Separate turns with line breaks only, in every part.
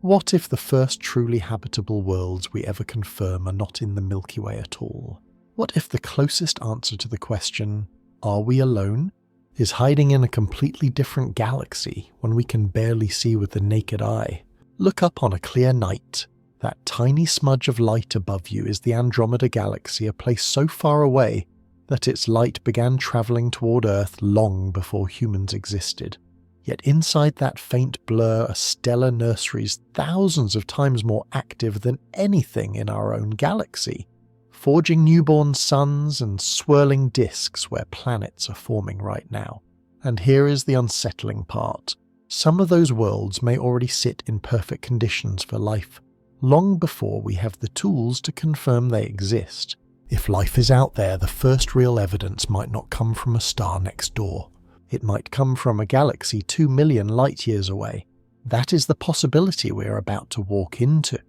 What if the first truly habitable worlds we ever confirm are not in the Milky Way at all? What if the closest answer to the question, "Are we alone?" is hiding in a completely different galaxy, one we can barely see with the naked eye? Look up on a clear night. That tiny smudge of light above you is the Andromeda galaxy, a place so far away that its light began travelling toward Earth long before humans existed. Yet inside that faint blur are stellar nurseries thousands of times more active than anything in our own galaxy, forging newborn suns and swirling disks where planets are forming right now. And here is the unsettling part. Some of those worlds may already sit in perfect conditions for life, long before we have the tools to confirm they exist. If life is out there, the first real evidence might not come from a star next door. It might come from a galaxy 2 million light-years away. That is the possibility we are about to walk into.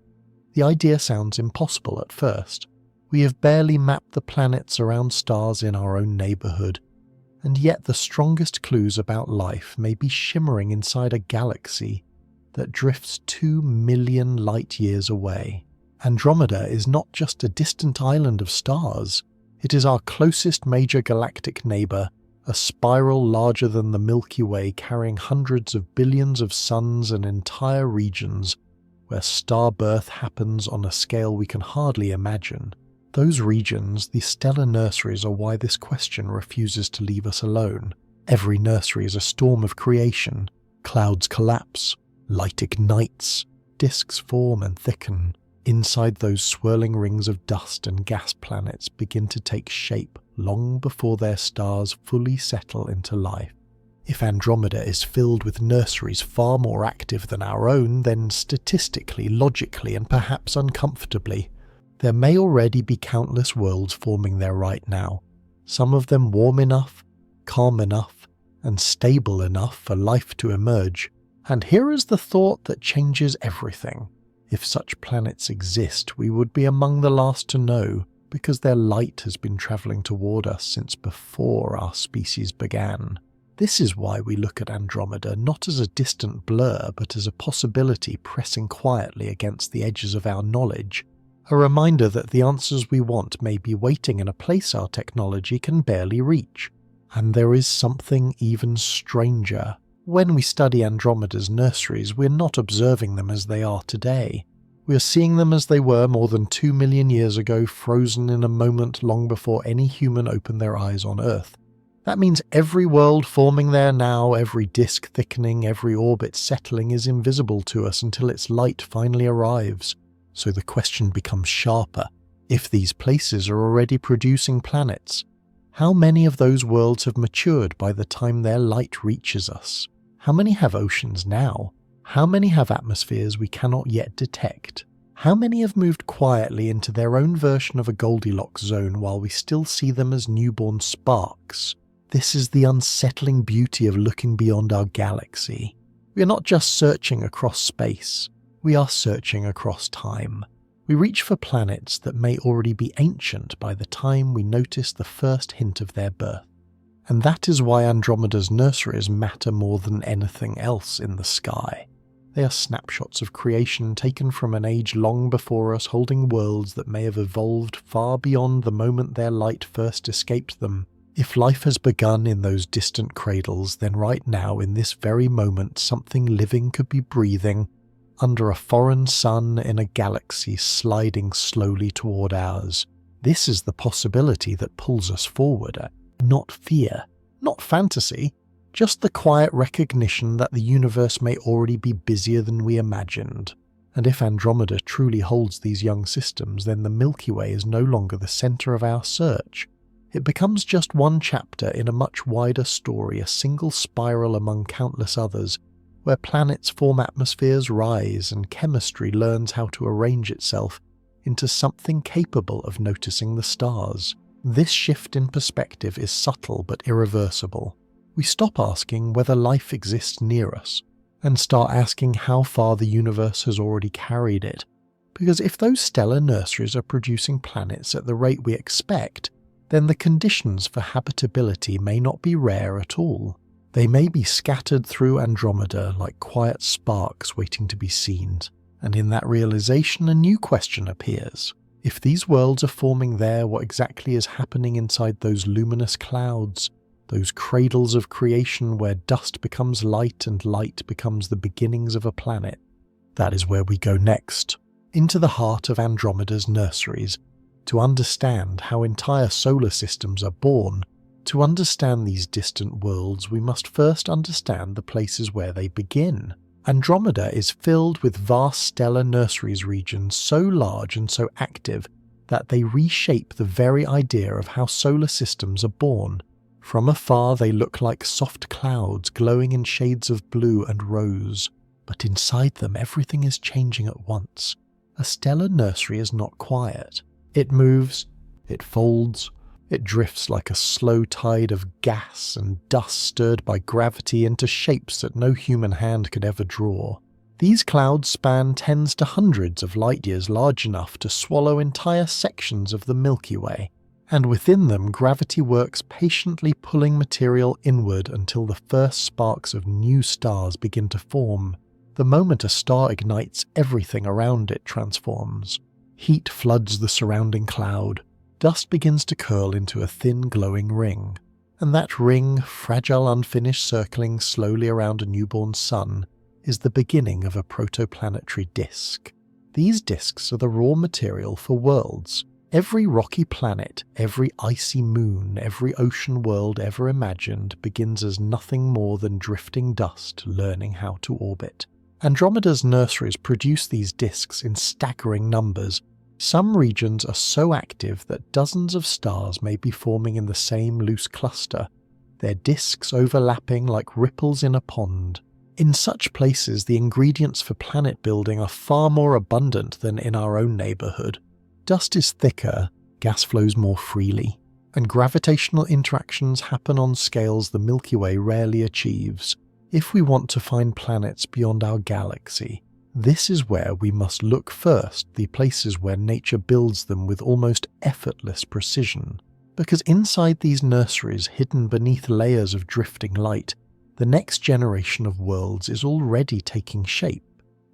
The idea sounds impossible at first. We have barely mapped the planets around stars in our own neighbourhood, and yet the strongest clues about life may be shimmering inside a galaxy that drifts 2 million light-years away. Andromeda is not just a distant island of stars, it is our closest major galactic neighbour, a spiral larger than the Milky Way carrying hundreds of billions of suns and entire regions where star birth happens on a scale we can hardly imagine. Those regions, the stellar nurseries, are why this question refuses to leave us alone. Every nursery is a storm of creation. Clouds collapse, light ignites, disks form and thicken. Inside those swirling rings of dust and gas, planets begin to take shape long before their stars fully settle into life. If Andromeda is filled with nurseries far more active than our own, then statistically, logically, and perhaps uncomfortably, there may already be countless worlds forming there right now, some of them warm enough, calm enough, and stable enough for life to emerge. And here is the thought that changes everything. If such planets exist, we would be among the last to know, because their light has been travelling toward us since before our species began. This is why we look at Andromeda not as a distant blur, but as a possibility pressing quietly against the edges of our knowledge, a reminder that the answers we want may be waiting in a place our technology can barely reach. And there is something even stranger. When we study Andromeda's nurseries, we're not observing them as they are today. We are seeing them as they were more than 2 million years ago, frozen in a moment long before any human opened their eyes on Earth. That means every world forming there now, every disk thickening, every orbit settling is invisible to us until its light finally arrives. So the question becomes sharper. If these places are already producing planets, how many of those worlds have matured by the time their light reaches us? How many have oceans now? How many have atmospheres we cannot yet detect? How many have moved quietly into their own version of a Goldilocks zone while we still see them as newborn sparks? This is the unsettling beauty of looking beyond our galaxy. We are not just searching across space, we are searching across time. We reach for planets that may already be ancient by the time we notice the first hint of their birth. And that is why Andromeda's nurseries matter more than anything else in the sky. They are snapshots of creation taken from an age long before us, holding worlds that may have evolved far beyond the moment their light first escaped them. If life has begun in those distant cradles, then right now, in this very moment, something living could be breathing under a foreign sun in a galaxy sliding slowly toward ours. This is the possibility that pulls us forward. Not fear, not fantasy, just the quiet recognition that the universe may already be busier than we imagined. And if Andromeda truly holds these young systems, then the Milky Way is no longer the centre of our search. It becomes just one chapter in a much wider story, a single spiral among countless others, where planets form atmospheres, rise, and chemistry learns how to arrange itself into something capable of noticing the stars. This shift in perspective is subtle but irreversible. We stop asking whether life exists near us, and start asking how far the universe has already carried it. Because if those stellar nurseries are producing planets at the rate we expect, then the conditions for habitability may not be rare at all. They may be scattered through Andromeda like quiet sparks waiting to be seen. And in that realization, a new question appears. If these worlds are forming there, what exactly is happening inside those luminous clouds, those cradles of creation where dust becomes light and light becomes the beginnings of a planet? That is where we go next, into the heart of Andromeda's nurseries, to understand how entire solar systems are born. To understand these distant worlds, we must first understand the places where they begin. Andromeda is filled with vast stellar nurseries regions so large and so active that they reshape the very idea of how solar systems are born. From afar they look like soft clouds glowing in shades of blue and rose, but inside them everything is changing at once. A stellar nursery is not quiet. It moves, it folds, it drifts like a slow tide of gas and dust stirred by gravity into shapes that no human hand could ever draw. These clouds span tens to hundreds of light years large enough to swallow entire sections of the Milky Way, and within them gravity works patiently pulling material inward until the first sparks of new stars begin to form. The moment a star ignites, everything around it transforms. Heat floods the surrounding cloud. Dust begins to curl into a thin glowing ring, and that ring, fragile unfinished circling slowly around a newborn sun, is the beginning of a protoplanetary disk. These disks are the raw material for worlds. Every rocky planet, every icy moon, every ocean world ever imagined begins as nothing more than drifting dust learning how to orbit. Andromeda's nurseries produce these disks in staggering numbers. Some regions are so active that dozens of stars may be forming in the same loose cluster, their disks overlapping like ripples in a pond. In such places, the ingredients for planet building are far more abundant than in our own neighborhood. Dust is thicker, gas flows more freely, and gravitational interactions happen on scales the Milky Way rarely achieves. If we want to find planets beyond our galaxy, this is where we must look first, the places where nature builds them with almost effortless precision. Because inside these nurseries, hidden beneath layers of drifting light, the next generation of worlds is already taking shape.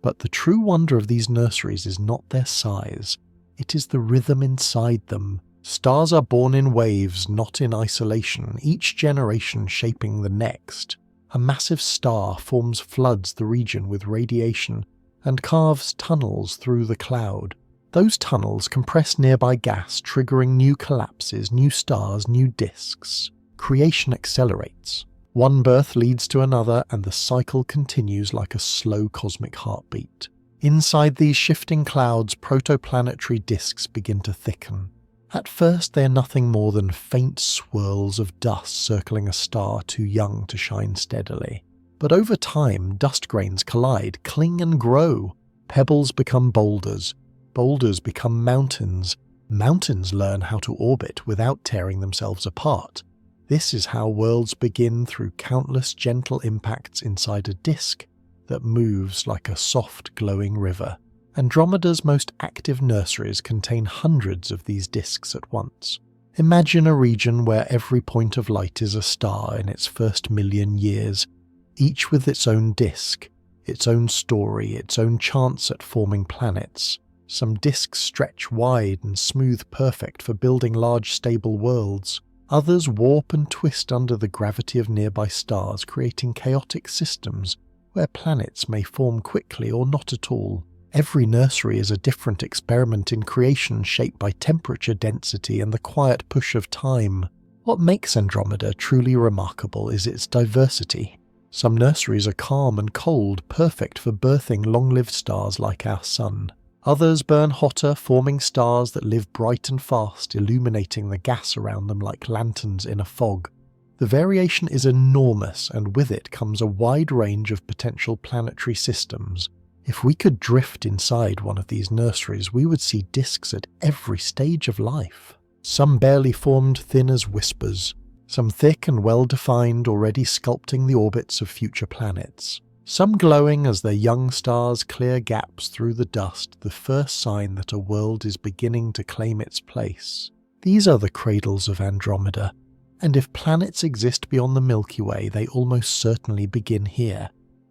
But the true wonder of these nurseries is not their size, it is the rhythm inside them. Stars are born in waves, not in isolation, each generation shaping the next. A massive star forms floods the region with radiation, and carves tunnels through the cloud. Those tunnels compress nearby gas, triggering new collapses, new stars, new disks. Creation accelerates. One birth leads to another, and the cycle continues like a slow cosmic heartbeat. Inside these shifting clouds, protoplanetary disks begin to thicken. At first they are nothing more than faint swirls of dust circling a star too young to shine steadily. But over time, dust grains collide, cling and grow. Pebbles become boulders. Boulders become mountains. Mountains learn how to orbit without tearing themselves apart. This is how worlds begin, through countless gentle impacts inside a disk that moves like a soft, glowing river. Andromeda's most active nurseries contain hundreds of these disks at once. Imagine a region where every point of light is a star in its first million years, each with its own disk, its own story, its own chance at forming planets. Some disks stretch wide and smooth perfect for building large stable worlds. Others warp and twist under the gravity of nearby stars, creating chaotic systems where planets may form quickly or not at all. Every nursery is a different experiment in creation, shaped by temperature, density, and the quiet push of time. What makes Andromeda truly remarkable is its diversity. Some nurseries are calm and cold, perfect for birthing long-lived stars like our Sun. Others burn hotter, forming stars that live bright and fast, illuminating the gas around them like lanterns in a fog. The variation is enormous, and with it comes a wide range of potential planetary systems. If we could drift inside one of these nurseries, we would see disks at every stage of life. Some barely formed, thin as whispers. Some thick and well-defined, already sculpting the orbits of future planets. Some glowing as their young stars clear gaps through the dust, the first sign that a world is beginning to claim its place. These are the cradles of Andromeda, and if planets exist beyond the Milky Way, they almost certainly begin here.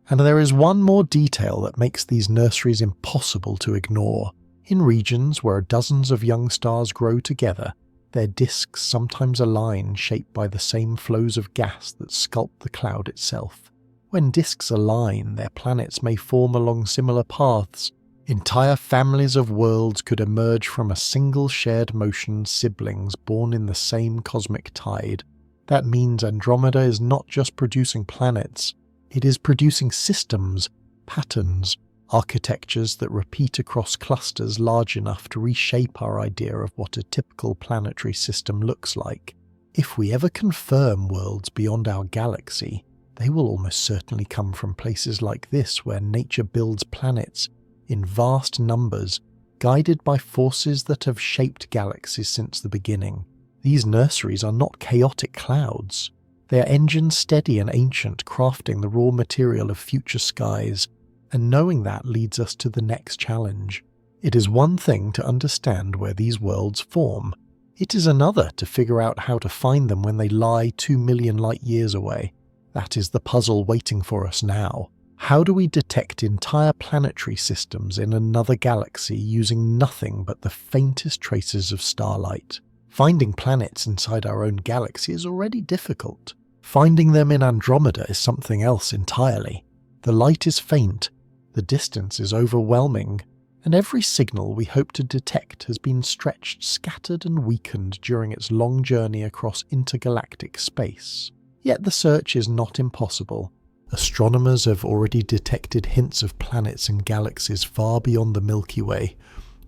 And there is one more detail that makes these nurseries impossible to ignore. In regions where dozens of young stars grow together, their disks sometimes align, shaped by the same flows of gas that sculpt the cloud itself. When disks align, their planets may form along similar paths. Entire families of worlds could emerge from a single shared motion, siblings born in the same cosmic tide. That means Andromeda is not just producing planets, it is producing systems, patterns, architectures that repeat across clusters large enough to reshape our idea of what a typical planetary system looks like. If we ever confirm worlds beyond our galaxy, they will almost certainly come from places like this, where nature builds planets in vast numbers, guided by forces that have shaped galaxies since the beginning. These nurseries are not chaotic clouds. They are engines steady and ancient, crafting the raw material of future skies. And knowing that leads us to the next challenge. It is one thing to understand where these worlds form. It is another to figure out how to find them when they lie 2 million light years away. That is the puzzle waiting for us now. How do we detect entire planetary systems in another galaxy using nothing but the faintest traces of starlight? Finding planets inside our own galaxy is already difficult. Finding them in Andromeda is something else entirely. The light is faint, the distance is overwhelming, and every signal we hope to detect has been stretched, scattered and weakened during its long journey across intergalactic space. Yet the search is not impossible. Astronomers have already detected hints of planets and galaxies far beyond the Milky Way,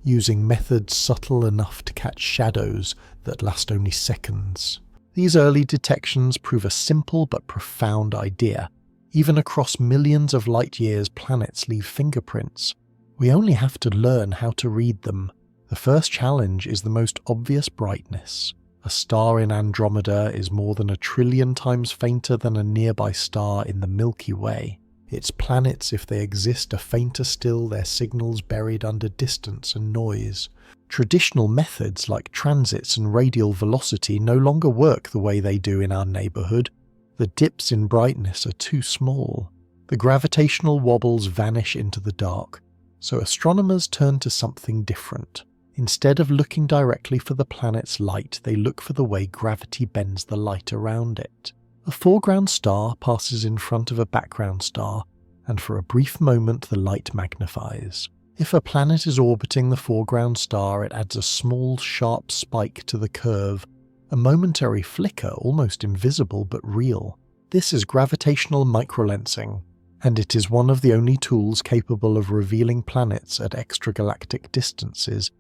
using methods subtle enough to catch shadows that last only seconds. These early detections prove a simple but profound idea. Even across millions of light years, planets leave fingerprints. We only have to learn how to read them. The first challenge is the most obvious: brightness. A star in Andromeda is more than 1 trillion times fainter than a nearby star in the Milky Way. Its planets, if they exist, are fainter still, their signals buried under distance and noise. Traditional methods like transits and radial velocity no longer work the way they do in our neighbourhood. The dips in brightness are too small. The gravitational wobbles vanish into the dark. So astronomers turn to something different. Instead of looking directly for the planet's light, they look for the way gravity bends the light around it. A foreground star passes in front of a background star, and for a brief moment the light magnifies. If a planet is orbiting the foreground star, it adds a small, sharp spike to the curve, a momentary flicker, almost invisible but real. This is gravitational microlensing, and it is one of the only tools capable of revealing planets at extragalactic distances.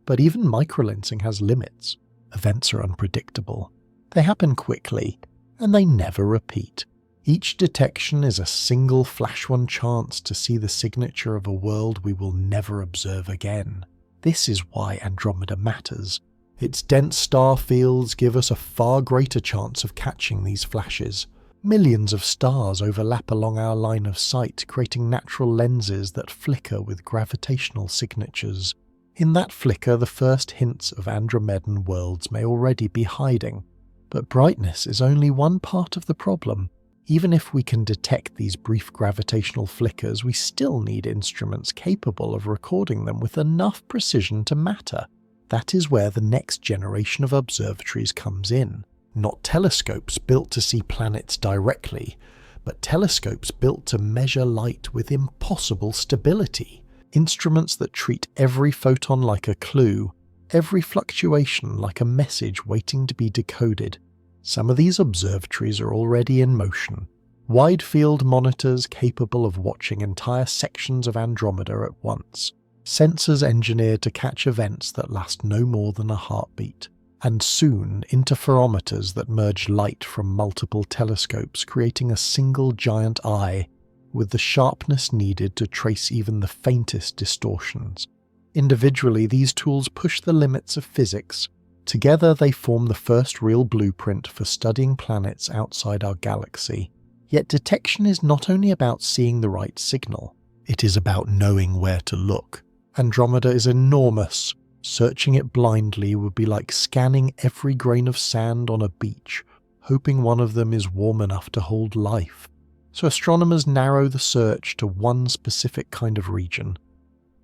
But even microlensing has limits. Events are unpredictable. They happen quickly, and they never repeat. Each detection is a single flash-one chance to see the signature of a world we will never observe again. This is why Andromeda matters. Its dense star fields give us a far greater chance of catching these flashes. Millions of stars overlap along our line of sight, creating natural lenses that flicker with gravitational signatures. In that flicker, the first hints of Andromedan worlds may already be hiding. But brightness is only one part of the problem. Even if we can detect these brief gravitational flickers, we still need instruments capable of recording them with enough precision to matter. That is where the next generation of observatories comes in. Not telescopes built to see planets directly, but telescopes built to measure light with impossible stability. Instruments that treat every photon like a clue, every fluctuation like a message waiting to be decoded. Some of these observatories are already in motion. Wide-field monitors capable of watching entire sections of Andromeda at once. Sensors engineered to catch events that last no more than a heartbeat. And soon, interferometers that merge light from multiple telescopes, creating a single giant eye with the sharpness needed to trace even the faintest distortions. Individually, these tools push the limits of physics. Together, they form the first real blueprint for studying planets outside our galaxy. Yet detection is not only about seeing the right signal, it is about knowing where to look. Andromeda is enormous. Searching it blindly would be like scanning every grain of sand on a beach, hoping one of them is warm enough to hold life. So astronomers narrow the search to one specific kind of region.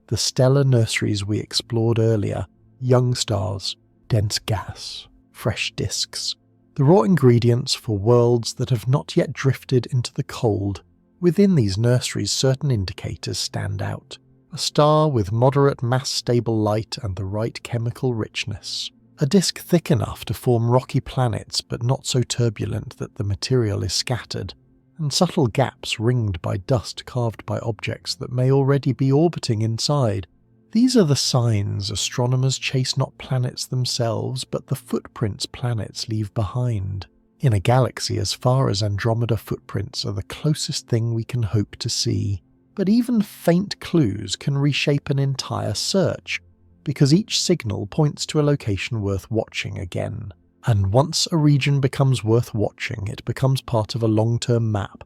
The stellar nurseries we explored earlier, young stars, dense gas, fresh disks, the raw ingredients for worlds that have not yet drifted into the cold. Within these nurseries, certain indicators stand out. A star with moderate mass-stable light and the right chemical richness. A disk thick enough to form rocky planets but not so turbulent that the material is scattered, and subtle gaps ringed by dust carved by objects that may already be orbiting inside. These are the signs astronomers chase not planets themselves, but the footprints planets leave behind. In a galaxy as far as Andromeda, footprints are the closest thing we can hope to see. But even faint clues can reshape an entire search, because each signal points to a location worth watching again. And once a region becomes worth watching, it becomes part of a long-term map,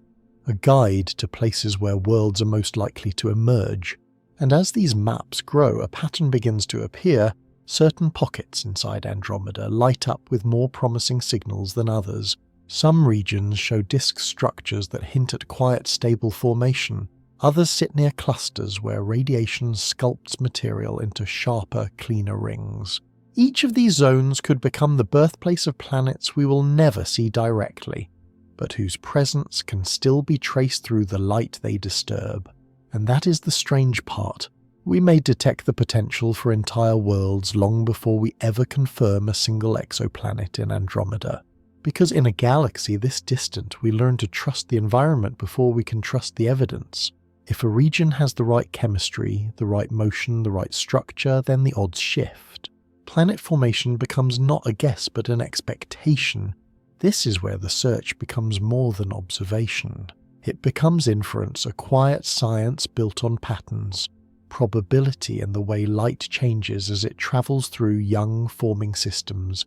a guide to places where worlds are most likely to emerge. And as these maps grow, a pattern begins to appear. Certain pockets inside Andromeda light up with more promising signals than others. Some regions show disk structures that hint at quiet, stable formation. Others sit near clusters where radiation sculpts material into sharper, cleaner rings. Each of these zones could become the birthplace of planets we will never see directly, but whose presence can still be traced through the light they disturb. And that is the strange part. We may detect the potential for entire worlds long before we ever confirm a single exoplanet in Andromeda. Because in a galaxy this distant, we learn to trust the environment before we can trust the evidence. If a region has the right chemistry, the right motion, the right structure, then the odds shift. Planet formation becomes not a guess but an expectation. This is where the search becomes more than observation. It becomes inference, a quiet science built on patterns, probability and the way light changes as it travels through young forming systems.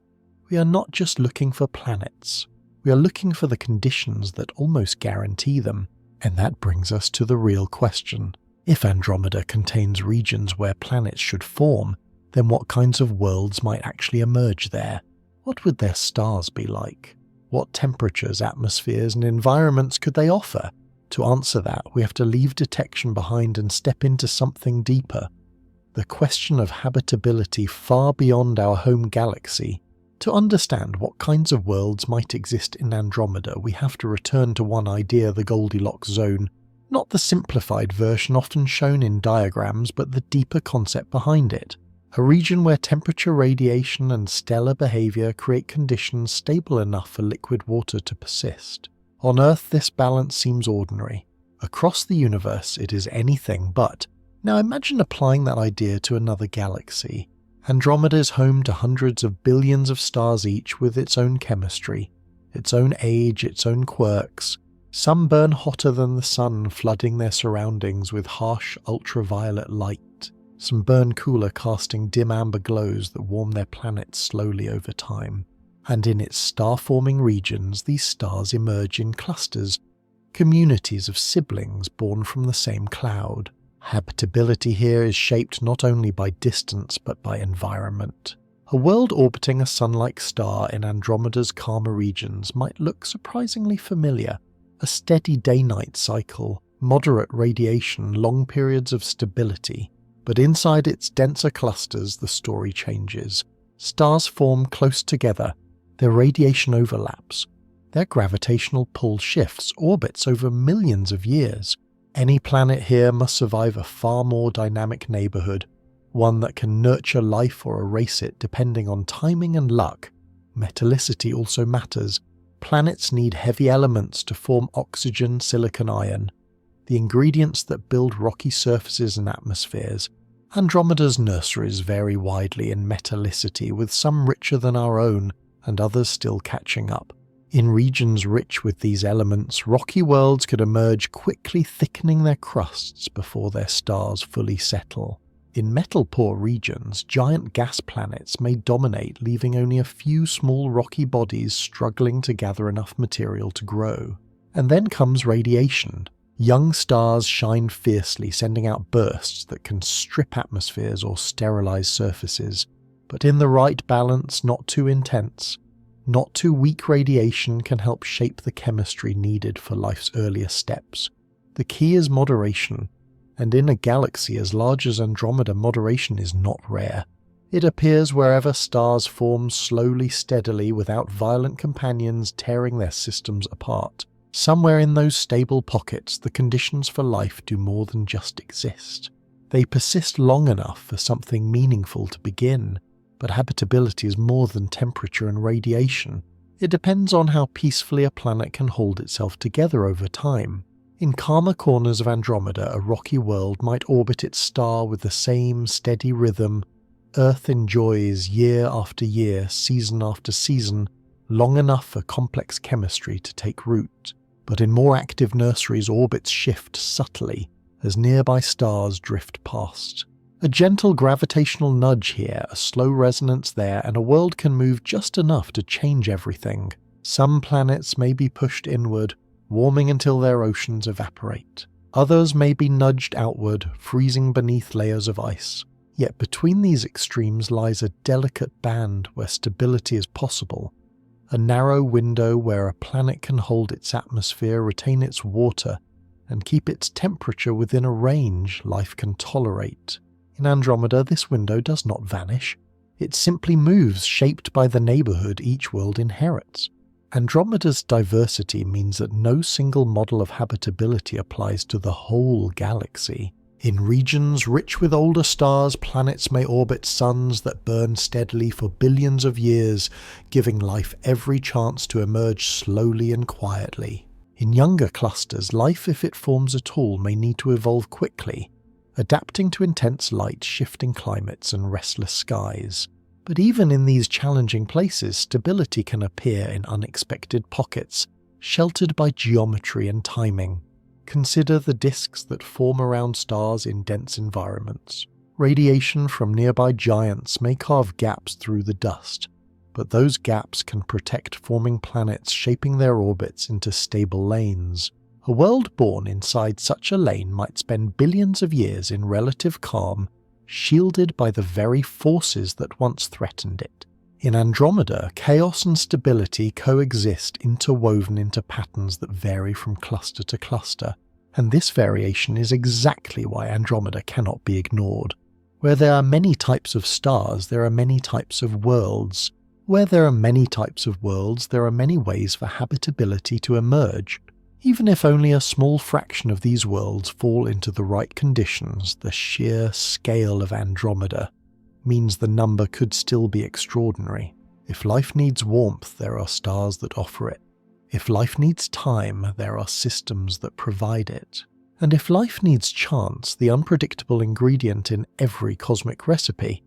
We are not just looking for planets, we are looking for the conditions that almost guarantee them. And that brings us to the real question. If Andromeda contains regions where planets should form, then what kinds of worlds might actually emerge there? What would their stars be like? What temperatures, atmospheres, and environments could they offer? To answer that, we have to leave detection behind and step into something deeper. The question of habitability far beyond our home galaxy. To understand what kinds of worlds might exist in Andromeda, we have to return to one idea, the Goldilocks zone. Not the simplified version often shown in diagrams, but the deeper concept behind it. A region where temperature, radiation, and stellar behavior create conditions stable enough for liquid water to persist. On Earth, this balance seems ordinary. Across the universe, it is anything but. Now imagine applying that idea to another galaxy. Andromeda is home to hundreds of billions of stars each with its own chemistry, its own age, its own quirks. Some burn hotter than the sun, flooding their surroundings with harsh ultraviolet light. Some burn cooler, casting dim amber glows that warm their planets slowly over time. And in its star-forming regions, these stars emerge in clusters, communities of siblings born from the same cloud. Habitability here is shaped not only by distance but by environment. A world orbiting a sun-like star in Andromeda's calmer regions might look surprisingly familiar. A steady day-night cycle, moderate radiation, long periods of stability. But inside its denser clusters, the story changes. Stars form close together, their radiation overlaps, their gravitational pull shifts, orbits over millions of years. Any planet here must survive a far more dynamic neighborhood, one that can nurture life or erase it depending on timing and luck. Metallicity also matters. Planets need heavy elements to form oxygen, silicon, iron, the ingredients that build rocky surfaces and atmospheres. Andromeda's nurseries vary widely in metallicity, with some richer than our own and others still catching up. In regions rich with these elements, rocky worlds could emerge, quickly thickening their crusts before their stars fully settle. In metal-poor regions, giant gas planets may dominate, leaving only a few small rocky bodies struggling to gather enough material to grow. And then comes radiation. Young stars shine fiercely, sending out bursts that can strip atmospheres or sterilize surfaces, but in the right balance, not too intense, Not too weak radiation can help shape the chemistry needed for life's earliest steps. The key is moderation, and in a galaxy as large as Andromeda, moderation is not rare. It appears wherever stars form slowly, steadily, without violent companions tearing their systems apart. Somewhere in those stable pockets, the conditions for life do more than just exist. They persist long enough for something meaningful to begin. But habitability is more than temperature and radiation. It depends on how peacefully a planet can hold itself together over time. In calmer corners of Andromeda, a rocky world might orbit its star with the same steady rhythm Earth enjoys year after year, season after season, long enough for complex chemistry to take root. But in more active nurseries, orbits shift subtly as nearby stars drift past. A gentle gravitational nudge here, a slow resonance there, and a world can move just enough to change everything. Some planets may be pushed inward, warming until their oceans evaporate. Others may be nudged outward, freezing beneath layers of ice. Yet between these extremes lies a delicate band where stability is possible. A narrow window where a planet can hold its atmosphere, retain its water, and keep its temperature within a range life can tolerate. In Andromeda, this window does not vanish. It simply moves, shaped by the neighborhood each world inherits. Andromeda's diversity means that no single model of habitability applies to the whole galaxy. In regions rich with older stars, planets may orbit suns that burn steadily for billions of years, giving life every chance to emerge slowly and quietly. In younger clusters, life, if it forms at all, may need to evolve quickly, adapting to intense light, shifting climates, and restless skies. But even in these challenging places, stability can appear in unexpected pockets, sheltered by geometry and timing. Consider the disks that form around stars in dense environments. Radiation from nearby giants may carve gaps through the dust, but those gaps can protect forming planets, shaping their orbits into stable lanes. A world born inside such a lane might spend billions of years in relative calm, shielded by the very forces that once threatened it. In Andromeda, chaos and stability coexist, interwoven into patterns that vary from cluster to cluster, and this variation is exactly why Andromeda cannot be ignored. Where there are many types of stars, there are many types of worlds. Where there are many types of worlds, there are many ways for habitability to emerge. Even if only a small fraction of these worlds fall into the right conditions, the sheer scale of Andromeda means the number could still be extraordinary. If life needs warmth, there are stars that offer it. If life needs time, there are systems that provide it. And if life needs chance, the unpredictable ingredient in every cosmic recipe,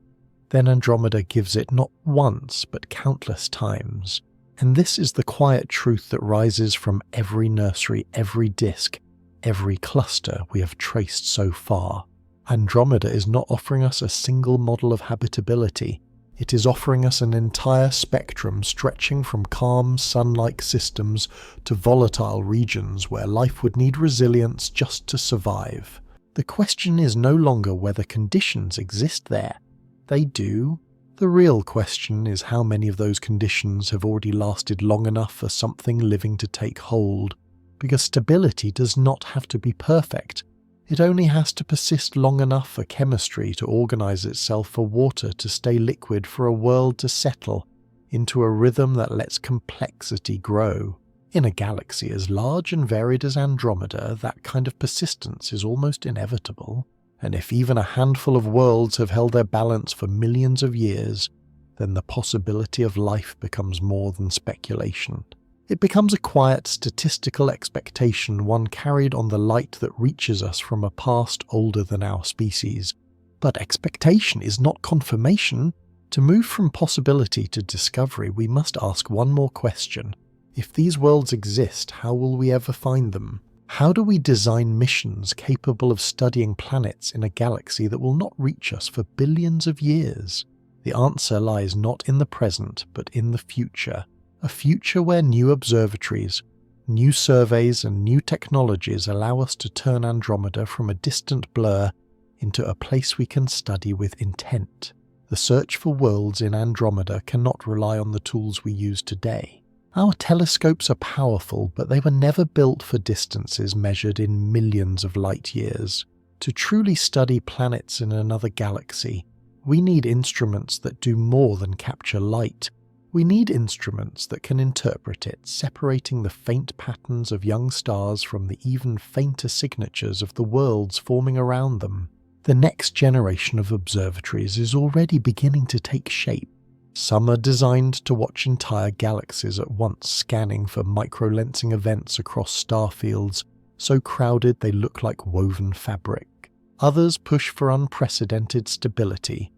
then Andromeda gives it not once but countless times. And this is the quiet truth that rises from every nursery, every disk, every cluster we have traced so far. Andromeda is not offering us a single model of habitability. It is offering us an entire spectrum stretching from calm, sun-like systems to volatile regions where life would need resilience just to survive. The question is no longer whether conditions exist there. They do. The real question is how many of those conditions have already lasted long enough for something living to take hold. Because stability does not have to be perfect. It only has to persist long enough for chemistry to organize itself, for water to stay liquid, for a world to settle into a rhythm that lets complexity grow. In a galaxy as large and varied as Andromeda, that kind of persistence is almost inevitable. And if even a handful of worlds have held their balance for millions of years, then the possibility of life becomes more than speculation. It becomes a quiet, statistical expectation, one carried on the light that reaches us from a past older than our species. But expectation is not confirmation. To move from possibility to discovery, we must ask one more question. If these worlds exist, how will we ever find them? How do we design missions capable of studying planets in a galaxy that will not reach us for billions of years? The answer lies not in the present, but in the future. A future where new observatories, new surveys, and new technologies allow us to turn Andromeda from a distant blur into a place we can study with intent. the search for worlds in Andromeda cannot rely on the tools we use today. Our telescopes are powerful, but they were never built for distances measured in millions of light years. To truly study planets in another galaxy, we need instruments that do more than capture light. We need instruments that can interpret it, separating the faint patterns of young stars from the even fainter signatures of the worlds forming around them. The next generation of observatories is already beginning to take shape. Some are designed to watch entire galaxies at once, scanning for microlensing events across star fields so crowded they look like woven fabric. Others push for unprecedented stability,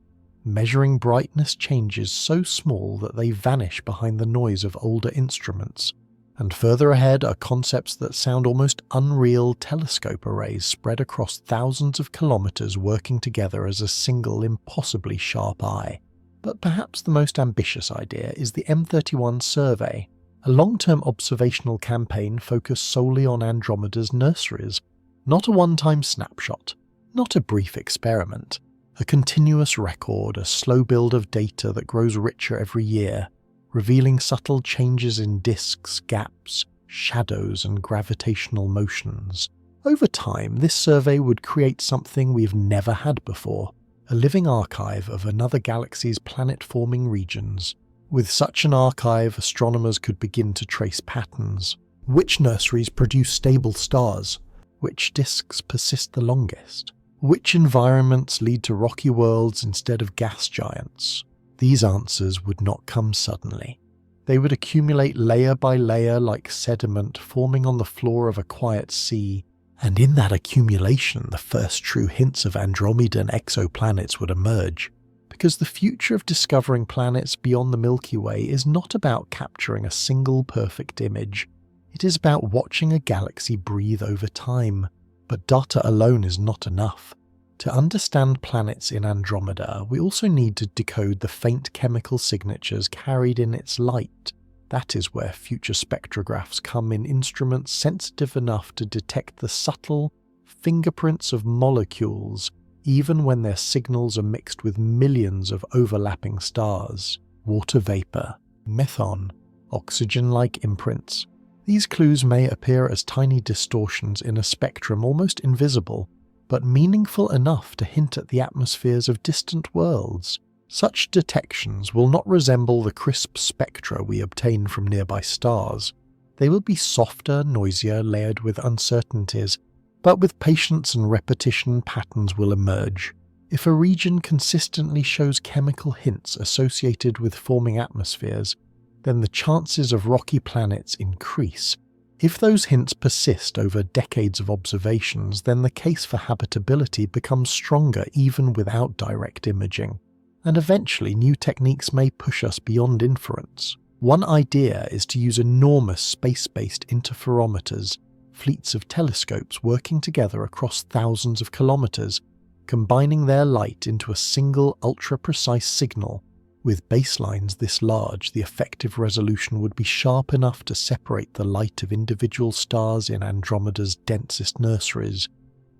measuring brightness changes so small that they vanish behind the noise of older instruments. And further ahead are concepts that sound almost unreal: telescope arrays spread across thousands of kilometers working together as a single impossibly sharp eye. But perhaps the most ambitious idea is the M31 survey, a long-term observational campaign focused solely on Andromeda's nurseries. Not a one-time snapshot, not a brief experiment, a continuous record, a slow build of data that grows richer every year, revealing subtle changes in disks, gaps, shadows, and gravitational motions. Over time, this survey would create something we've never had before: a living archive of another galaxy's planet-forming regions. With such an archive, astronomers could begin to trace patterns. Which nurseries produce stable stars? Which disks persist the longest? Which environments lead to rocky worlds instead of gas giants? These answers would not come suddenly. They would accumulate layer by layer like sediment forming on the floor of a quiet sea, and in that accumulation the first true hints of Andromedan exoplanets would emerge. Because the future of discovering planets beyond the Milky Way is not about capturing a single perfect image. It is about watching a galaxy breathe over time. But data alone is not enough. To understand planets in Andromeda, we also need to decode the faint chemical signatures carried in its light. That is where future spectrographs come in, instruments sensitive enough to detect the subtle fingerprints of molecules, even when their signals are mixed with millions of overlapping stars. Water vapor, methane, oxygen-like imprints. These clues may appear as tiny distortions in a spectrum almost invisible, but meaningful enough to hint at the atmospheres of distant worlds. Such detections will not resemble the crisp spectra we obtain from nearby stars. They will be softer, noisier, layered with uncertainties, but with patience and repetition, patterns will emerge. If a region consistently shows chemical hints associated with forming atmospheres, then the chances of rocky planets increase. If those hints persist over decades of observations, then the case for habitability becomes stronger even without direct imaging. And eventually new techniques may push us beyond inference. One idea is to use enormous space-based interferometers, fleets of telescopes working together across thousands of kilometers, combining their light into a single ultra-precise signal. With baselines this large, the effective resolution would be sharp enough to separate the light of individual stars in Andromeda's densest nurseries,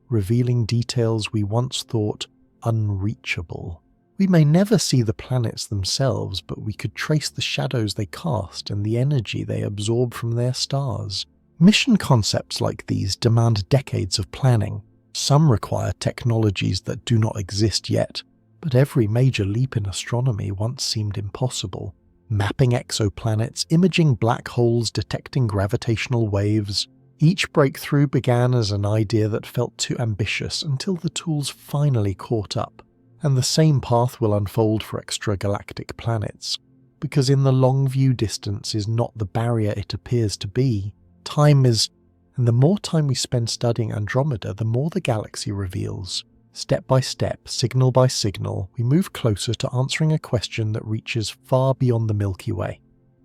revealing details we once thought unreachable. We may never see the planets themselves, but we could trace the shadows they cast and the energy they absorb from their stars. Mission concepts like these demand decades of planning. Some require technologies that do not exist yet, but every major leap in astronomy once seemed impossible. Mapping exoplanets, imaging black holes, detecting gravitational waves. Each breakthrough began as an idea that felt too ambitious until the tools finally caught up. And the same path will unfold for extragalactic planets, because in the long view distance is not the barrier it appears to be. Time is, and the more time we spend studying Andromeda, the more the galaxy reveals. Step by step, signal by signal, we move closer to answering a question that reaches far beyond the Milky Way.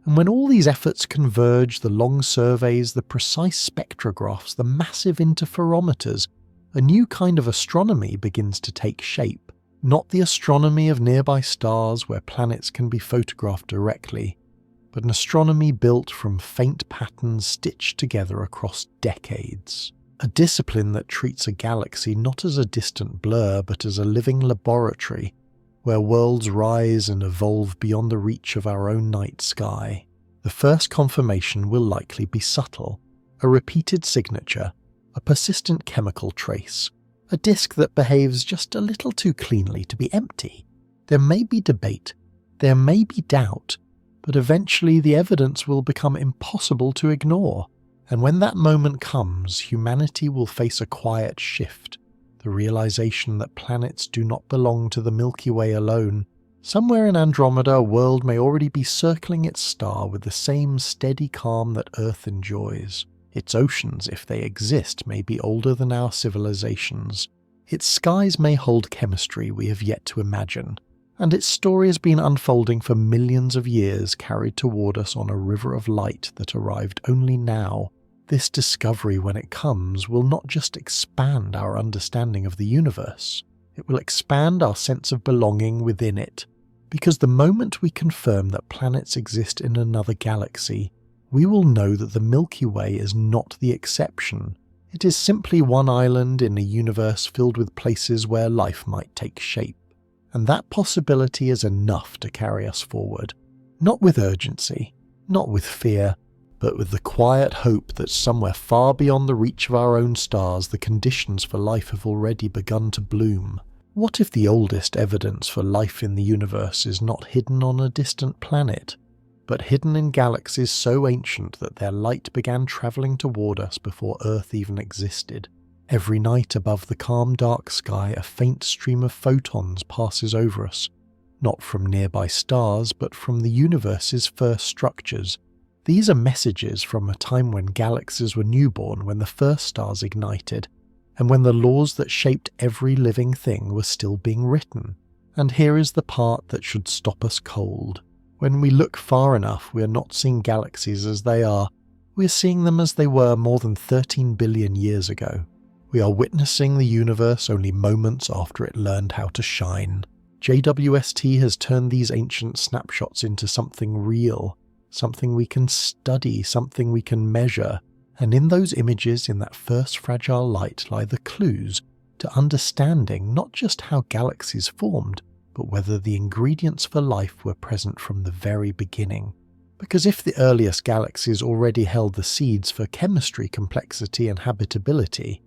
And when all these efforts converge, the long surveys, the precise spectrographs, the massive interferometers, a new kind of astronomy begins to take shape. Not the astronomy of nearby stars where planets can be photographed directly, but an astronomy built from faint patterns stitched together across decades. A discipline that treats a galaxy not as a distant blur but as a living laboratory, where worlds rise and evolve beyond the reach of our own night sky. The first confirmation will likely be subtle, a repeated signature, a persistent chemical trace, a disk that behaves just a little too cleanly to be empty. There may be debate, there may be doubt, but eventually the evidence will become impossible to ignore. And when that moment comes, humanity will face a quiet shift, the realization that planets do not belong to the Milky Way alone. Somewhere in Andromeda, a world may already be circling its star with the same steady calm that Earth enjoys. Its oceans, if they exist, may be older than our civilizations. Its skies may hold chemistry we have yet to imagine. And its story has been unfolding for millions of years, carried toward us on a river of light that arrived only now. This discovery, when it comes, will not just expand our understanding of the universe. It will expand our sense of belonging within it. Because the moment we confirm that planets exist in another galaxy, we will know that the Milky Way is not the exception. It is simply one island in a universe filled with places where life might take shape. And that possibility is enough to carry us forward. Not with urgency, not with fear, but with the quiet hope that somewhere far beyond the reach of our own stars the conditions for life have already begun to bloom. What if the oldest evidence for life in the universe is not hidden on a distant planet, but hidden in galaxies so ancient that their light began travelling toward us before Earth even existed? Every night above the calm dark sky, a faint stream of photons passes over us, not from nearby stars, but from the universe's first structures. These are messages from a time when galaxies were newborn, when the first stars ignited, and when the laws that shaped every living thing were still being written. And here is the part that should stop us cold. When we look far enough, we are not seeing galaxies as they are, we are seeing them as they were more than 13 billion years ago. We are witnessing the universe only moments after it learned how to shine. JWST has turned these ancient snapshots into something real, something we can study, something we can measure, and in those images, in that first fragile light, lie the clues to understanding not just how galaxies formed, but whether the ingredients for life were present from the very beginning. Because if the earliest galaxies already held the seeds for chemistry, complexity, and habitability,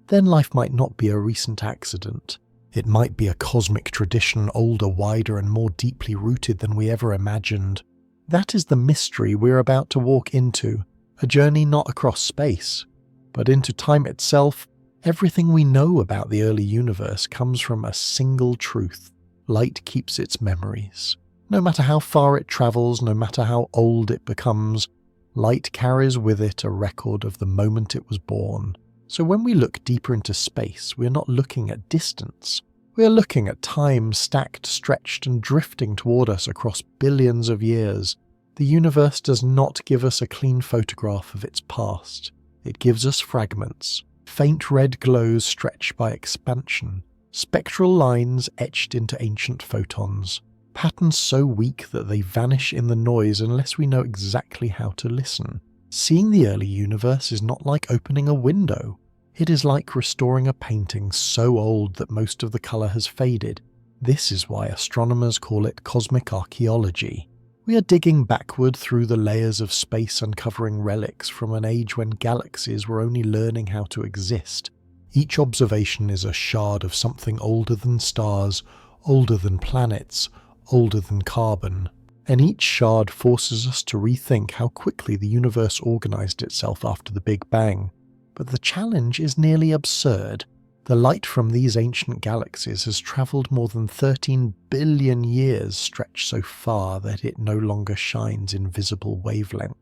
then life might not be a recent accident. It might be a cosmic tradition older, wider, and more deeply rooted than we ever imagined. That is the mystery we're about to walk into, a journey not across space, but into time itself. Everything we know about the early universe comes from a single truth: light keeps its memories. No matter how far it travels, no matter how old it becomes, light carries with it a record of the moment it was born. So when we look deeper into space, we are not looking at distance. We are looking at time stacked, stretched, and drifting toward us across billions of years. The universe does not give us a clean photograph of its past. It gives us fragments, faint red glows stretched by expansion, spectral lines etched into ancient photons, patterns so weak that they vanish in the noise unless we know exactly how to listen. Seeing the early universe is not like opening a window. It is like restoring a painting so old that most of the colour has faded. This is why astronomers call it cosmic archaeology. We are digging backward through the layers of space, uncovering relics from an age when galaxies were only learning how to exist. Each observation is a shard of something older than stars, older than planets, older than carbon. And each shard forces us to rethink how quickly the universe organized itself after the Big Bang. But the challenge is nearly absurd. The light from these ancient galaxies has travelled more than 13 billion years, stretched so far that it no longer shines in visible wavelength.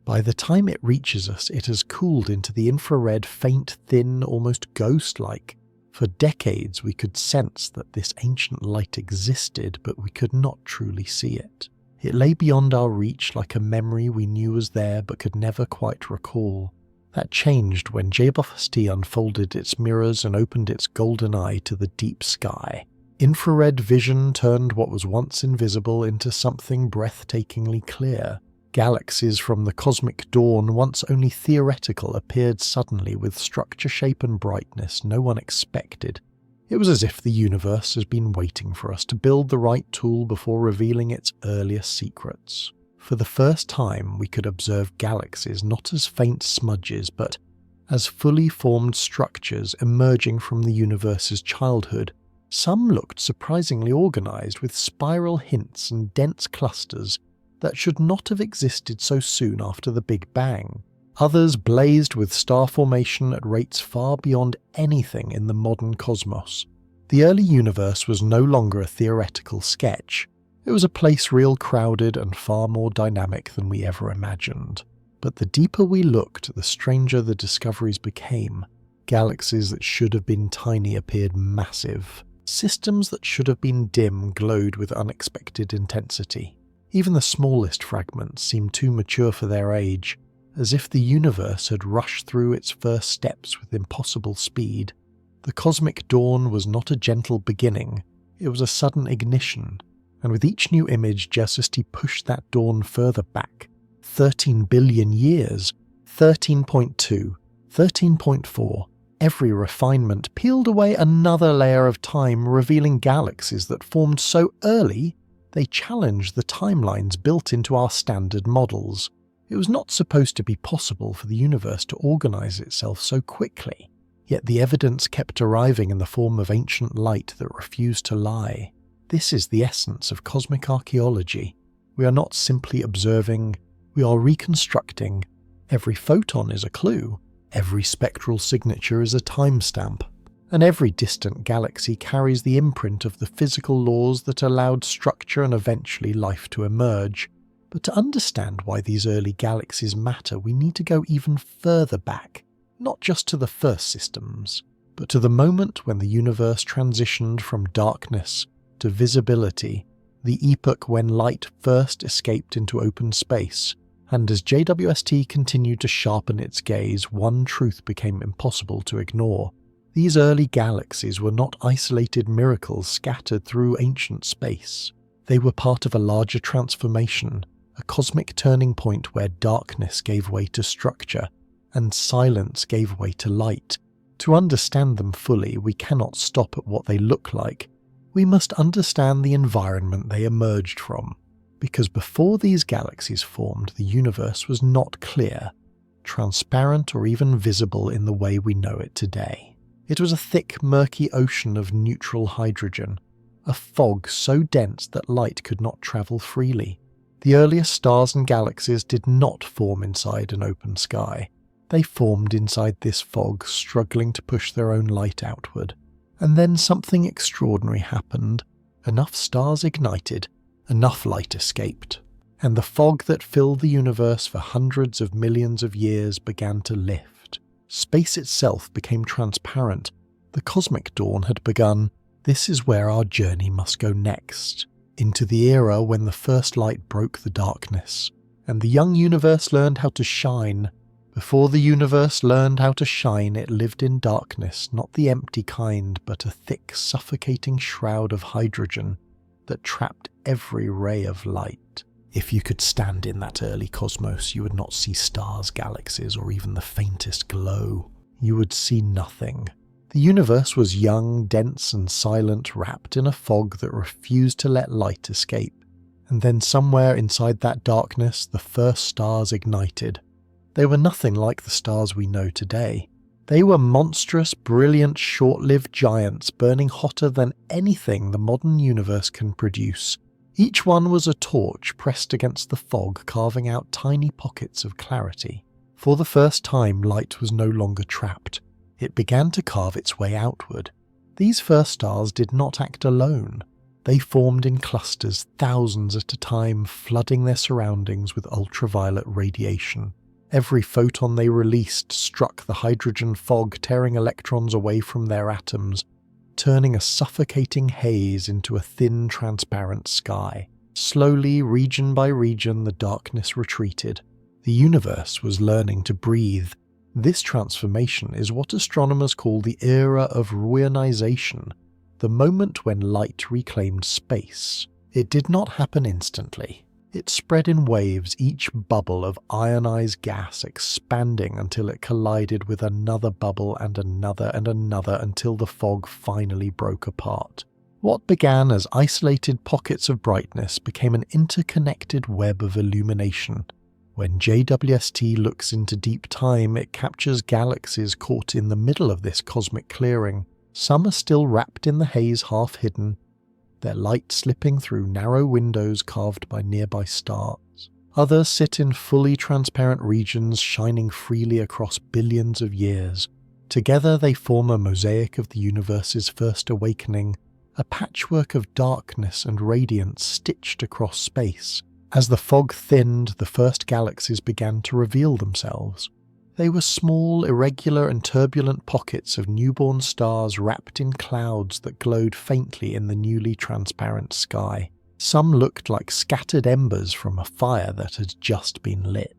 By the time it reaches us, it has cooled into the infrared, faint, thin, almost ghost-like. For decades we could sense that this ancient light existed, but we could not truly see it. It lay beyond our reach, like a memory we knew was there but could never quite recall. That changed when JWST unfolded its mirrors and opened its golden eye to the deep sky. Infrared vision turned what was once invisible into something breathtakingly clear. Galaxies from the cosmic dawn, once only theoretical, appeared suddenly with structure, shape, and brightness no one expected. It was as if the universe has been waiting for us to build the right tool before revealing its earliest secrets. For the first time, we could observe galaxies not as faint smudges, but as fully formed structures emerging from the universe's childhood. Some looked surprisingly organized, with spiral hints and dense clusters that should not have existed so soon after the Big Bang. Others blazed with star formation at rates far beyond anything in the modern cosmos. The early universe was no longer a theoretical sketch. It was a place real, crowded, and far more dynamic than we ever imagined. But the deeper we looked, the stranger the discoveries became. Galaxies that should have been tiny appeared massive. Systems that should have been dim glowed with unexpected intensity. Even the smallest fragments seemed too mature for their age, as if the universe had rushed through its first steps with impossible speed. The cosmic dawn was not a gentle beginning, it was a sudden ignition, and with each new image JWST pushed that dawn further back. 13 billion years, 13.2, 13.4, every refinement peeled away another layer of time, revealing galaxies that formed so early they challenged the timelines built into our standard models. It was not supposed to be possible for the universe to organize itself so quickly, yet the evidence kept arriving in the form of ancient light that refused to lie. This is the essence of cosmic archaeology. We are not simply observing, we are reconstructing. Every photon is a clue, every spectral signature is a timestamp, and every distant galaxy carries the imprint of the physical laws that allowed structure and eventually life to emerge. But to understand why these early galaxies matter, we need to go even further back, not just to the first systems, but to the moment when the universe transitioned from darkness to visibility, the epoch when light first escaped into open space. And as JWST continued to sharpen its gaze, one truth became impossible to ignore. These early galaxies were not isolated miracles scattered through ancient space. They were part of a larger transformation, a cosmic turning point where darkness gave way to structure, and silence gave way to light. To understand them fully, we cannot stop at what they look like. We must understand the environment they emerged from, because before these galaxies formed, the universe was not clear, transparent, or even visible in the way we know it today. It was a thick, murky ocean of neutral hydrogen, a fog so dense that light could not travel freely. The earliest stars and galaxies did not form inside an open sky. They formed inside this fog, struggling to push their own light outward. And then something extraordinary happened. Enough stars ignited, enough light escaped, and the fog that filled the universe for hundreds of millions of years began to lift. Space itself became transparent. The cosmic dawn had begun. This is where our journey must go next, into the era when the first light broke the darkness, and the young universe learned how to shine. Before the universe learned how to shine, it lived in darkness, not the empty kind, but a thick, suffocating shroud of hydrogen that trapped every ray of light. If you could stand in that early cosmos, you would not see stars, galaxies, or even the faintest glow. You would see nothing. The universe was young, dense, and silent, wrapped in a fog that refused to let light escape. And then somewhere inside that darkness, the first stars ignited. They were nothing like the stars we know today. They were monstrous, brilliant, short-lived giants burning hotter than anything the modern universe can produce. Each one was a torch pressed against the fog, carving out tiny pockets of clarity. For the first time, light was no longer trapped. It began to carve its way outward. These first stars did not act alone. They formed in clusters, thousands at a time, flooding their surroundings with ultraviolet radiation. Every photon they released struck the hydrogen fog, tearing electrons away from their atoms, turning a suffocating haze into a thin, transparent sky. Slowly, region by region, the darkness retreated. The universe was learning to breathe. This transformation is what astronomers call the era of Reionization, the moment when light reclaimed space. It did not happen instantly. It spread in waves, each bubble of ionized gas expanding until it collided with another bubble and another until the fog finally broke apart. What began as isolated pockets of brightness became an interconnected web of illumination. When JWST looks into deep time, it captures galaxies caught in the middle of this cosmic clearing. Some are still wrapped in the haze, half hidden, their light slipping through narrow windows carved by nearby stars. Others sit in fully transparent regions, shining freely across billions of years. Together they form a mosaic of the universe's first awakening, a patchwork of darkness and radiance stitched across space. As the fog thinned, the first galaxies began to reveal themselves. They were small, irregular and turbulent pockets of newborn stars wrapped in clouds that glowed faintly in the newly transparent sky. Some looked like scattered embers from a fire that had just been lit.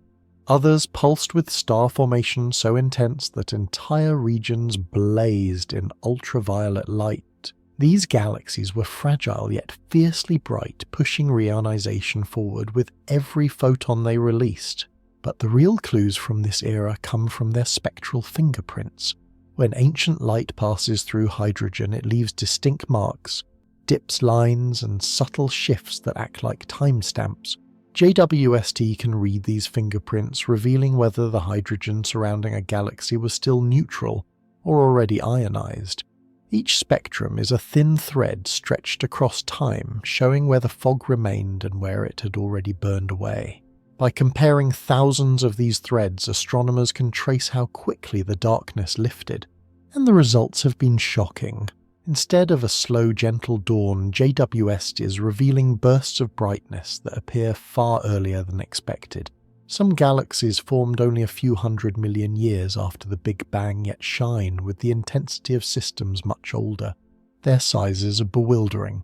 Others pulsed with star formation so intense that entire regions blazed in ultraviolet light. These galaxies were fragile yet fiercely bright, pushing reionization forward with every photon they released. But the real clues from this era come from their spectral fingerprints. When ancient light passes through hydrogen, it leaves distinct marks, dips, lines, and subtle shifts that act like timestamps. JWST can read these fingerprints, revealing whether the hydrogen surrounding a galaxy was still neutral or already ionized. Each spectrum is a thin thread stretched across time, showing where the fog remained and where it had already burned away. By comparing thousands of these threads, astronomers can trace how quickly the darkness lifted, and the results have been shocking. Instead of a slow, gentle dawn, JWST is revealing bursts of brightness that appear far earlier than expected. Some galaxies formed only a few 100 million years after the Big Bang yet shine with the intensity of systems much older. Their sizes are bewildering.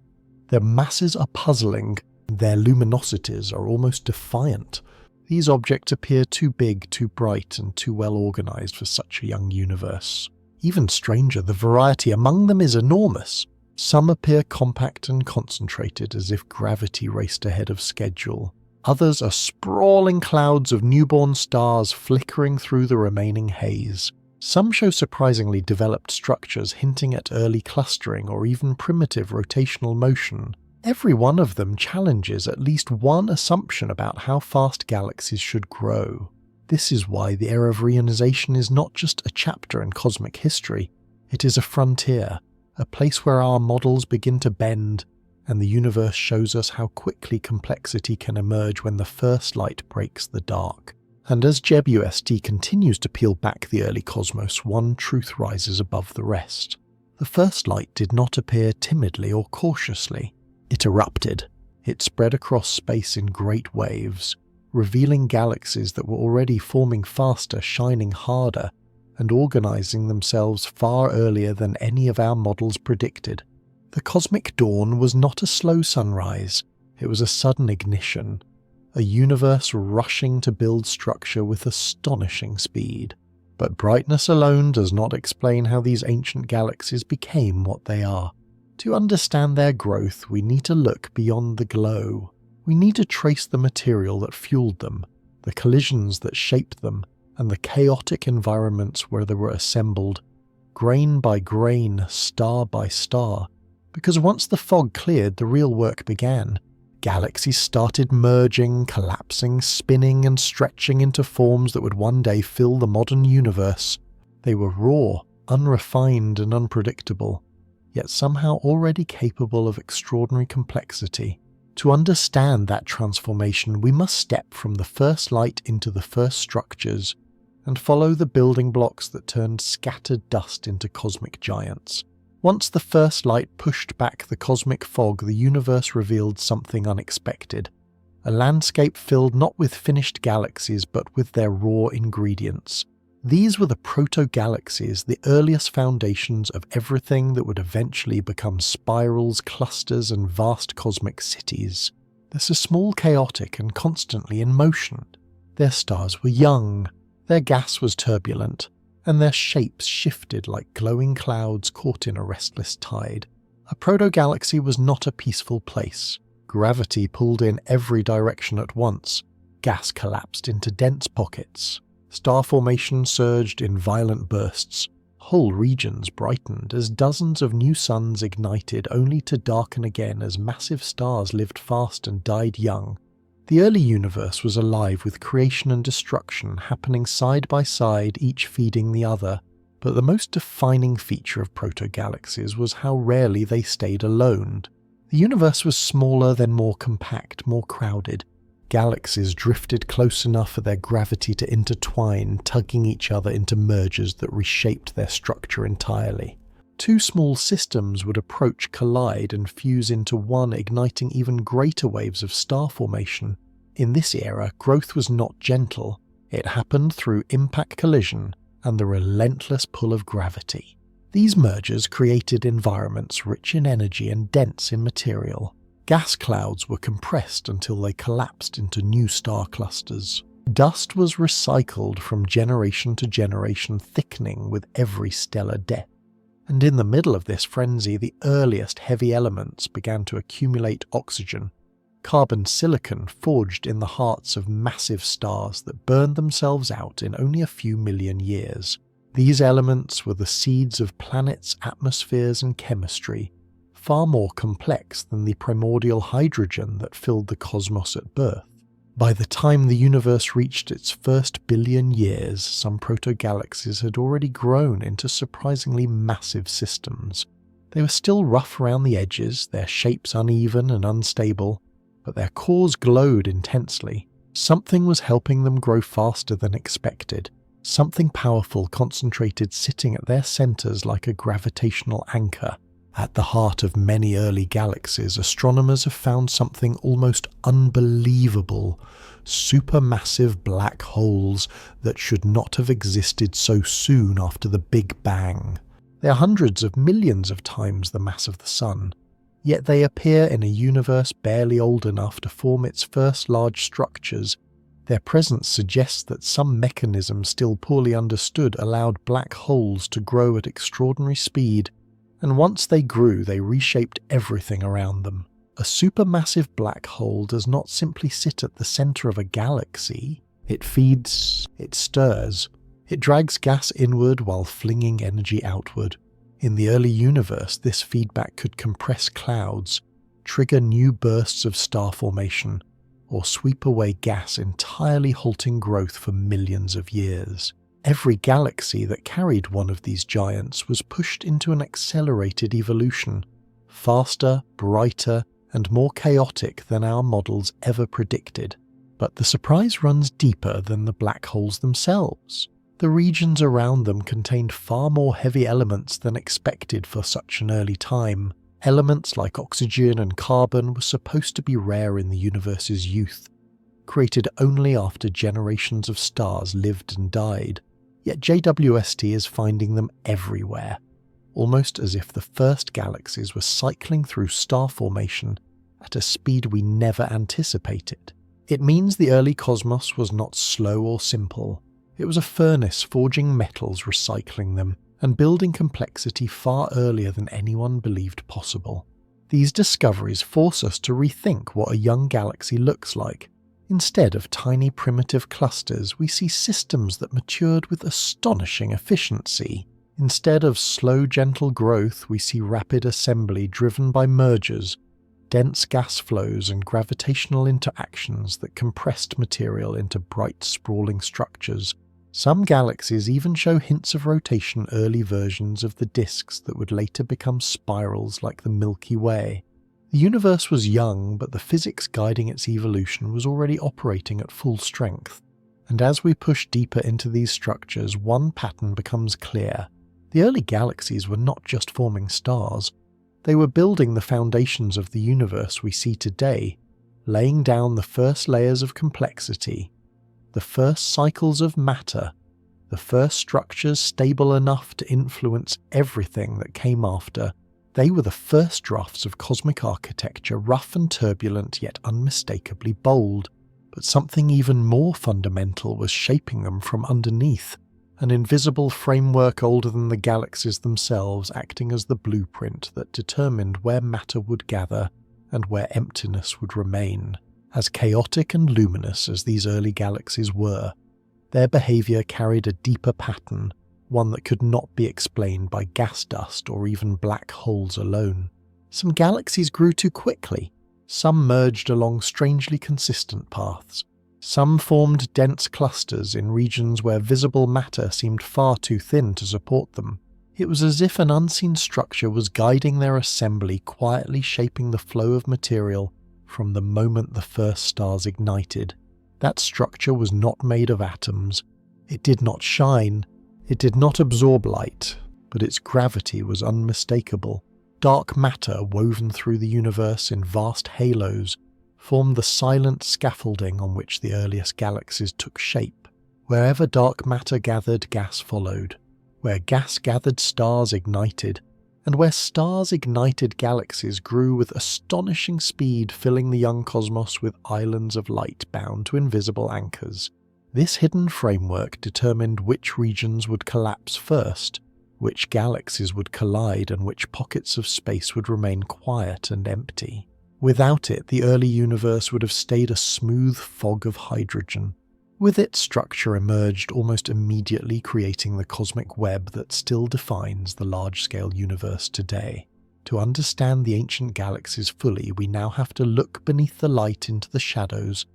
Their masses are puzzling. Their luminosities are almost defiant. These objects appear too big, too bright, and too well organized for such a young universe. Even stranger, the variety among them is enormous. Some appear compact and concentrated, as if gravity raced ahead of schedule. Others are sprawling clouds of newborn stars flickering through the remaining haze. Some show surprisingly developed structures hinting at early clustering or even primitive rotational motion. Every one of them challenges at least one assumption about how fast galaxies should grow. This is why the era of reionization is not just a chapter in cosmic history, it is a frontier, a place where our models begin to bend, and the universe shows us how quickly complexity can emerge when the first light breaks the dark. And as JWST continues to peel back the early cosmos, one truth rises above the rest. The first light did not appear timidly or cautiously. It erupted. It spread across space in great waves, revealing galaxies that were already forming faster, shining harder, and organizing themselves far earlier than any of our models predicted. The cosmic dawn was not a slow sunrise, it was a sudden ignition, a universe rushing to build structure with astonishing speed. But brightness alone does not explain how these ancient galaxies became what they are. To understand their growth, we need to look beyond the glow. We need to trace the material that fueled them, the collisions that shaped them, and the chaotic environments where they were assembled, grain by grain, star by star. Because once the fog cleared, the real work began. Galaxies started merging, collapsing, spinning, and stretching into forms that would one day fill the modern universe. They were raw, unrefined, and unpredictable, yet somehow already capable of extraordinary complexity. To understand that transformation, we must step from the first light into the first structures, and follow the building blocks that turned scattered dust into cosmic giants. Once the first light pushed back the cosmic fog, the universe revealed something unexpected. A landscape filled not with finished galaxies, but with their raw ingredients. These were the proto-galaxies, the earliest foundations of everything that would eventually become spirals, clusters, and vast cosmic cities. This is small, chaotic, and constantly in motion. Their stars were young, their gas was turbulent, and their shapes shifted like glowing clouds caught in a restless tide. A proto-galaxy was not a peaceful place. Gravity pulled in every direction at once. Gas collapsed into dense pockets. Star formation surged in violent bursts. Whole regions brightened as dozens of new suns ignited only to darken again as massive stars lived fast and died young. The early universe was alive with creation and destruction happening side by side, each feeding the other. But the most defining feature of proto-galaxies was how rarely they stayed alone. The universe was smaller, then more compact, more crowded. Galaxies drifted close enough for their gravity to intertwine, tugging each other into mergers that reshaped their structure entirely. Two small systems would approach, collide, and fuse into one, igniting even greater waves of star formation. In this era, growth was not gentle. It happened through impact collision and the relentless pull of gravity. These mergers created environments rich in energy and dense in material. Gas clouds were compressed until they collapsed into new star clusters. Dust was recycled from generation to generation, thickening with every stellar death. And in the middle of this frenzy, the earliest heavy elements began to accumulate oxygen. Carbon silicon forged in the hearts of massive stars that burned themselves out in only a few million years. These elements were the seeds of planets, atmospheres, and chemistry, far more complex than the primordial hydrogen that filled the cosmos at birth. By the time the universe reached its first billion years, some proto-galaxies had already grown into surprisingly massive systems. They were still rough around the edges, their shapes uneven and unstable, but their cores glowed intensely. Something was helping them grow faster than expected. Something powerful concentrated sitting at their centers like a gravitational anchor. At the heart of many early galaxies, astronomers have found something almost unbelievable: supermassive black holes that should not have existed so soon after the Big Bang. They are hundreds of millions of times the mass of the Sun, yet they appear in a universe barely old enough to form its first large structures. Their presence suggests that some mechanism still poorly understood allowed black holes to grow at extraordinary speed, and once they grew, they reshaped everything around them. A supermassive black hole does not simply sit at the center of a galaxy. It feeds, it stirs, it drags gas inward while flinging energy outward. In the early universe, this feedback could compress clouds, trigger new bursts of star formation, or sweep away gas, entirely halting growth for millions of years. Every galaxy that carried one of these giants was pushed into an accelerated evolution, faster, brighter, and more chaotic than our models ever predicted. But the surprise runs deeper than the black holes themselves. The regions around them contained far more heavy elements than expected for such an early time. Elements like oxygen and carbon were supposed to be rare in the universe's youth, created only after generations of stars lived and died. Yet JWST is finding them everywhere, almost as if the first galaxies were cycling through star formation at a speed we never anticipated. It means the early cosmos was not slow or simple. It was a furnace forging metals, recycling them, and building complexity far earlier than anyone believed possible. These discoveries force us to rethink what a young galaxy looks like. Instead of tiny primitive clusters, we see systems that matured with astonishing efficiency. Instead of slow, gentle growth, we see rapid assembly driven by mergers, dense gas flows, and gravitational interactions that compressed material into bright, sprawling structures. Some galaxies even show hints of rotation, early versions of the disks that would later become spirals like the Milky Way. The universe was young, but the physics guiding its evolution was already operating at full strength. And as we push deeper into these structures, one pattern becomes clear. The early galaxies were not just forming stars. They were building the foundations of the universe we see today, laying down the first layers of complexity, the first cycles of matter, the first structures stable enough to influence everything that came after. They were the first drafts of cosmic architecture, rough and turbulent yet unmistakably bold. But something even more fundamental was shaping them from underneath, an invisible framework older than the galaxies themselves, acting as the blueprint that determined where matter would gather and where emptiness would remain. As chaotic and luminous as these early galaxies were, their behavior carried a deeper pattern, one that could not be explained by gas dust or even black holes alone. Some galaxies grew too quickly, some merged along strangely consistent paths, some formed dense clusters in regions where visible matter seemed far too thin to support them. It was as if an unseen structure was guiding their assembly, quietly shaping the flow of material from the moment the first stars ignited. That structure was not made of atoms. It did not shine. It did not absorb light, but its gravity was unmistakable. Dark matter woven through the universe in vast halos formed the silent scaffolding on which the earliest galaxies took shape. Wherever dark matter gathered, gas followed. Where gas gathered, stars ignited. And where stars ignited, galaxies grew with astonishing speed, filling the young cosmos with islands of light bound to invisible anchors. This hidden framework determined which regions would collapse first, which galaxies would collide, and which pockets of space would remain quiet and empty. Without it, the early universe would have stayed a smooth fog of hydrogen. With it, structure emerged almost immediately, creating the cosmic web that still defines the large-scale universe today. To understand the ancient galaxies fully, we now have to look beneath the light into the shadows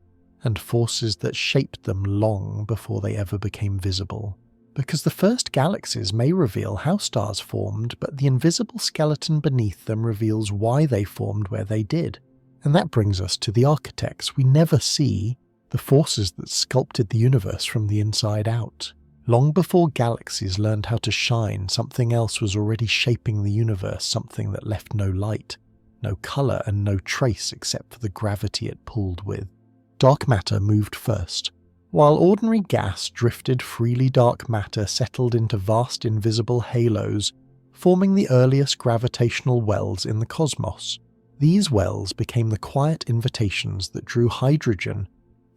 and forces that shaped them long before they ever became visible. Because the first galaxies may reveal how stars formed, but the invisible skeleton beneath them reveals why they formed where they did. And that brings us to the architects we never see, the forces that sculpted the universe from the inside out. Long before galaxies learned how to shine, something else was already shaping the universe, something that left no light, no colour, and no trace except for the gravity it pulled with. Dark matter moved first. While ordinary gas drifted freely, dark matter settled into vast invisible halos, forming the earliest gravitational wells in the cosmos. These wells became the quiet invitations that drew hydrogen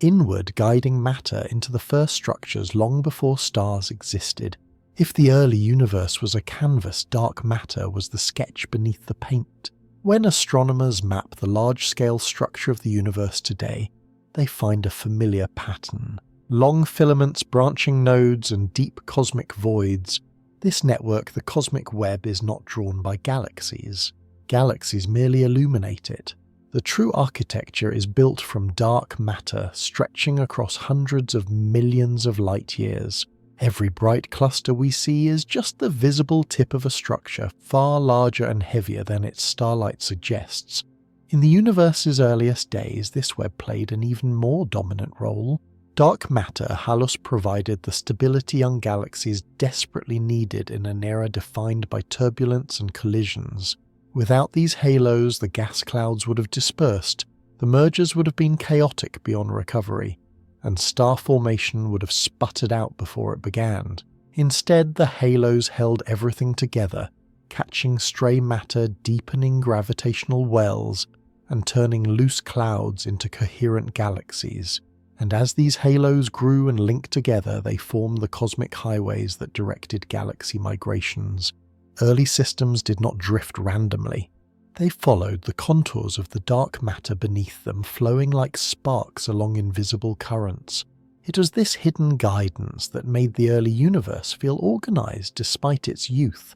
inward, guiding matter into the first structures long before stars existed. If the early universe was a canvas, dark matter was the sketch beneath the paint. When astronomers map the large-scale structure of the universe today, they find a familiar pattern. Long filaments, branching nodes, and deep cosmic voids. This network, the cosmic web, is not drawn by galaxies. Galaxies merely illuminate it. The true architecture is built from dark matter, stretching across hundreds of millions of light years. Every bright cluster we see is just the visible tip of a structure far larger and heavier than its starlight suggests. In the universe's earliest days, this web played an even more dominant role. Dark matter halos provided the stability young galaxies desperately needed in an era defined by turbulence and collisions. Without these halos, the gas clouds would have dispersed, the mergers would have been chaotic beyond recovery, and star formation would have sputtered out before it began. Instead, the halos held everything together, catching stray matter, deepening gravitational wells, and turning loose clouds into coherent galaxies. And as these halos grew and linked together, they formed the cosmic highways that directed galaxy migrations. Early systems did not drift randomly. They followed the contours of the dark matter beneath them, flowing like sparks along invisible currents. It was this hidden guidance that made the early universe feel organized despite its youth,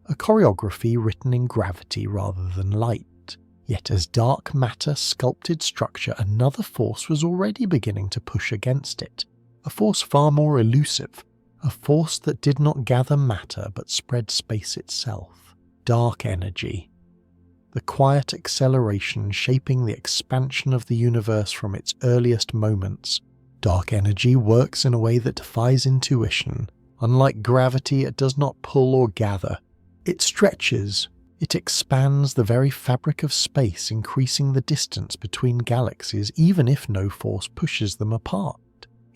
a choreography written in gravity rather than light. Yet as dark matter sculpted structure, another force was already beginning to push against it, a force far more elusive, a force that did not gather matter but spread space itself. Dark energy. The quiet acceleration shaping the expansion of the universe from its earliest moments. Dark energy works in a way that defies intuition. Unlike gravity, it does not pull or gather. It stretches. It expands the very fabric of space, increasing the distance between galaxies even if no force pushes them apart.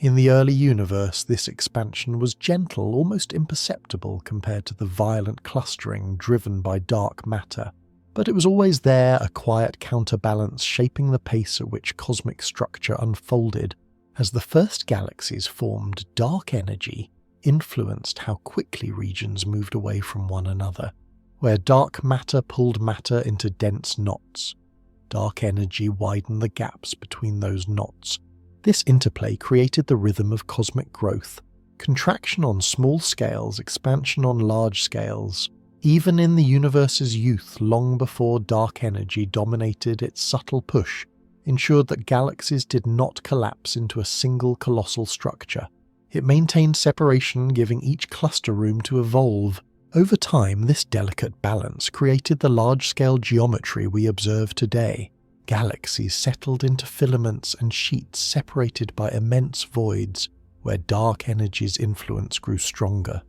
In the early universe, this expansion was gentle, almost imperceptible compared to the violent clustering driven by dark matter. But it was always there, a quiet counterbalance shaping the pace at which cosmic structure unfolded. As the first galaxies formed, dark energy influenced how quickly regions moved away from one another. Where dark matter pulled matter into dense knots, dark energy widened the gaps between those knots. This interplay created the rhythm of cosmic growth, contraction on small scales, expansion on large scales. Even in the universe's youth, long before dark energy dominated, its subtle push ensured that galaxies did not collapse into a single colossal structure. It maintained separation, giving each cluster room to evolve. Over time, this delicate balance created the large-scale geometry we observe today. Galaxies settled into filaments and sheets separated by immense voids, where dark energy's influence grew stronger.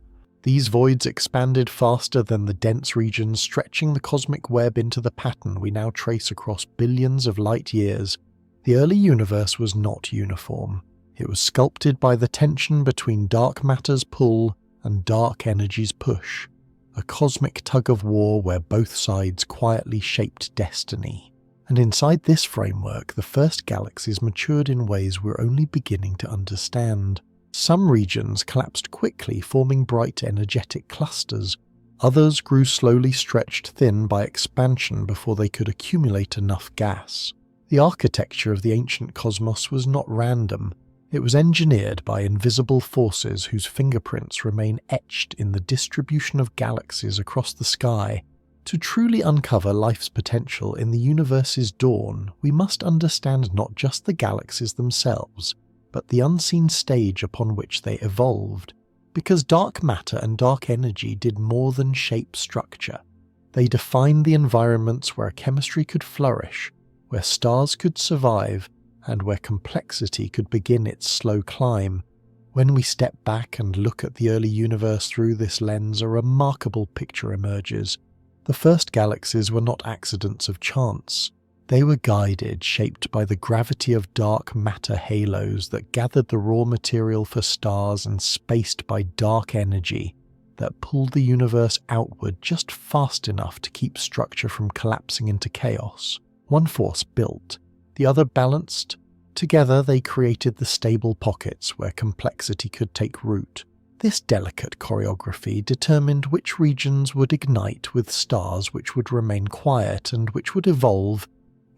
These voids expanded faster than the dense regions, stretching the cosmic web into the pattern we now trace across billions of light years. The early universe was not uniform. It was sculpted by the tension between dark matter's pull and dark energy's push, a cosmic tug-of-war where both sides quietly shaped destiny. And inside this framework, the first galaxies matured in ways we're only beginning to understand. Some regions collapsed quickly, forming bright, energetic clusters. Others grew slowly, stretched thin by expansion before they could accumulate enough gas. The architecture of the ancient cosmos was not random. It was engineered by invisible forces whose fingerprints remain etched in the distribution of galaxies across the sky. To truly uncover life's potential in the universe's dawn, we must understand not just the galaxies themselves, but the unseen stage upon which they evolved, because dark matter and dark energy did more than shape structure. They defined the environments where chemistry could flourish, where stars could survive, and where complexity could begin its slow climb. When we step back and look at the early universe through this lens, a remarkable picture emerges. The first galaxies were not accidents of chance. They were guided, shaped by the gravity of dark matter halos that gathered the raw material for stars and spaced by dark energy that pulled the universe outward just fast enough to keep structure from collapsing into chaos. One force built, the other balanced. Together they created the stable pockets where complexity could take root. This delicate choreography determined which regions would ignite with stars which would remain quiet and which would evolve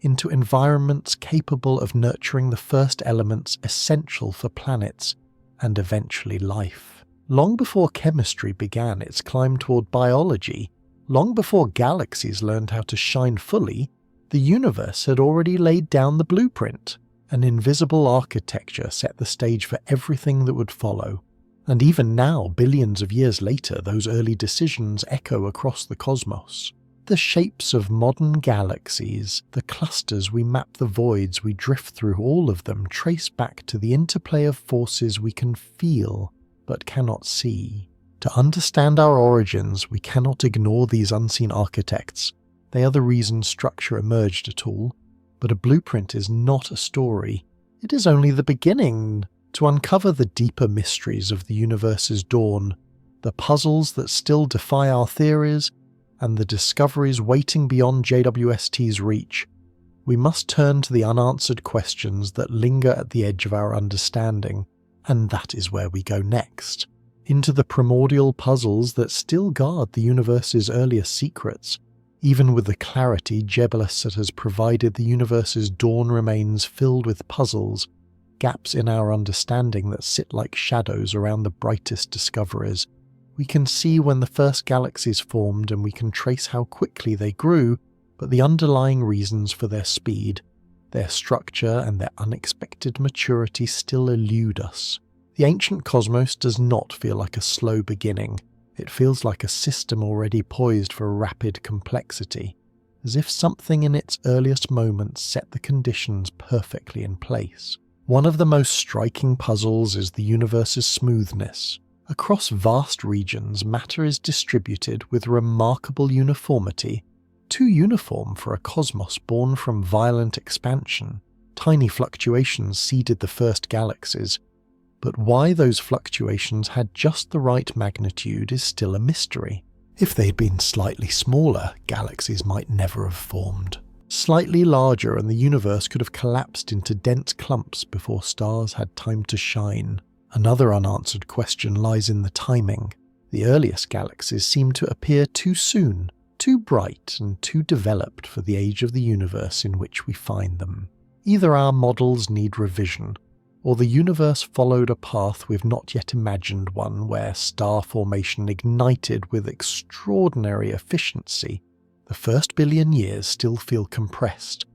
into environments capable of nurturing the first elements essential for planets and eventually life. Long before chemistry began its climb toward biology, long before galaxies learned how to shine fully, the universe had already laid down the blueprint. An invisible architecture set the stage for everything that would follow. And even now, billions of years later, those early decisions echo across the cosmos. The shapes of modern galaxies, the clusters we map, the voids we drift through, all of them trace back to the interplay of forces we can feel but cannot see. To understand our origins, we cannot ignore these unseen architects. They are the reason structure emerged at all. But a blueprint is not a story. It is only the beginning. To uncover the deeper mysteries of the universe's dawn, the puzzles that still defy our theories, and the discoveries waiting beyond JWST's reach, we must turn to the unanswered questions that linger at the edge of our understanding, and that is where we go next. Into the primordial puzzles that still guard the universe's earliest secrets. Even with the clarity JWST has provided, the universe's dawn remains filled with puzzles, gaps in our understanding that sit like shadows around the brightest discoveries. We can see when the first galaxies formed and we can trace how quickly they grew, but the underlying reasons for their speed, their structure and their unexpected maturity still elude us. The ancient cosmos does not feel like a slow beginning. It feels like a system already poised for rapid complexity, as if something in its earliest moments set the conditions perfectly in place. One of the most striking puzzles is the universe's smoothness. Across vast regions, matter is distributed with remarkable uniformity, too uniform for a cosmos born from violent expansion. Tiny fluctuations seeded the first galaxies, but why those fluctuations had just the right magnitude is still a mystery. If they'd been slightly smaller, galaxies might never have formed. Slightly larger and the universe could have collapsed into dense clumps before stars had time to shine. Another unanswered question lies in the timing. The earliest galaxies seem to appear too soon, too bright and too developed for the age of the universe in which we find them. Either our models need revision, or the universe followed a path we've not yet imagined, one where star formation ignited with extraordinary efficiency. The first billion years still feel compressed,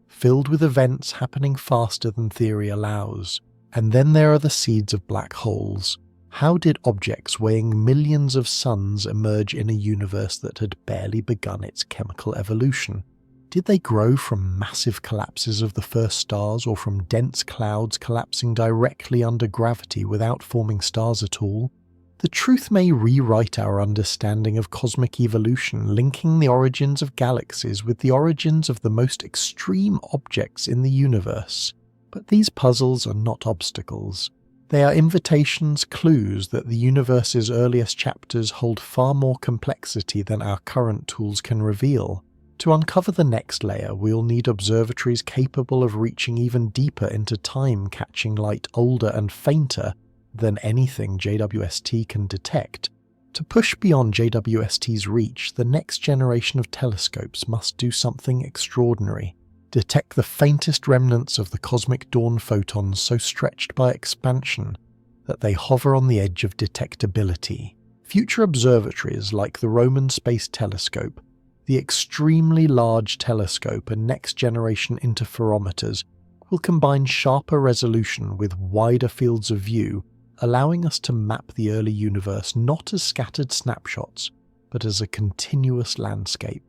filled with events happening faster than theory allows. And then there are the seeds of black holes. How did objects weighing millions of suns emerge in a universe that had barely begun its chemical evolution? Did they grow from massive collapses of the first stars, or from dense clouds collapsing directly under gravity without forming stars at all? The truth may rewrite our understanding of cosmic evolution, linking the origins of galaxies with the origins of the most extreme objects in the universe. But these puzzles are not obstacles. They are invitations, clues that the universe's earliest chapters hold far more complexity than our current tools can reveal. To uncover the next layer, we'll need observatories capable of reaching even deeper into time, catching light older and fainter than anything JWST can detect. To push beyond JWST's reach, the next generation of telescopes must do something extraordinary. Detect the faintest remnants of the cosmic dawn photons so stretched by expansion that they hover on the edge of detectability. Future observatories like the Roman Space Telescope, the extremely large telescope, and next-generation interferometers will combine sharper resolution with wider fields of view, allowing us to map the early universe not as scattered snapshots, but as a continuous landscape.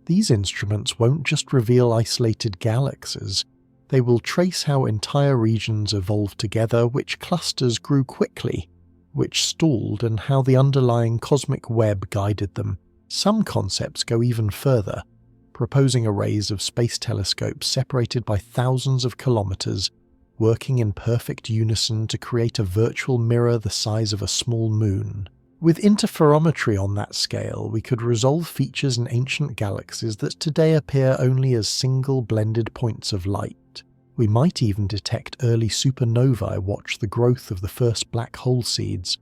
These instruments won't just reveal isolated galaxies, they will trace how entire regions evolved together, which clusters grew quickly, which stalled, and how the underlying cosmic web guided them. Some concepts go even further, proposing arrays of space telescopes separated by thousands of kilometers, working in perfect unison to create a virtual mirror the size of a small moon. With interferometry on that scale, we could resolve features in ancient galaxies that today appear only as single blended points of light. We might even detect early supernovae, watch the growth of the first black hole seeds,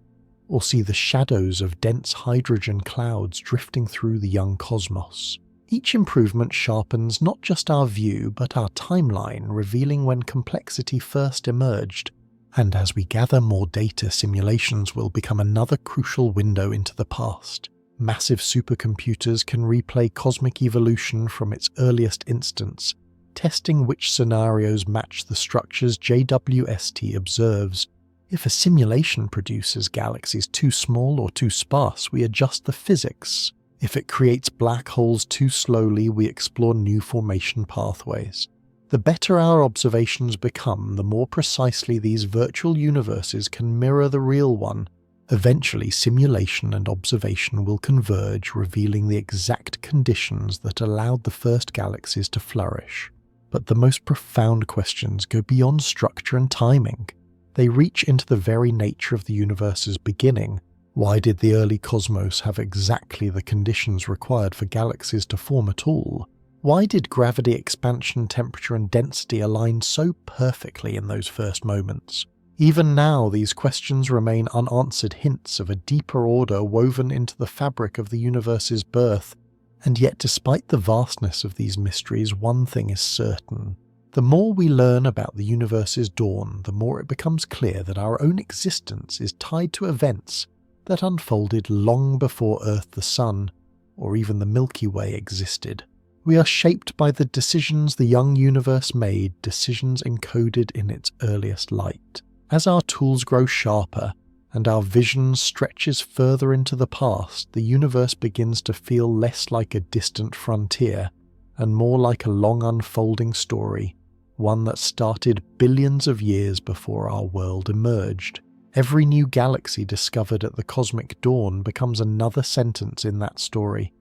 or see the shadows of dense hydrogen clouds drifting through the young cosmos. Each improvement sharpens not just our view, but our timeline, revealing when complexity first emerged. And as we gather more data, simulations will become another crucial window into the past. Massive supercomputers can replay cosmic evolution from its earliest instance, testing which scenarios match the structures JWST observes. If a simulation produces galaxies too small or too sparse, we adjust the physics. If it creates black holes too slowly, we explore new formation pathways. The better our observations become, the more precisely these virtual universes can mirror the real one. Eventually, simulation and observation will converge, revealing the exact conditions that allowed the first galaxies to flourish. But the most profound questions go beyond structure and timing. They reach into the very nature of the universe's beginning. Why did the early cosmos have exactly the conditions required for galaxies to form at all? Why did gravity, expansion, temperature, and density align so perfectly in those first moments? Even now, these questions remain unanswered hints of a deeper order woven into the fabric of the universe's birth. And yet, despite the vastness of these mysteries, one thing is certain. The more we learn about the universe's dawn, the more it becomes clear that our own existence is tied to events that unfolded long before Earth, the Sun, or even the Milky Way existed. We are shaped by the decisions the young universe made, decisions encoded in its earliest light. As our tools grow sharper and our vision stretches further into the past, the universe begins to feel less like a distant frontier and more like a long unfolding story, one that started billions of years before our world emerged. Every new galaxy discovered at the cosmic dawn becomes another sentence in that story,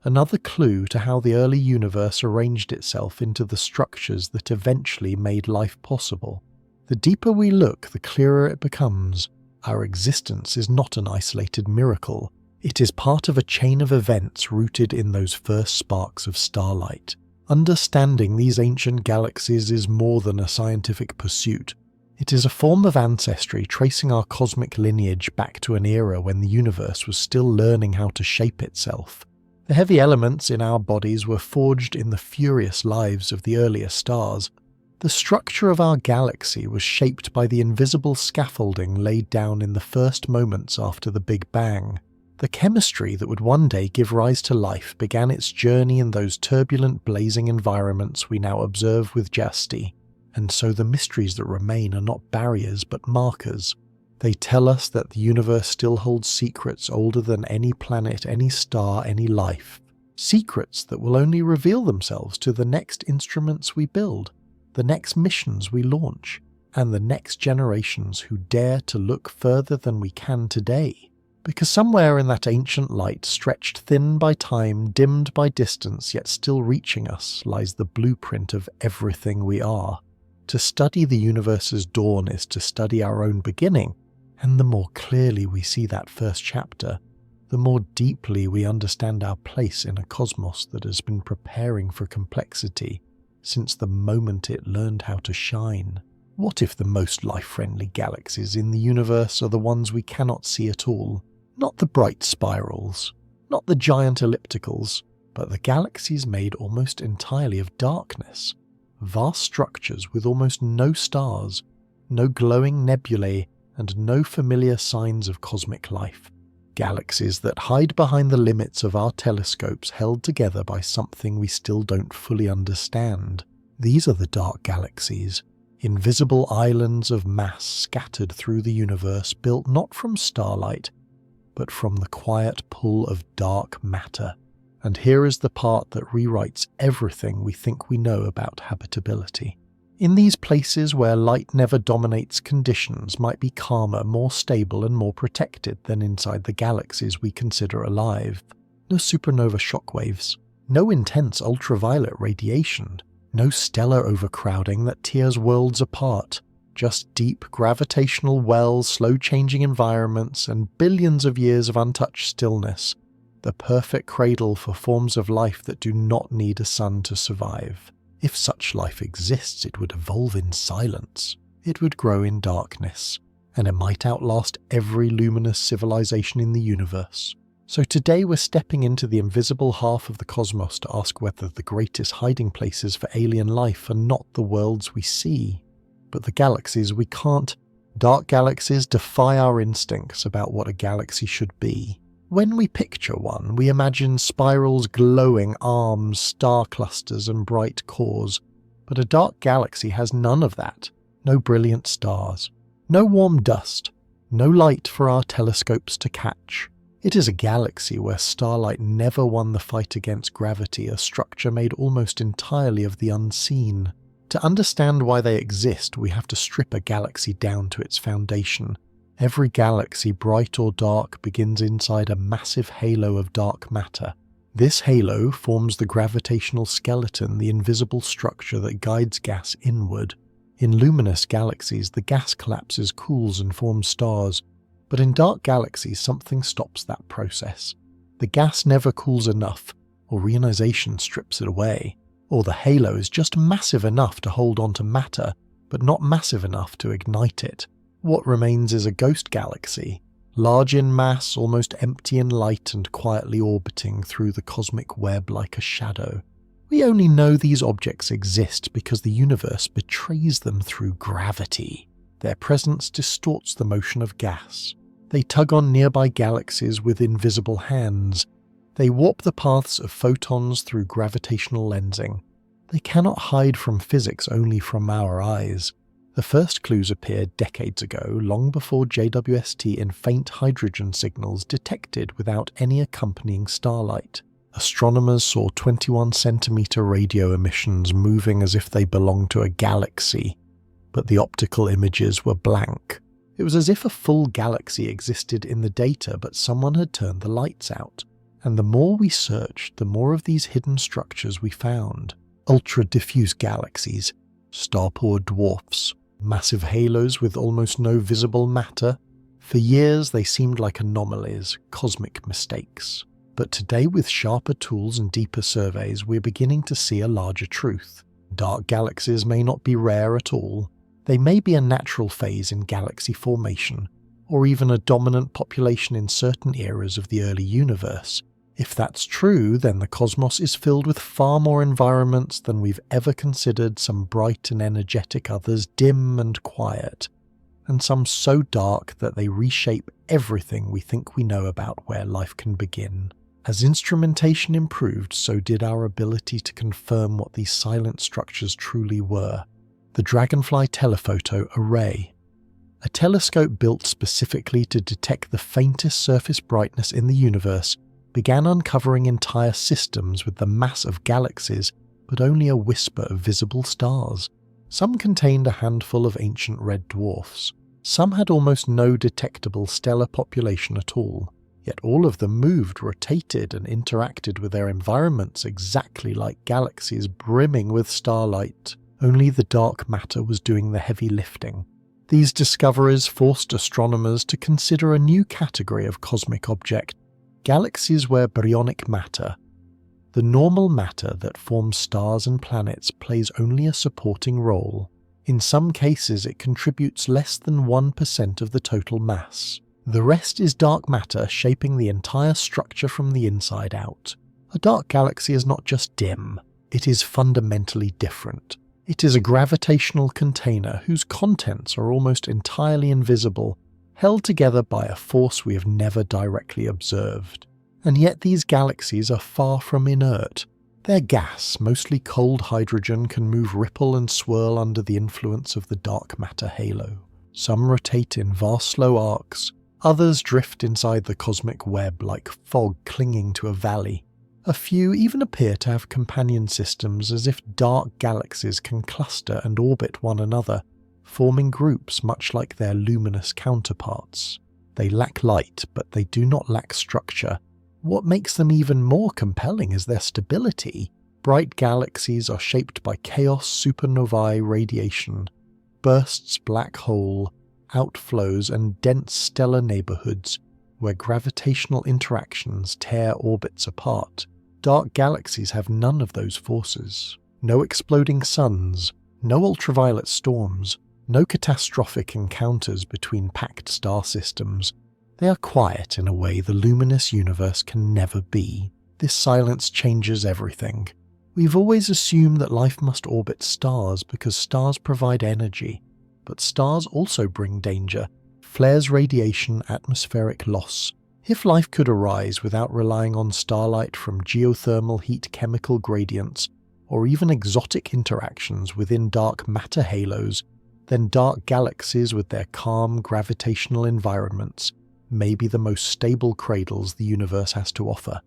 another clue to how the early universe arranged itself into the structures that eventually made life possible. The deeper we look, the clearer it becomes. Our existence is not an isolated miracle. It is part of a chain of events rooted in those first sparks of starlight. Understanding these ancient galaxies is more than a scientific pursuit. It is a form of ancestry, tracing our cosmic lineage back to an era when the universe was still learning how to shape itself. The heavy elements in our bodies were forged in the furious lives of the earlier stars. The structure of our galaxy was shaped by the invisible scaffolding laid down in the first moments after the Big Bang. The chemistry that would one day give rise to life began its journey in those turbulent, blazing environments we now observe with JWST. And so the mysteries that remain are not barriers but markers. They tell us that the universe still holds secrets older than any planet, any star, any life. Secrets that will only reveal themselves to the next instruments we build, the next missions we launch, and the next generations who dare to look further than we can today. Because somewhere in that ancient light, stretched thin by time, dimmed by distance, yet still reaching us, lies the blueprint of everything we are. To study the universe's dawn is to study our own beginning, and the more clearly we see that first chapter, the more deeply we understand our place in a cosmos that has been preparing for complexity since the moment it learned how to shine. What if the most life-friendly galaxies in the universe are the ones we cannot see at all? Not the bright spirals, not the giant ellipticals, but the galaxies made almost entirely of darkness. Vast structures with almost no stars, no glowing nebulae, and no familiar signs of cosmic life. Galaxies that hide behind the limits of our telescopes, held together by something we still don't fully understand. These are the dark galaxies, invisible islands of mass scattered through the universe, built not from starlight, but from the quiet pull of dark matter. And here is the part that rewrites everything we think we know about habitability. In these places where light never dominates, conditions might be calmer, more stable, and more protected than inside the galaxies we consider alive. No supernova shockwaves, no intense ultraviolet radiation, no stellar overcrowding that tears worlds apart. Just deep gravitational wells, slow-changing environments, and billions of years of untouched stillness, the perfect cradle for forms of life that do not need a sun to survive. If such life exists, it would evolve in silence, it would grow in darkness, and it might outlast every luminous civilization in the universe. So today we're stepping into the invisible half of the cosmos to ask whether the greatest hiding places for alien life are not the worlds we see, but the galaxies we can't. Dark galaxies defy our instincts about what a galaxy should be. When we picture one, we imagine spirals, glowing arms, star clusters, and bright cores. But a dark galaxy has none of that. No brilliant stars, no warm dust, no light for our telescopes to catch. It is a galaxy where starlight never won the fight against gravity, a structure made almost entirely of the unseen. To understand why they exist, we have to strip a galaxy down to its foundation. Every galaxy, bright or dark, begins inside a massive halo of dark matter. This halo forms the gravitational skeleton, the invisible structure that guides gas inward. In luminous galaxies, the gas collapses, cools, and forms stars. But in dark galaxies, something stops that process. The gas never cools enough, or reionization strips it away. Or the halo is just massive enough to hold on to matter, but not massive enough to ignite it. What remains is a ghost galaxy, large in mass, almost empty in light, and quietly orbiting through the cosmic web like a shadow. We only know these objects exist because the universe betrays them through gravity. Their presence distorts the motion of gas. They tug on nearby galaxies with invisible hands. They warp the paths of photons through gravitational lensing. They cannot hide from physics, only from our eyes. The first clues appeared decades ago, long before JWST in faint hydrogen signals detected without any accompanying starlight. Astronomers saw 21-centimeter radio emissions moving as if they belonged to a galaxy, but the optical images were blank. It was as if a full galaxy existed in the data, but someone had turned the lights out. And the more we searched, the more of these hidden structures we found. Ultra-diffuse galaxies, star-poor dwarfs, massive halos with almost no visible matter. For years they seemed like anomalies, cosmic mistakes. But today, with sharper tools and deeper surveys, we're beginning to see a larger truth. Dark galaxies may not be rare at all. They may be a natural phase in galaxy formation, or even a dominant population in certain eras of the early universe. If that's true, then the cosmos is filled with far more environments than we've ever considered, some bright and energetic, others dim and quiet, and some so dark that they reshape everything we think we know about where life can begin. As instrumentation improved, so did our ability to confirm what these silent structures truly were. The Dragonfly Telephoto Array, a telescope built specifically to detect the faintest surface brightness in the universe, began uncovering entire systems with the mass of galaxies, but only a whisper of visible stars. Some contained a handful of ancient red dwarfs. Some had almost no detectable stellar population at all, yet all of them moved, rotated, and interacted with their environments exactly like galaxies brimming with starlight. Only the dark matter was doing the heavy lifting. These discoveries forced astronomers to consider a new category of cosmic object: galaxies where baryonic matter, the normal matter that forms stars and planets, plays only a supporting role. In some cases it contributes less than 1% of the total mass. The rest is dark matter shaping the entire structure from the inside out. A dark galaxy is not just dim, it is fundamentally different. It is a gravitational container whose contents are almost entirely invisible, held together by a force we have never directly observed. And yet these galaxies are far from inert. Their gas, mostly cold hydrogen, can move, ripple and swirl under the influence of the dark matter halo. Some rotate in vast slow arcs, others drift inside the cosmic web like fog clinging to a valley. A few even appear to have companion systems, as if dark galaxies can cluster and orbit one another, forming groups much like their luminous counterparts. They lack light, but they do not lack structure. What makes them even more compelling is their stability. Bright galaxies are shaped by chaos supernovae radiation, bursts black hole, outflows, and dense stellar neighborhoods where gravitational interactions tear orbits apart. Dark galaxies have none of those forces. No exploding suns, no ultraviolet storms, no catastrophic encounters between packed star systems. They are quiet in a way the luminous universe can never be. This silence changes everything. We've always assumed that life must orbit stars because stars provide energy, but stars also bring danger, flares, radiation, atmospheric loss. If life could arise without relying on starlight from geothermal heat, chemical gradients, or even exotic interactions within dark matter halos, then dark galaxies with their calm gravitational environments may be the most stable cradles the universe has to offer.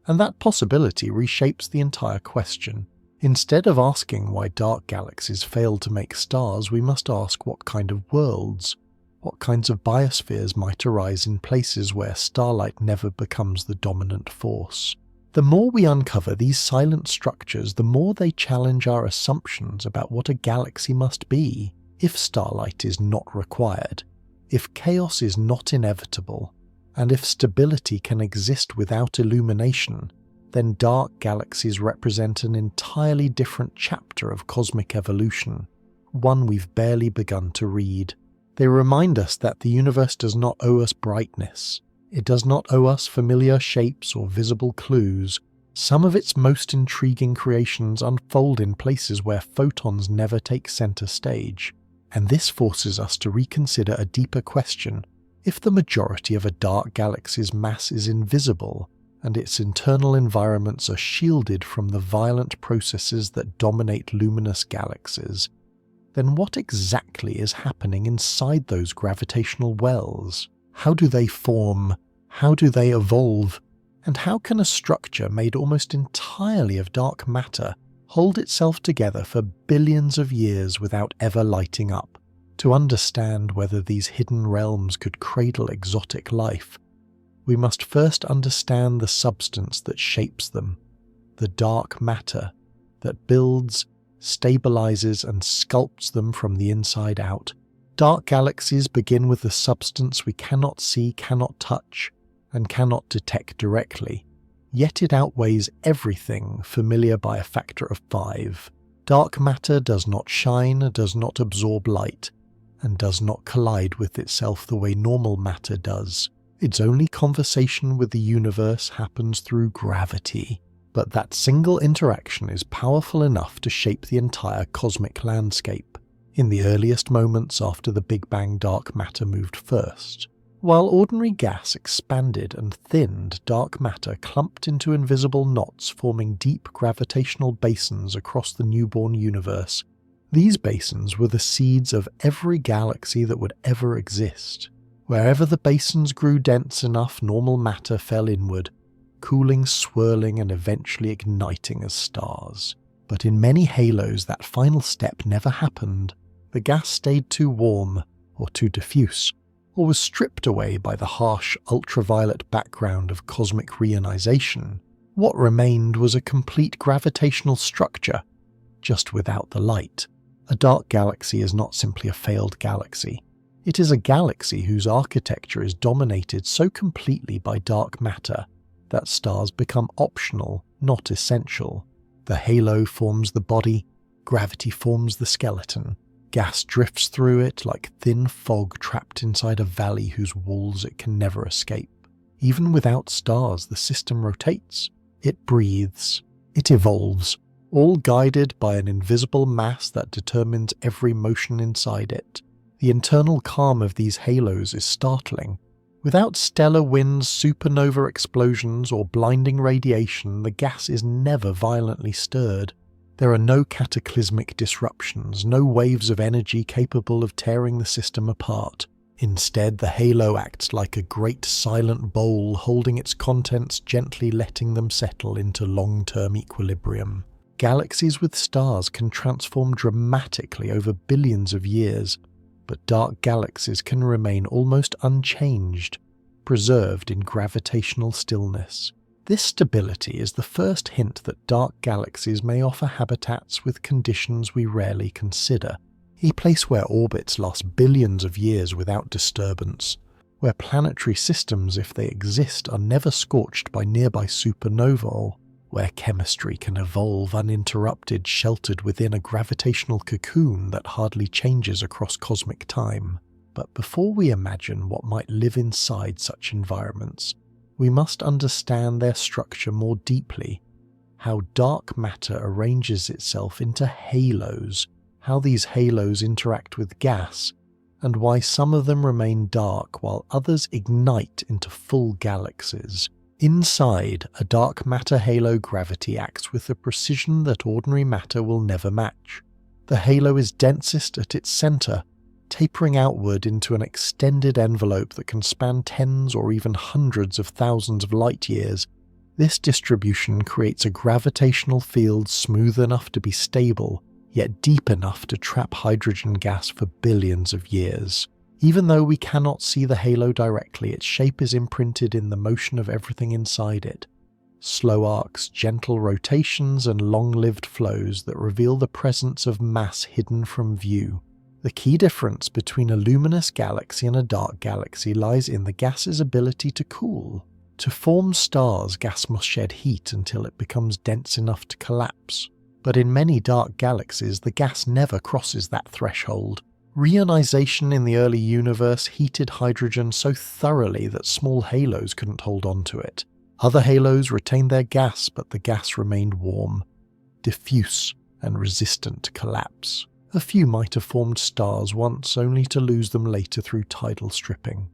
And that possibility reshapes the entire question. Instead of asking why dark galaxies fail to make stars, we must ask what kind of worlds, what kinds of biospheres might arise in places where starlight never becomes the dominant force. The more we uncover these silent structures, the more they challenge our assumptions about what a galaxy must be. If starlight is not required, if chaos is not inevitable, and if stability can exist without illumination, then dark galaxies represent an entirely different chapter of cosmic evolution, one we've barely begun to read. They remind us that the universe does not owe us brightness. It does not owe us familiar shapes or visible clues. Some of its most intriguing creations unfold in places where photons never take center stage. And this forces us to reconsider a deeper question. If the majority of a dark galaxy's mass is invisible, and its internal environments are shielded from the violent processes that dominate luminous galaxies, then what exactly is happening inside those gravitational wells? How do they form? How do they evolve? And how can a structure made almost entirely of dark matter hold itself together for billions of years without ever lighting up? To understand whether these hidden realms could cradle exotic life, we must first understand the substance that shapes them, the dark matter that builds, stabilizes, and sculpts them from the inside out. Dark galaxies begin with the substance we cannot see, cannot touch, and cannot detect directly. Yet it outweighs everything familiar by a factor of 5. Dark matter does not shine, does not absorb light, and does not collide with itself the way normal matter does. Its only conversation with the universe happens through gravity. But that single interaction is powerful enough to shape the entire cosmic landscape. In the earliest moments after the Big Bang, dark matter moved first. While ordinary gas expanded and thinned, dark matter clumped into invisible knots, forming deep gravitational basins across the newborn universe. These basins were the seeds of every galaxy that would ever exist. Wherever the basins grew dense enough, normal matter fell inward, cooling, swirling, and eventually igniting as stars. But in many halos, that final step never happened. The gas stayed too warm, or too diffuse, or was stripped away by the harsh ultraviolet background of cosmic reionization. What remained was a complete gravitational structure, just without the light. A dark galaxy is not simply a failed galaxy. It is a galaxy whose architecture is dominated so completely by dark matter that stars become optional, not essential. The halo forms the body, gravity forms the skeleton. Gas drifts through it like thin fog trapped inside a valley whose walls it can never escape. Even without stars, the system rotates. It breathes. It evolves, all guided by an invisible mass that determines every motion inside it. The internal calm of these halos is startling. Without stellar winds, supernova explosions, or blinding radiation, the gas is never violently stirred. There are no cataclysmic disruptions, no waves of energy capable of tearing the system apart. Instead, the halo acts like a great silent bowl, holding its contents, gently letting them settle into long-term equilibrium. Galaxies with stars can transform dramatically over billions of years, but dark galaxies can remain almost unchanged, preserved in gravitational stillness. This stability is the first hint that dark galaxies may offer habitats with conditions we rarely consider. A place where orbits last billions of years without disturbance, where planetary systems, if they exist, are never scorched by nearby supernovae, where chemistry can evolve uninterrupted, sheltered within a gravitational cocoon that hardly changes across cosmic time. But before we imagine what might live inside such environments, we must understand their structure more deeply, how dark matter arranges itself into halos, how these halos interact with gas, and why some of them remain dark while others ignite into full galaxies. Inside, a dark matter halo gravity acts with a precision that ordinary matter will never match. The halo is densest at its center, tapering outward into an extended envelope that can span tens or even hundreds of thousands of light years. This distribution creates a gravitational field smooth enough to be stable, yet deep enough to trap hydrogen gas for billions of years. Even though we cannot see the halo directly, its shape is imprinted in the motion of everything inside it. Slow arcs, gentle rotations, and long-lived flows that reveal the presence of mass hidden from view. The key difference between a luminous galaxy and a dark galaxy lies in the gas's ability to cool. To form stars, gas must shed heat until it becomes dense enough to collapse. But in many dark galaxies, the gas never crosses that threshold. Reionization in the early universe heated hydrogen so thoroughly that small halos couldn't hold on to it. Other halos retained their gas, but the gas remained warm, diffuse, and resistant to collapse. A few might have formed stars once, only to lose them later through tidal stripping,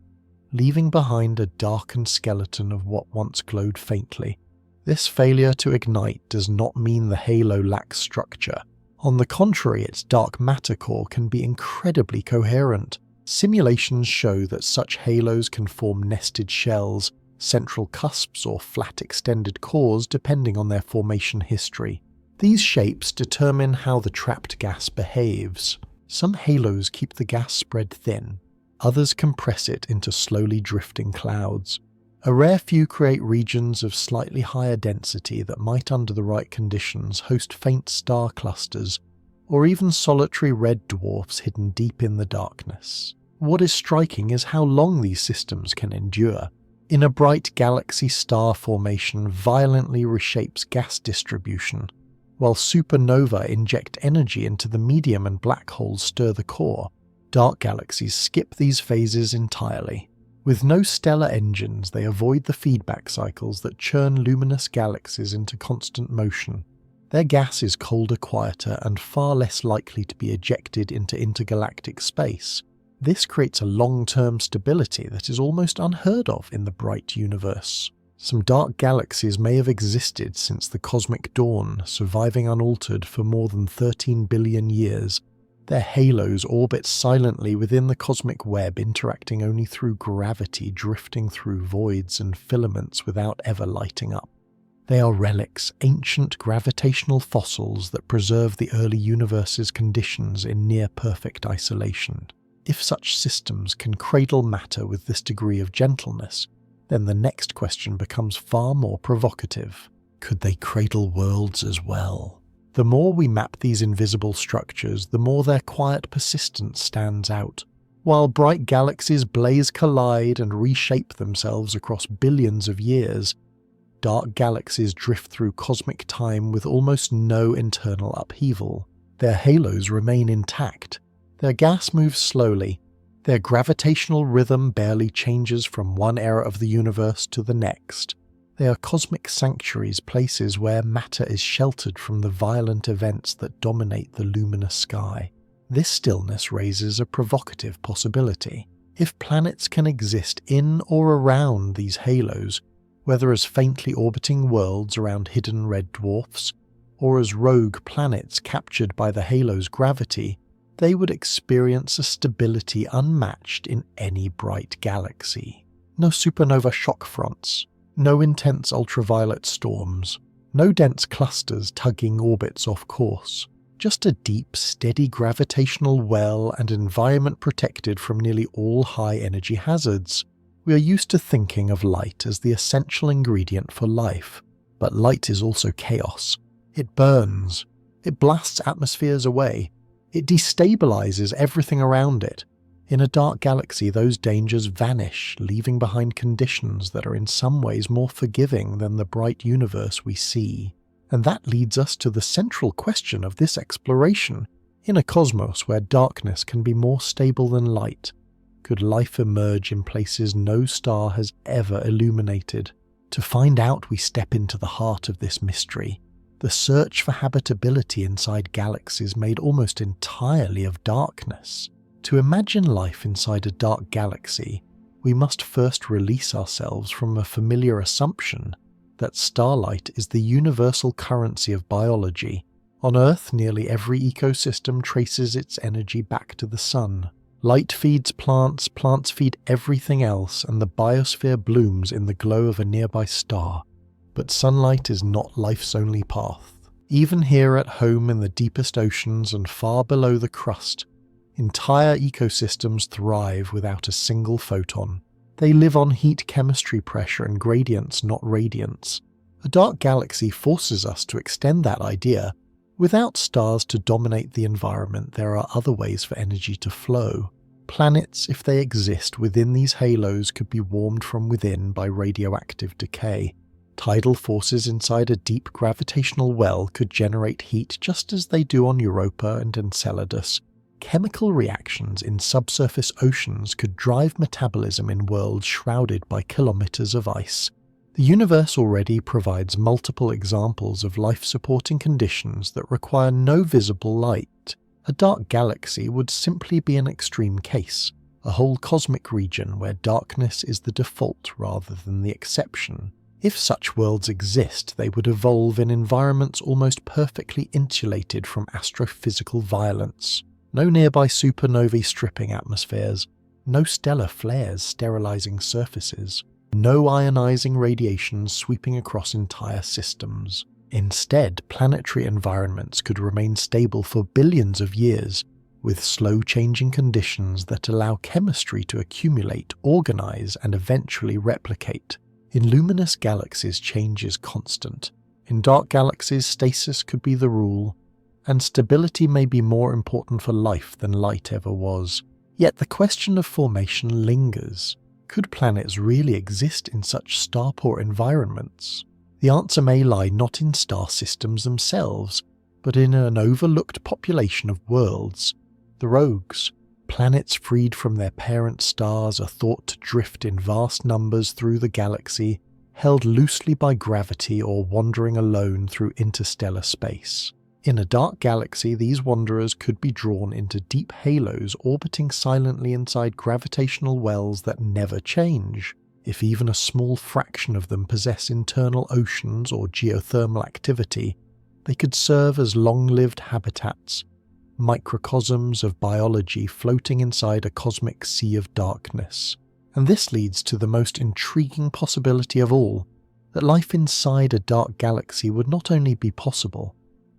leaving behind a darkened skeleton of what once glowed faintly. This failure to ignite does not mean the halo lacks structure. On the contrary, its dark matter core can be incredibly coherent. Simulations show that such halos can form nested shells, central cusps, or flat extended cores depending on their formation history. These shapes determine how the trapped gas behaves. Some halos keep the gas spread thin, others compress it into slowly drifting clouds. A rare few create regions of slightly higher density that might, under the right conditions, host faint star clusters, or even solitary red dwarfs hidden deep in the darkness. What is striking is how long these systems can endure. In a bright galaxy, star formation violently reshapes gas distribution, while supernova inject energy into the medium and black holes stir the core. Dark galaxies skip these phases entirely. With no stellar engines, they avoid the feedback cycles that churn luminous galaxies into constant motion. Their gas is colder, quieter, and far less likely to be ejected into intergalactic space. This creates a long-term stability that is almost unheard of in the bright universe. Some dark galaxies may have existed since the cosmic dawn, surviving unaltered for more than 13 billion years. Their halos orbit silently within the cosmic web, interacting only through gravity, drifting through voids and filaments without ever lighting up. They are relics, ancient gravitational fossils that preserve the early universe's conditions in near-perfect isolation. If such systems can cradle matter with this degree of gentleness, then the next question becomes far more provocative. Could they cradle worlds as well? The more we map these invisible structures, the more their quiet persistence stands out. While bright galaxies blaze, collide, and reshape themselves across billions of years, dark galaxies drift through cosmic time with almost no internal upheaval. Their halos remain intact. Their gas moves slowly. Their gravitational rhythm barely changes from one era of the universe to the next. They are cosmic sanctuaries, places where matter is sheltered from the violent events that dominate the luminous sky. This stillness raises a provocative possibility. If planets can exist in or around these halos, whether as faintly orbiting worlds around hidden red dwarfs, or as rogue planets captured by the halo's gravity, they would experience a stability unmatched in any bright galaxy. No supernova shock fronts, no intense ultraviolet storms, no dense clusters tugging orbits off course, just a deep, steady gravitational well and environment protected from nearly all high-energy hazards. We are used to thinking of light as the essential ingredient for life, but light is also chaos. It burns, it blasts atmospheres away, it destabilizes everything around it. In a dark galaxy, those dangers vanish, leaving behind conditions that are in some ways more forgiving than the bright universe we see. And that leads us to the central question of this exploration. In a cosmos where darkness can be more stable than light, could life emerge in places no star has ever illuminated? To find out, we step into the heart of this mystery. The search for habitability inside galaxies made almost entirely of darkness. To imagine life inside a dark galaxy, we must first release ourselves from a familiar assumption that starlight is the universal currency of biology. On Earth, nearly every ecosystem traces its energy back to the sun. Light feeds plants, plants feed everything else, and the biosphere blooms in the glow of a nearby star. But sunlight is not life's only path. Even here at home in the deepest oceans and far below the crust, entire ecosystems thrive without a single photon. They live on heat, chemistry, pressure, and gradients, not radiance. A dark galaxy forces us to extend that idea. Without stars to dominate the environment, there are other ways for energy to flow. Planets, if they exist within these halos, could be warmed from within by radioactive decay. Tidal forces inside a deep gravitational well could generate heat just as they do on Europa and Enceladus. Chemical reactions in subsurface oceans could drive metabolism in worlds shrouded by kilometers of ice. The universe already provides multiple examples of life-supporting conditions that require no visible light. A dark galaxy would simply be an extreme case, a whole cosmic region where darkness is the default rather than the exception. If such worlds exist, they would evolve in environments almost perfectly insulated from astrophysical violence. No nearby supernovae stripping atmospheres, no stellar flares sterilizing surfaces, no ionizing radiation sweeping across entire systems. Instead, planetary environments could remain stable for billions of years, with slow-changing conditions that allow chemistry to accumulate, organize, and eventually replicate. In luminous galaxies, change is constant. In dark galaxies, stasis could be the rule, and stability may be more important for life than light ever was. Yet the question of formation lingers. Could planets really exist in such star-poor environments? The answer may lie not in star systems themselves, but in an overlooked population of worlds, the rogues, Planets freed from their parent stars are thought to drift in vast numbers through the galaxy, held loosely by gravity or wandering alone through interstellar space. In a dark galaxy, these wanderers could be drawn into deep halos orbiting silently inside gravitational wells that never change. If even a small fraction of them possess internal oceans or geothermal activity, they could serve as long-lived habitats, microcosms of biology floating inside a cosmic sea of darkness. And this leads to the most intriguing possibility of all, that life inside a dark galaxy would not only be possible,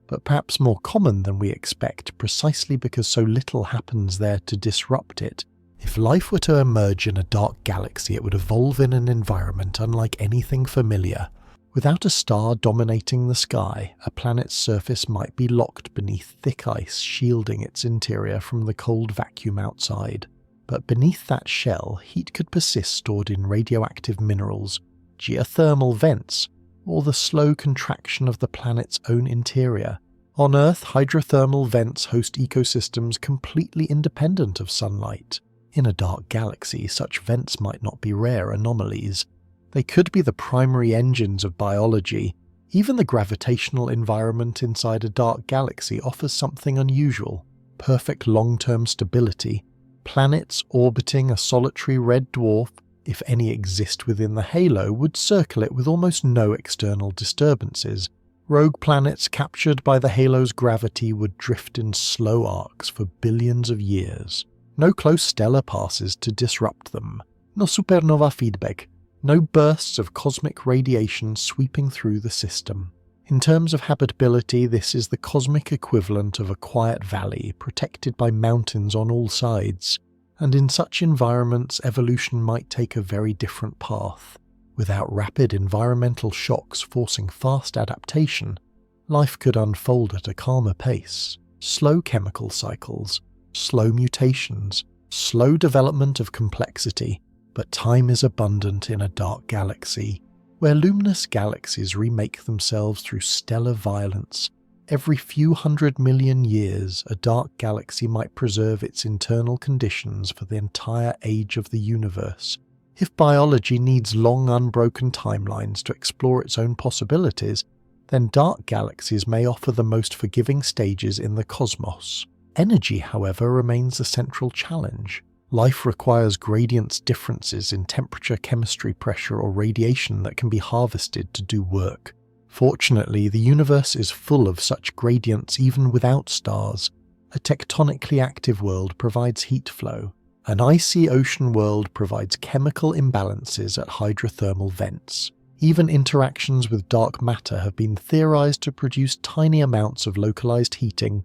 but perhaps more common than we expect precisely because so little happens there to disrupt it. If life were to emerge in a dark galaxy, it would evolve in an environment unlike anything familiar. Without a star dominating the sky, a planet's surface might be locked beneath thick ice shielding its interior from the cold vacuum outside. But beneath that shell, heat could persist stored in radioactive minerals, geothermal vents, or the slow contraction of the planet's own interior. On Earth, hydrothermal vents host ecosystems completely independent of sunlight. In a dark galaxy, such vents might not be rare anomalies. They could be the primary engines of biology. Even the gravitational environment inside a dark galaxy offers something unusual: perfect long-term stability. Planets orbiting a solitary red dwarf, if any exist within the halo, would circle it with almost no external disturbances. Rogue planets captured by the halo's gravity would drift in slow arcs for billions of years. No close stellar passes to disrupt them. No supernova feedback. No bursts of cosmic radiation sweeping through the system. In terms of habitability, this is the cosmic equivalent of a quiet valley protected by mountains on all sides. And in such environments, evolution might take a very different path. Without rapid environmental shocks forcing fast adaptation, life could unfold at a calmer pace. Slow chemical cycles, slow mutations, slow development of complexity, but time is abundant in a dark galaxy, where luminous galaxies remake themselves through stellar violence. Every few 100 million years, a dark galaxy might preserve its internal conditions for the entire age of the universe. If biology needs long unbroken timelines to explore its own possibilities, then dark galaxies may offer the most forgiving stages in the cosmos. Energy, however, remains the central challenge. Life requires gradients differences in temperature, chemistry, pressure, or radiation that can be harvested to do work. Fortunately, the universe is full of such gradients even without stars. A tectonically active world provides heat flow. An icy ocean world provides chemical imbalances at hydrothermal vents. Even interactions with dark matter have been theorized to produce tiny amounts of localized heating,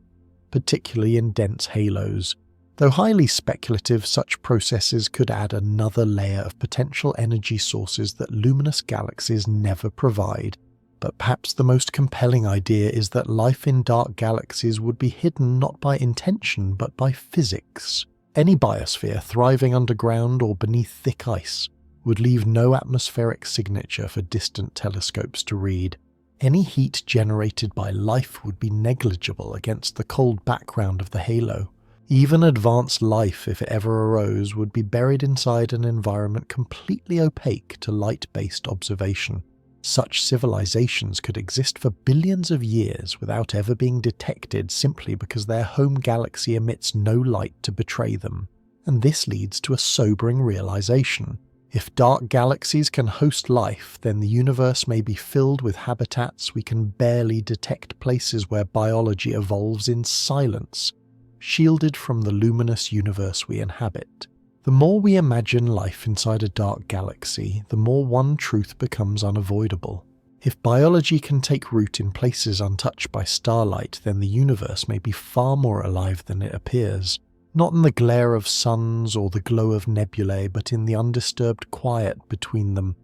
particularly in dense halos. Though highly speculative, such processes could add another layer of potential energy sources that luminous galaxies never provide. But perhaps the most compelling idea is that life in dark galaxies would be hidden not by intention but by physics. Any biosphere thriving underground or beneath thick ice would leave no atmospheric signature for distant telescopes to read. Any heat generated by life would be negligible against the cold background of the halo. Even advanced life, if it ever arose, would be buried inside an environment completely opaque to light-based observation. Such civilizations could exist for billions of years without ever being detected simply because their home galaxy emits no light to betray them. And this leads to a sobering realization. If dark galaxies can host life, then the universe may be filled with habitats we can barely detect, places where biology evolves in silence, shielded from the luminous universe we inhabit. The more we imagine life inside a dark galaxy, the more one truth becomes unavoidable. If biology can take root in places untouched by starlight, then the universe may be far more alive than it appears. Not in the glare of suns or the glow of nebulae, but in the undisturbed quiet between them,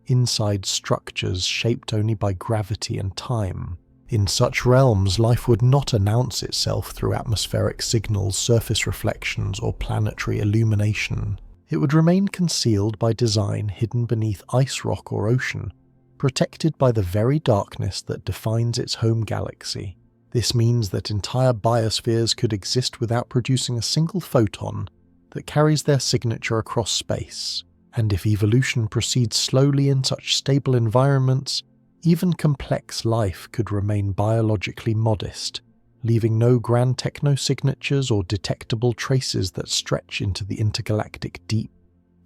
inside structures shaped only by gravity and time. In such realms, life would not announce itself through atmospheric signals, surface reflections, or planetary illumination. It would remain concealed by design, hidden beneath ice rock or ocean, protected by the very darkness that defines its home galaxy. This means that entire biospheres could exist without producing a single photon that carries their signature across space. And if evolution proceeds slowly in such stable environments, even complex life could remain biologically modest, leaving no grand technosignatures or detectable traces that stretch into the intergalactic deep.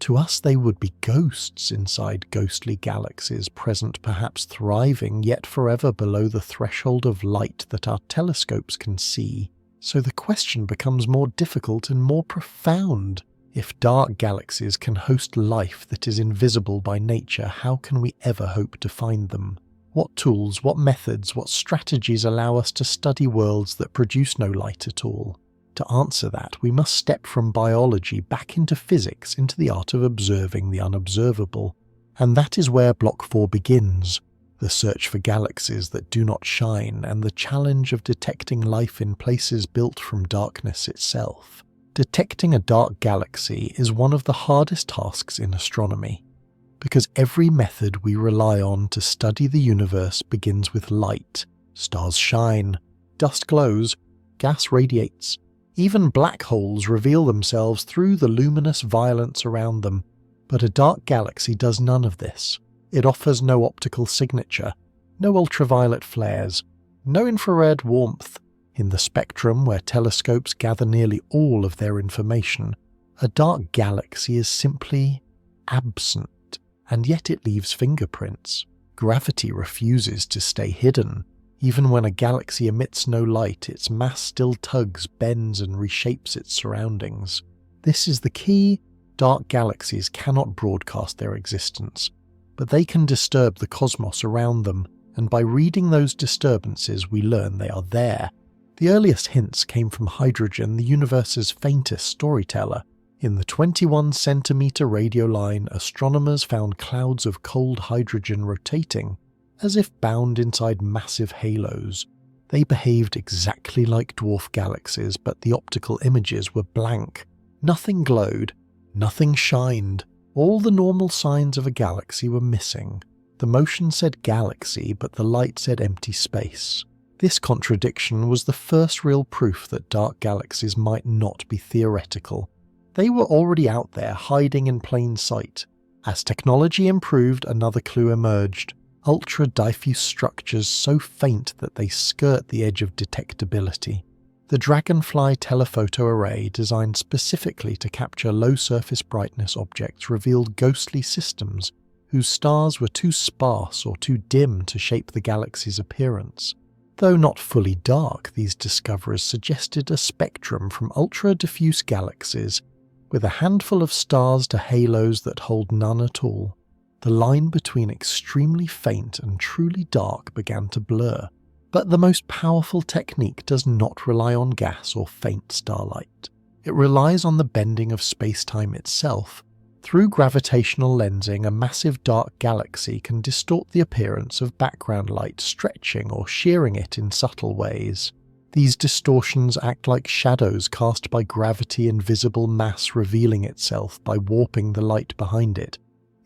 To us they would be ghosts inside ghostly galaxies, present perhaps thriving, yet forever below the threshold of light that our telescopes can see. So the question becomes more difficult and more profound. If dark galaxies can host life that is invisible by nature, how can we ever hope to find them? What tools, what methods, what strategies allow us to study worlds that produce no light at all? To answer that, we must step from biology back into physics, into the art of observing the unobservable. And that is where Block 4 begins, the search for galaxies that do not shine and the challenge of detecting life in places built from darkness itself. Detecting a dark galaxy is one of the hardest tasks in astronomy, because every method we rely on to study the universe begins with light. Stars shine, dust glows, gas radiates. Even black holes reveal themselves through the luminous violence around them. But a dark galaxy does none of this. It offers no optical signature, no ultraviolet flares, no infrared warmth. In the spectrum where telescopes gather nearly all of their information, a dark galaxy is simply absent, and yet it leaves fingerprints. Gravity refuses to stay hidden. Even when a galaxy emits no light, its mass still tugs, bends, and reshapes its surroundings. This is the key. Dark galaxies cannot broadcast their existence, but they can disturb the cosmos around them, and by reading those disturbances we learn they are there. The earliest hints came from hydrogen, the universe's faintest storyteller. In the 21-centimeter radio line, astronomers found clouds of cold hydrogen rotating, as if bound inside massive halos. They behaved exactly like dwarf galaxies, but the optical images were blank. Nothing glowed, nothing shined. All the normal signs of a galaxy were missing. The motion said galaxy, but the light said empty space. This contradiction was the first real proof that dark galaxies might not be theoretical. They were already out there, hiding in plain sight. As technology improved, another clue emerged. Ultra-diffuse structures so faint that they skirt the edge of detectability. The Dragonfly telephoto array, designed specifically to capture low-surface brightness objects, revealed ghostly systems whose stars were too sparse or too dim to shape the galaxy's appearance. Though not fully dark, these discoveries suggested a spectrum from ultra-diffuse galaxies, with a handful of stars to halos that hold none at all. The line between extremely faint and truly dark began to blur. But the most powerful technique does not rely on gas or faint starlight. It relies on the bending of space-time itself. Through gravitational lensing, a massive dark galaxy can distort the appearance of background light, stretching or shearing it in subtle ways. These distortions act like shadows cast by gravity, invisible mass revealing itself by warping the light behind it.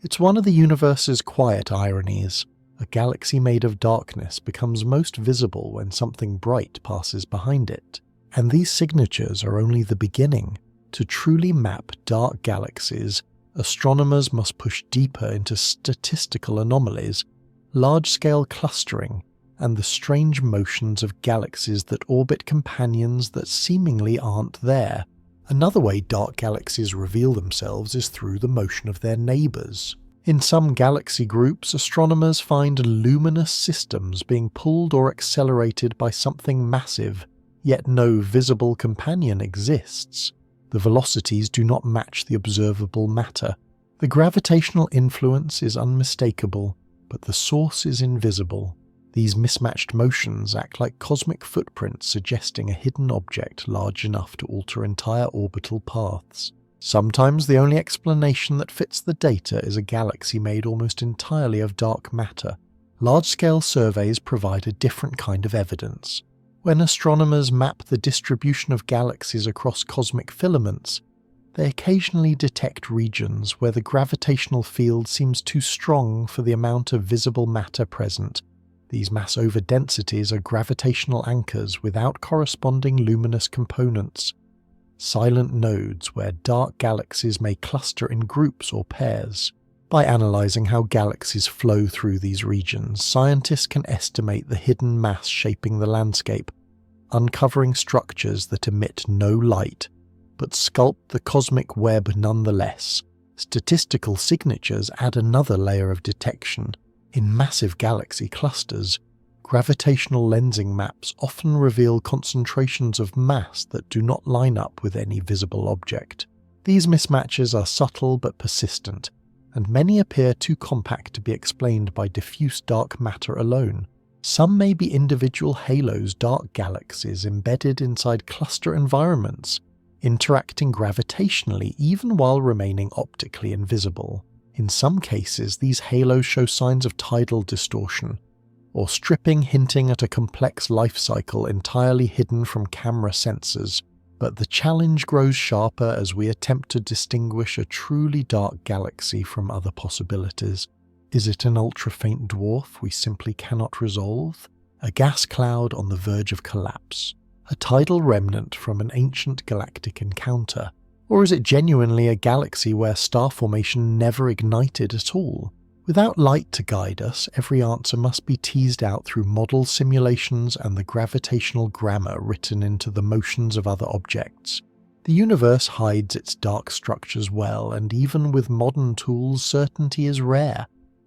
It's one of the universe's quiet ironies. A galaxy made of darkness becomes most visible when something bright passes behind it. And these signatures are only the beginning. To truly map dark galaxies, astronomers must push deeper into statistical anomalies, large-scale clustering, and the strange motions of galaxies that orbit companions that seemingly aren't there. Another way dark galaxies reveal themselves is through the motion of their neighbours. In some galaxy groups, astronomers find luminous systems being pulled or accelerated by something massive, yet no visible companion exists. The velocities do not match the observable matter. The gravitational influence is unmistakable, but the source is invisible. These mismatched motions act like cosmic footprints suggesting a hidden object large enough to alter entire orbital paths. Sometimes the only explanation that fits the data is a galaxy made almost entirely of dark matter. Large-scale surveys provide a different kind of evidence. When astronomers map the distribution of galaxies across cosmic filaments, they occasionally detect regions where the gravitational field seems too strong for the amount of visible matter present. These mass overdensities are gravitational anchors without corresponding luminous components, silent nodes where dark galaxies may cluster in groups or pairs. By analysing how galaxies flow through these regions, scientists can estimate the hidden mass shaping the landscape, uncovering structures that emit no light, but sculpt the cosmic web nonetheless. Statistical signatures add another layer of detection. In massive galaxy clusters, gravitational lensing maps often reveal concentrations of mass that do not line up with any visible object. These mismatches are subtle but persistent, and many appear too compact to be explained by diffuse dark matter alone. Some may be individual halos, dark galaxies embedded inside cluster environments, interacting gravitationally even while remaining optically invisible. In some cases, these halos show signs of tidal distortion, or stripping, hinting at a complex life cycle entirely hidden from camera sensors. But the challenge grows sharper as we attempt to distinguish a truly dark galaxy from other possibilities. Is it an ultra-faint dwarf we simply cannot resolve? A gas cloud on the verge of collapse? A tidal remnant from an ancient galactic encounter? Or is it genuinely a galaxy where star formation never ignited at all? Without light to guide us, every answer must be teased out through model simulations and the gravitational grammar written into the motions of other objects. The universe hides its dark structures well, and even with modern tools, certainty is rare.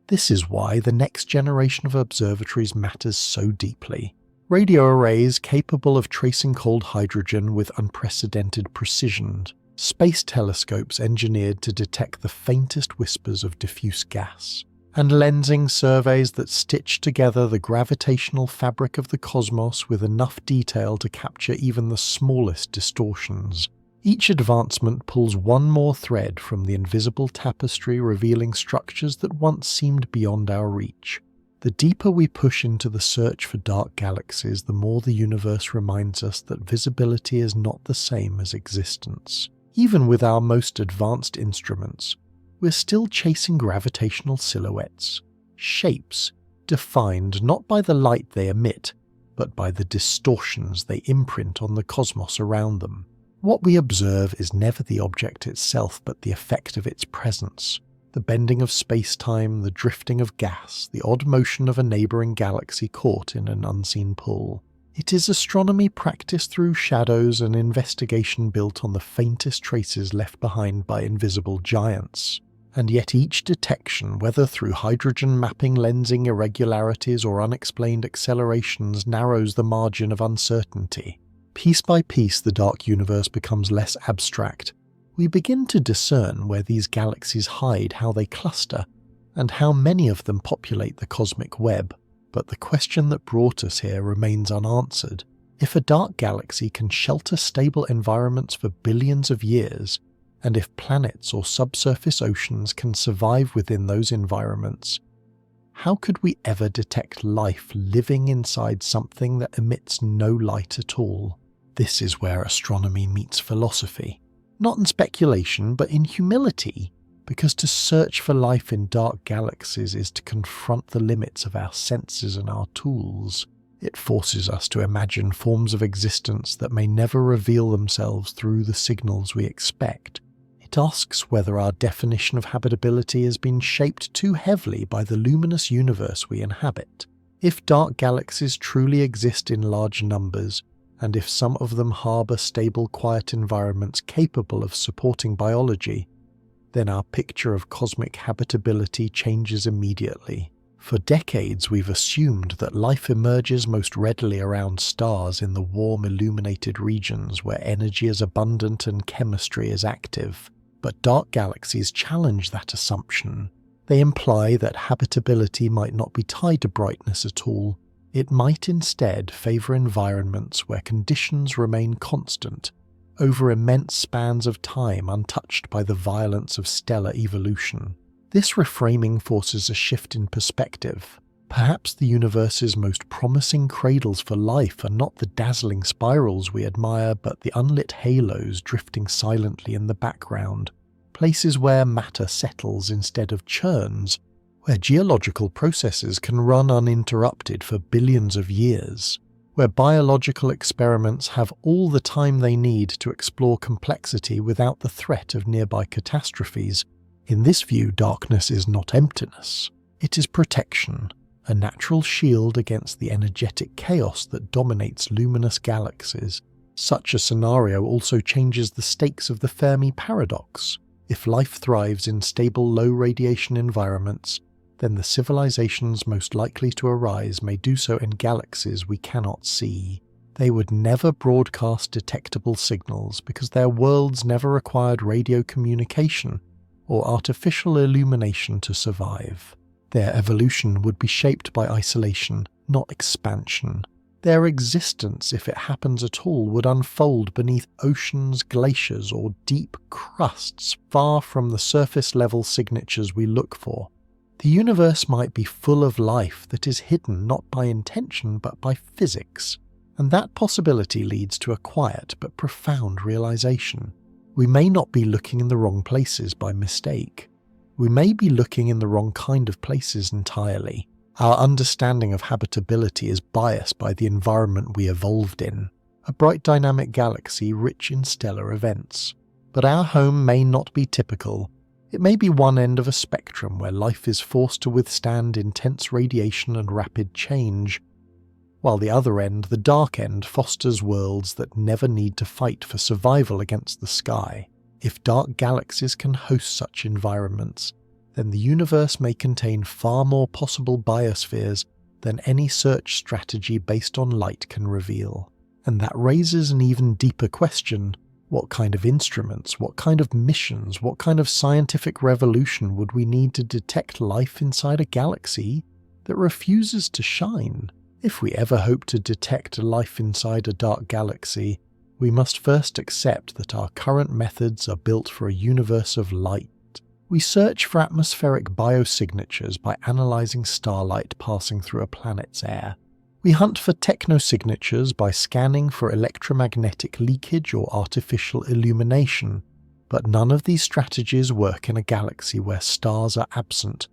This is why the next generation of observatories matters so deeply. Radio arrays capable of tracing cold hydrogen with unprecedented precision. Space telescopes engineered to detect the faintest whispers of diffuse gas, and lensing surveys that stitch together the gravitational fabric of the cosmos with enough detail to capture even the smallest distortions. Each advancement pulls one more thread from the invisible tapestry, revealing structures that once seemed beyond our reach. The deeper we push into the search for dark galaxies, the more the universe reminds us that visibility is not the same as existence. Even with our most advanced instruments, we're still chasing gravitational silhouettes, shapes defined not by the light they emit, but by the distortions they imprint on the cosmos around them. What we observe is never the object itself, but the effect of its presence. The bending of space-time, the drifting of gas, the odd motion of a neighbouring galaxy caught in an unseen pull. It is astronomy practiced through shadows, an investigation built on the faintest traces left behind by invisible giants. And yet each detection, whether through hydrogen mapping, lensing irregularities, or unexplained accelerations, narrows the margin of uncertainty. Piece by piece, the dark universe becomes less abstract. We begin to discern where these galaxies hide, how they cluster, and how many of them populate the cosmic web. But the question that brought us here remains unanswered. If a dark galaxy can shelter stable environments for billions of years, and if planets or subsurface oceans can survive within those environments, how could we ever detect life living inside something that emits no light at all? This is where astronomy meets philosophy. Not in speculation, but in humility. Because to search for life in dark galaxies is to confront the limits of our senses and our tools. It forces us to imagine forms of existence that may never reveal themselves through the signals we expect. It asks whether our definition of habitability has been shaped too heavily by the luminous universe we inhabit. If dark galaxies truly exist in large numbers, and if some of them harbour stable, quiet environments capable of supporting biology, then our picture of cosmic habitability changes immediately. For decades we've assumed that life emerges most readily around stars in the warm, illuminated regions where energy is abundant and chemistry is active. But dark galaxies challenge that assumption. They imply that habitability might not be tied to brightness at all. It might instead favour environments where conditions remain constant, over immense spans of time untouched by the violence of stellar evolution. This reframing forces a shift in perspective. Perhaps the universe's most promising cradles for life are not the dazzling spirals we admire, but the unlit halos drifting silently in the background, places where matter settles instead of churns, where geological processes can run uninterrupted for billions of years, where biological experiments have all the time they need to explore complexity without the threat of nearby catastrophes. In this view, darkness is not emptiness. It is protection, a natural shield against the energetic chaos that dominates luminous galaxies. Such a scenario also changes the stakes of the Fermi paradox. If life thrives in stable low-radiation environments, then the civilizations most likely to arise may do so in galaxies we cannot see. They would never broadcast detectable signals because their worlds never required radio communication or artificial illumination to survive. Their evolution would be shaped by isolation, not expansion. Their existence, if it happens at all, would unfold beneath oceans, glaciers, or deep crusts far from the surface-level signatures we look for. The universe might be full of life that is hidden not by intention but by physics, and that possibility leads to a quiet but profound realization. We may not be looking in the wrong places by mistake. We may be looking in the wrong kind of places entirely. Our understanding of habitability is biased by the environment we evolved in, a bright dynamic galaxy rich in stellar events. But our home may not be typical. It may be one end of a spectrum where life is forced to withstand intense radiation and rapid change, while the other end, the dark end, fosters worlds that never need to fight for survival against the sky. If dark galaxies can host such environments, then the universe may contain far more possible biospheres than any search strategy based on light can reveal. And that raises an even deeper question. What kind of instruments, what kind of missions, what kind of scientific revolution would we need to detect life inside a galaxy that refuses to shine? If we ever hope to detect life inside a dark galaxy, we must first accept that our current methods are built for a universe of light. We search for atmospheric biosignatures by analyzing starlight passing through a planet's air. We hunt for technosignatures by scanning for electromagnetic leakage or artificial illumination, but none of these strategies work in a galaxy where stars are absent.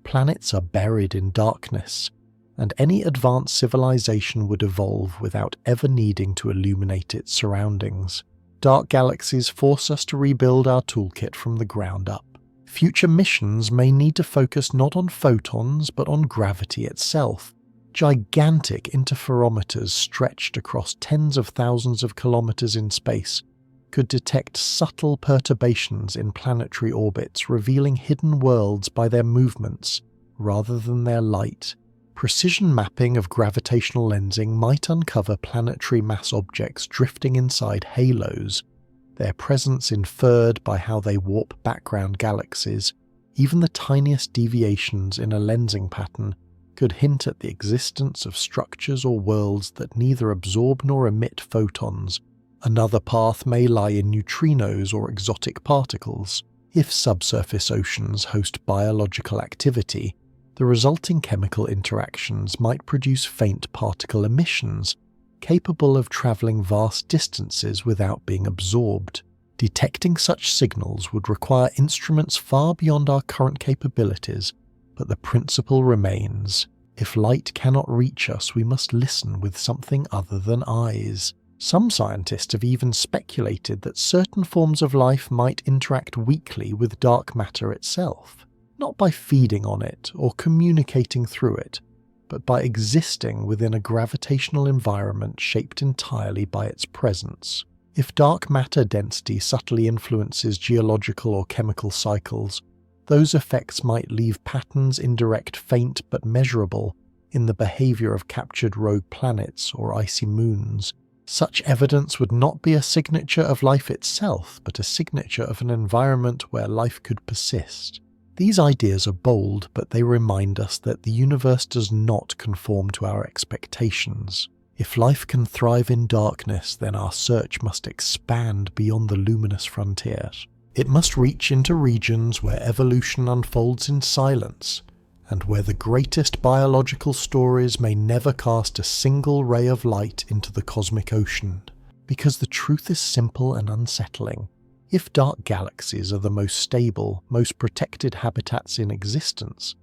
Planets are buried in darkness, and any advanced civilization would evolve without ever needing to illuminate its surroundings. Dark galaxies force us to rebuild our toolkit from the ground up. Future missions may need to focus not on photons but on gravity itself. Gigantic interferometers stretched across tens of thousands of kilometers in space could detect subtle perturbations in planetary orbits, revealing hidden worlds by their movements rather than their light. Precision mapping of gravitational lensing might uncover planetary mass objects drifting inside halos, their presence inferred by how they warp background galaxies. Even the tiniest deviations in a lensing pattern could hint at the existence of structures or worlds that neither absorb nor emit photons. Another path may lie in neutrinos or exotic particles. If subsurface oceans host biological activity, the resulting chemical interactions might produce faint particle emissions, capable of traveling vast distances without being absorbed. Detecting such signals would require instruments far beyond our current capabilities, but the principle remains. If light cannot reach us, we must listen with something other than eyes. Some scientists have even speculated that certain forms of life might interact weakly with dark matter itself, not by feeding on it or communicating through it, but by existing within a gravitational environment shaped entirely by its presence. If dark matter density subtly influences geological or chemical cycles, those effects might leave patterns indirect, faint but measurable in the behavior of captured rogue planets or icy moons. Such evidence would not be a signature of life itself, but a signature of an environment where life could persist. These ideas are bold, but they remind us that the universe does not conform to our expectations. If life can thrive in darkness, then our search must expand beyond the luminous frontier. It must reach into regions where evolution unfolds in silence, and where the greatest biological stories may never cast a single ray of light into the cosmic ocean. Because the truth is simple and unsettling. If dark galaxies are the most stable, most protected habitats in existence,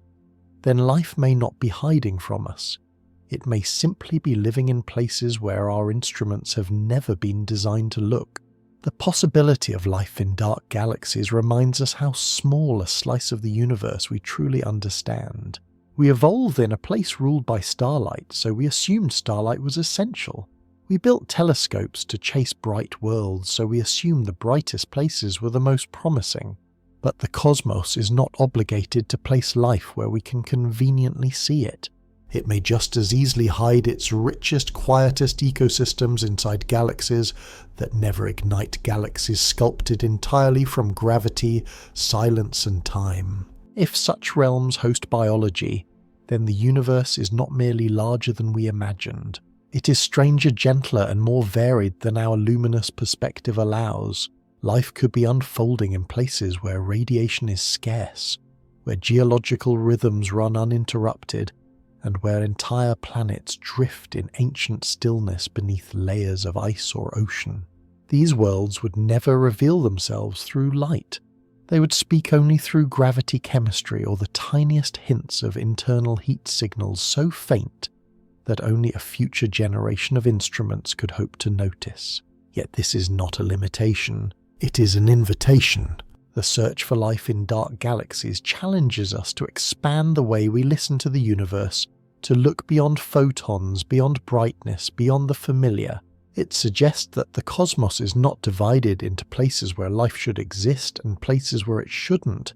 then life may not be hiding from us. It may simply be living in places where our instruments have never been designed to look. The possibility of life in dark galaxies reminds us how small a slice of the universe we truly understand. We evolved in a place ruled by starlight, so we assumed starlight was essential. We built telescopes to chase bright worlds, so we assumed the brightest places were the most promising. But the cosmos is not obligated to place life where we can conveniently see it. It may just as easily hide its richest, quietest ecosystems inside galaxies that never ignite, galaxies sculpted entirely from gravity, silence and time. If such realms host biology, then the universe is not merely larger than we imagined. It is stranger, gentler and more varied than our luminous perspective allows. Life could be unfolding in places where radiation is scarce, where geological rhythms run uninterrupted, and where entire planets drift in ancient stillness beneath layers of ice or ocean. These worlds would never reveal themselves through light. They would speak only through gravity chemistry or the tiniest hints of internal heat signals so faint that only a future generation of instruments could hope to notice. Yet this is not a limitation, it is an invitation. The search for life in dark galaxies challenges us to expand the way we listen to the universe, to look beyond photons, beyond brightness, beyond the familiar. It suggests that the cosmos is not divided into places where life should exist and places where it shouldn't,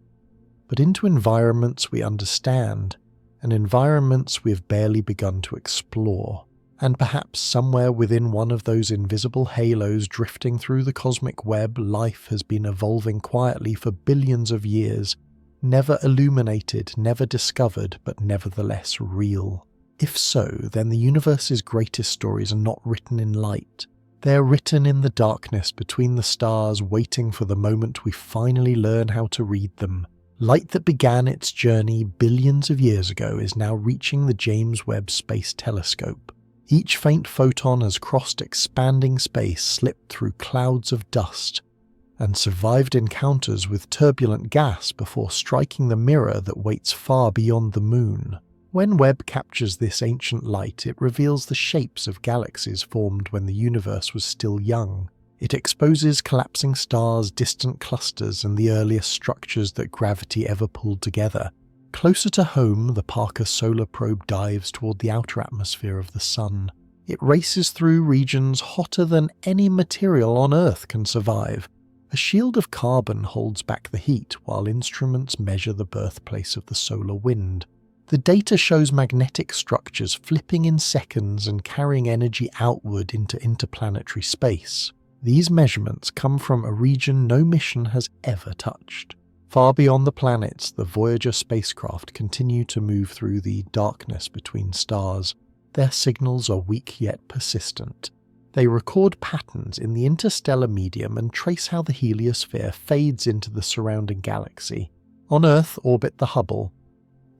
but into environments we understand, and environments we have barely begun to explore. And perhaps somewhere within one of those invisible halos drifting through the cosmic web, life has been evolving quietly for billions of years, never illuminated, never discovered, but nevertheless real. If so, then the universe's greatest stories are not written in light. They are written in the darkness between the stars, waiting for the moment we finally learn how to read them. Light that began its journey billions of years ago is now reaching the James Webb Space Telescope. Each faint photon has crossed expanding space, slipped through clouds of dust, and survived encounters with turbulent gas before striking the mirror that waits far beyond the moon. When Webb captures this ancient light, it reveals the shapes of galaxies formed when the universe was still young. It exposes collapsing stars, distant clusters, and the earliest structures that gravity ever pulled together. Closer to home, the Parker Solar Probe dives toward the outer atmosphere of the Sun. It races through regions hotter than any material on Earth can survive. A shield of carbon holds back the heat, while instruments measure the birthplace of the solar wind. The data shows magnetic structures flipping in seconds and carrying energy outward into interplanetary space. These measurements come from a region no mission has ever touched. Far beyond the planets, the Voyager spacecraft continue to move through the darkness between stars. Their signals are weak yet persistent. They record patterns in the interstellar medium and trace how the heliosphere fades into the surrounding galaxy. On Earth orbit the Hubble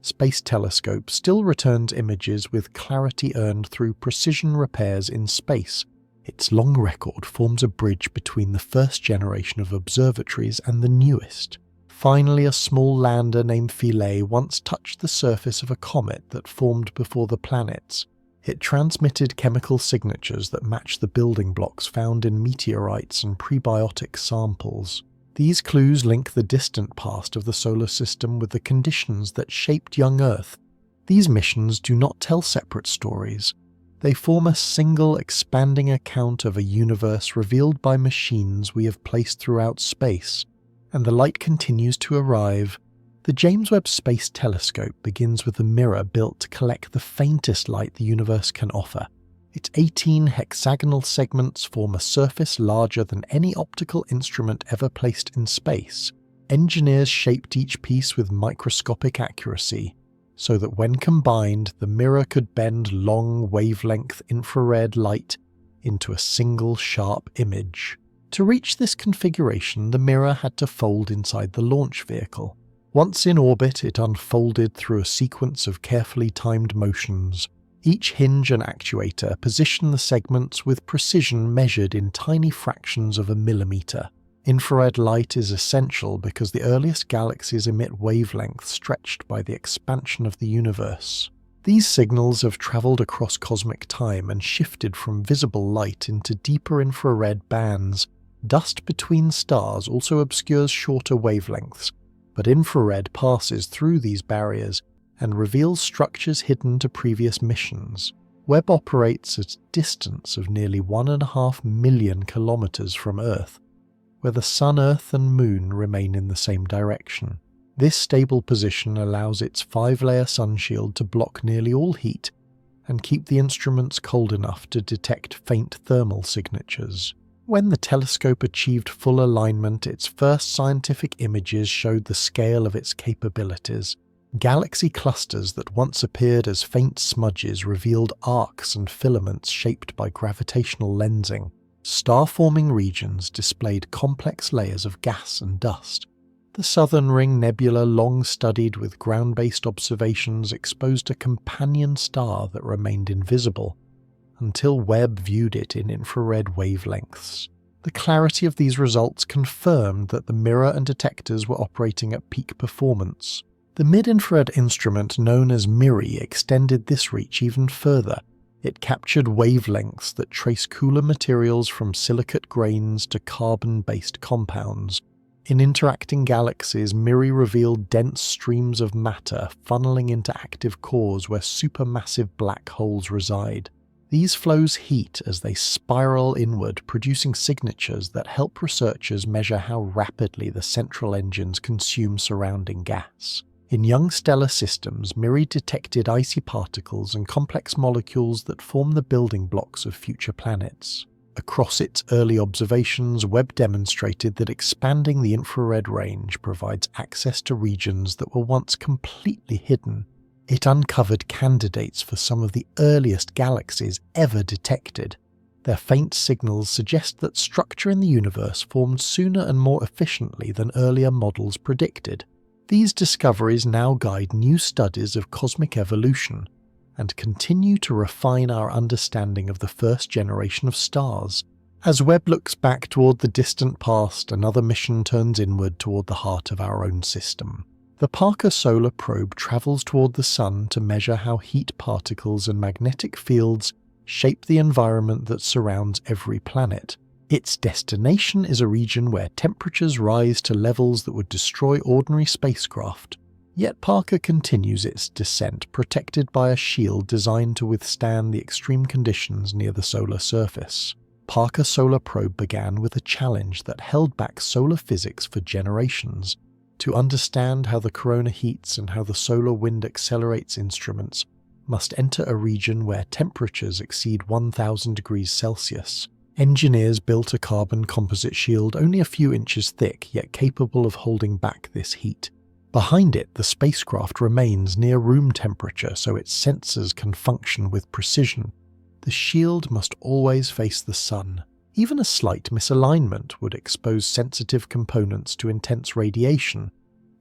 Space Telescope still returns images with clarity earned through precision repairs in space. Its long record forms a bridge between the first generation of observatories and the newest. Finally, a small lander named Philae once touched the surface of a comet that formed before the planets. It transmitted chemical signatures that match the building blocks found in meteorites and prebiotic samples. These clues link the distant past of the solar system with the conditions that shaped young Earth. These missions do not tell separate stories. They form a single, expanding account of a universe revealed by machines we have placed throughout space. And the light continues to arrive. The James Webb Space Telescope begins with a mirror built to collect the faintest light the universe can offer. Its 18 hexagonal segments form a surface larger than any optical instrument ever placed in space. Engineers shaped each piece with microscopic accuracy, so that when combined, the mirror could bend long wavelength infrared light into a single sharp image. To reach this configuration, the mirror had to fold inside the launch vehicle. Once in orbit, it unfolded through a sequence of carefully timed motions. Each hinge and actuator positioned the segments with precision measured in tiny fractions of a millimeter. Infrared light is essential because the earliest galaxies emit wavelengths stretched by the expansion of the universe. These signals have traveled across cosmic time and shifted from visible light into deeper infrared bands. Dust between stars also obscures shorter wavelengths, but infrared passes through these barriers and reveals structures hidden to previous missions. Webb operates at a distance of nearly 1.5 million kilometers from Earth, where the Sun, Earth and Moon remain in the same direction. This stable position allows its 5-layer sunshield to block nearly all heat and keep the instruments cold enough to detect faint thermal signatures. When the telescope achieved full alignment, its first scientific images showed the scale of its capabilities. Galaxy clusters that once appeared as faint smudges revealed arcs and filaments shaped by gravitational lensing. Star-forming regions displayed complex layers of gas and dust. The Southern Ring Nebula, long studied with ground-based observations, exposed a companion star that remained invisible until Webb viewed it in infrared wavelengths. The clarity of these results confirmed that the mirror and detectors were operating at peak performance. The mid-infrared instrument known as MIRI extended this reach even further. It captured wavelengths that trace cooler materials from silicate grains to carbon-based compounds. In interacting galaxies, MIRI revealed dense streams of matter funneling into active cores where supermassive black holes reside. These flows heat as they spiral inward, producing signatures that help researchers measure how rapidly the central engines consume surrounding gas. In young stellar systems, MIRI detected icy particles and complex molecules that form the building blocks of future planets. Across its early observations, Webb demonstrated that expanding the infrared range provides access to regions that were once completely hidden. It uncovered candidates for some of the earliest galaxies ever detected. Their faint signals suggest that structure in the universe formed sooner and more efficiently than earlier models predicted. These discoveries now guide new studies of cosmic evolution and continue to refine our understanding of the first generation of stars. As Webb looks back toward the distant past, another mission turns inward toward the heart of our own system. The Parker Solar Probe travels toward the Sun to measure how heat particles and magnetic fields shape the environment that surrounds every planet. Its destination is a region where temperatures rise to levels that would destroy ordinary spacecraft. Yet Parker continues its descent, protected by a shield designed to withstand the extreme conditions near the solar surface. Parker Solar Probe began with a challenge that held back solar physics for generations. To understand how the corona heats and how the solar wind accelerates, instruments must enter a region where temperatures exceed 1000 degrees Celsius. Engineers built a carbon composite shield only a few inches thick, yet capable of holding back this heat. Behind it, the spacecraft remains near room temperature so its sensors can function with precision. The shield must always face the sun. Even a slight misalignment would expose sensitive components to intense radiation,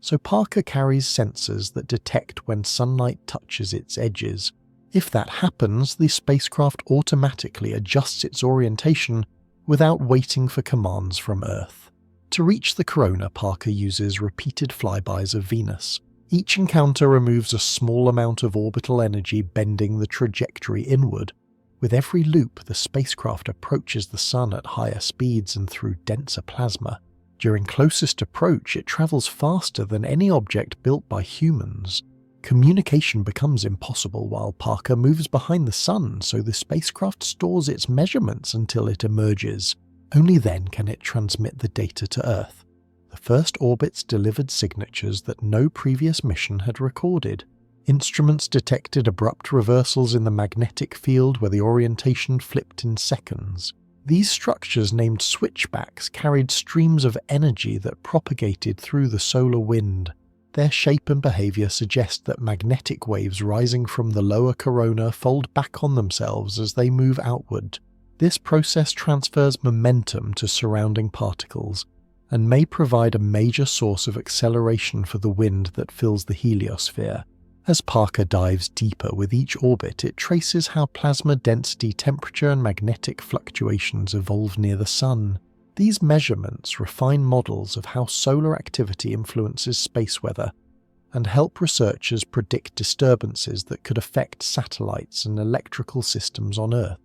so Parker carries sensors that detect when sunlight touches its edges. If that happens, the spacecraft automatically adjusts its orientation without waiting for commands from Earth. To reach the corona, Parker uses repeated flybys of Venus. Each encounter removes a small amount of orbital energy, bending the trajectory inward. With every loop, the spacecraft approaches the Sun at higher speeds and through denser plasma. During closest approach, it travels faster than any object built by humans. Communication becomes impossible while Parker moves behind the Sun, so the spacecraft stores its measurements until it emerges. Only then can it transmit the data to Earth. The first orbits delivered signatures that no previous mission had recorded. Instruments detected abrupt reversals in the magnetic field where the orientation flipped in seconds. These structures, named switchbacks, carried streams of energy that propagated through the solar wind. Their shape and behavior suggest that magnetic waves rising from the lower corona fold back on themselves as they move outward. This process transfers momentum to surrounding particles and may provide a major source of acceleration for the wind that fills the heliosphere. As Parker dives deeper with each orbit, it traces how plasma density, temperature, and magnetic fluctuations evolve near the Sun. These measurements refine models of how solar activity influences space weather and help researchers predict disturbances that could affect satellites and electrical systems on Earth.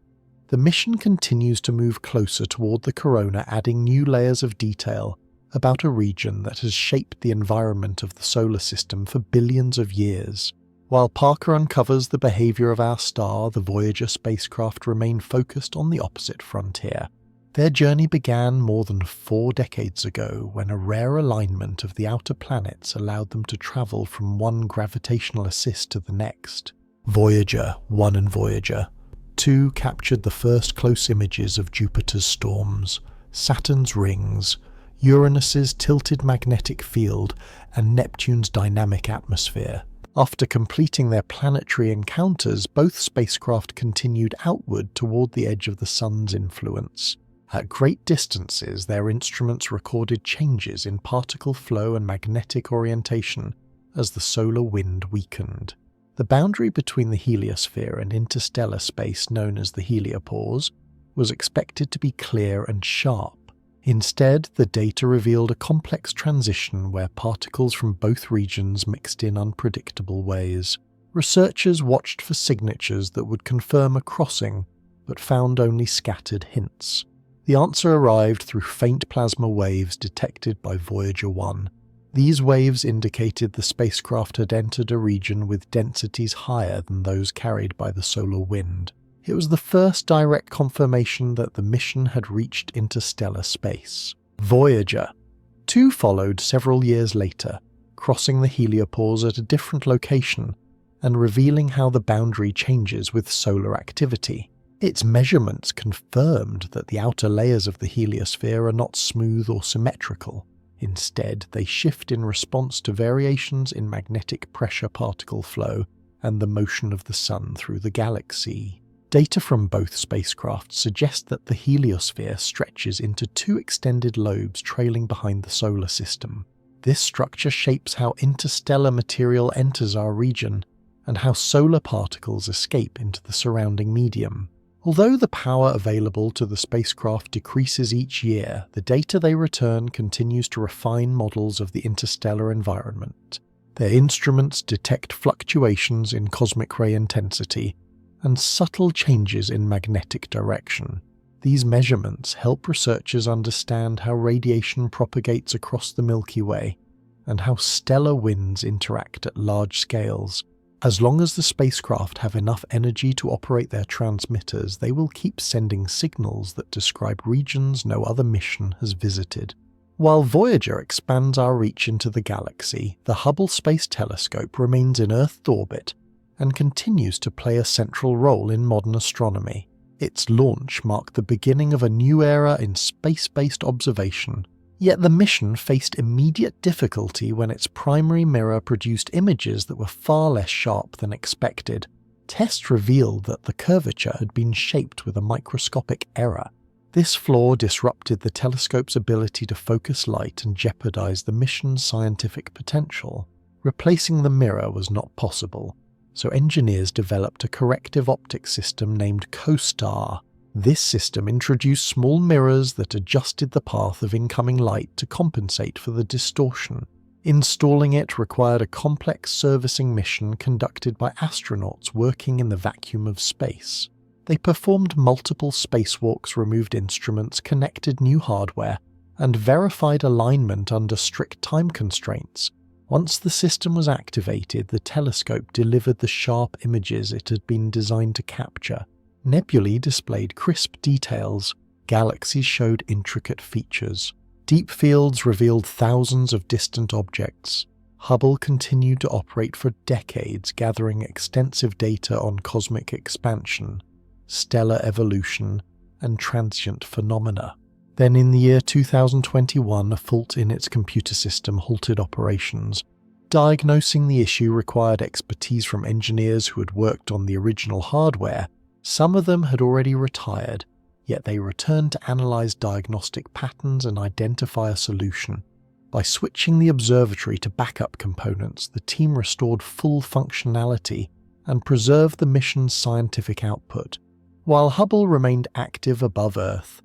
The mission continues to move closer toward the corona, adding new layers of detail about a region that has shaped the environment of the solar system for billions of years. While Parker uncovers the behavior of our star, the Voyager spacecraft remain focused on the opposite frontier. Their journey began more than 4 decades ago when a rare alignment of the outer planets allowed them to travel from one gravitational assist to the next. Voyager 1 and Voyager 2 captured the first close images of Jupiter's storms, Saturn's rings, Uranus's tilted magnetic field, and Neptune's dynamic atmosphere. After completing their planetary encounters, both spacecraft continued outward toward the edge of the Sun's influence. At great distances, their instruments recorded changes in particle flow and magnetic orientation as the solar wind weakened. The boundary between the heliosphere and interstellar space, known as the heliopause, was expected to be clear and sharp. Instead, the data revealed a complex transition where particles from both regions mixed in unpredictable ways. Researchers watched for signatures that would confirm a crossing, but found only scattered hints. The answer arrived through faint plasma waves detected by Voyager 1. These waves indicated the spacecraft had entered a region with densities higher than those carried by the solar wind. It was the first direct confirmation that the mission had reached interstellar space. Voyager 2 followed several years later, crossing the heliopause at a different location and revealing how the boundary changes with solar activity. Its measurements confirmed that the outer layers of the heliosphere are not smooth or symmetrical. Instead, they shift in response to variations in magnetic pressure particle flow and the motion of the Sun through the galaxy. Data from both spacecraft suggest that the heliosphere stretches into 2 extended lobes trailing behind the solar system. This structure shapes how interstellar material enters our region and how solar particles escape into the surrounding medium. Although the power available to the spacecraft decreases each year, the data they return continues to refine models of the interstellar environment. Their instruments detect fluctuations in cosmic ray intensity and subtle changes in magnetic direction. These measurements help researchers understand how radiation propagates across the Milky Way and how stellar winds interact at large scales. As long as the spacecraft have enough energy to operate their transmitters, they will keep sending signals that describe regions no other mission has visited. While Voyager expands our reach into the galaxy, the Hubble Space Telescope remains in Earth orbit and continues to play a central role in modern astronomy. Its launch marked the beginning of a new era in space-based observation. Yet the mission faced immediate difficulty when its primary mirror produced images that were far less sharp than expected. Tests revealed that the curvature had been shaped with a microscopic error. This flaw disrupted the telescope's ability to focus light and jeopardized the mission's scientific potential. Replacing the mirror was not possible, so engineers developed a corrective optic system named COSTAR. This system introduced small mirrors that adjusted the path of incoming light to compensate for the distortion. Installing it required a complex servicing mission conducted by astronauts working in the vacuum of space. They performed multiple spacewalks, removed instruments, connected new hardware, and verified alignment under strict time constraints. Once the system was activated, the telescope delivered the sharp images it had been designed to capture. Nebulae displayed crisp details, galaxies showed intricate features. Deep fields revealed thousands of distant objects. Hubble continued to operate for decades, gathering extensive data on cosmic expansion, stellar evolution, and transient phenomena. Then in the year 2021, a fault in its computer system halted operations. Diagnosing the issue required expertise from engineers who had worked on the original hardware. Some of them had already retired, yet they returned to analyze diagnostic patterns and identify a solution. By switching the observatory to backup components, the team restored full functionality and preserved the mission's scientific output. While Hubble remained active above Earth,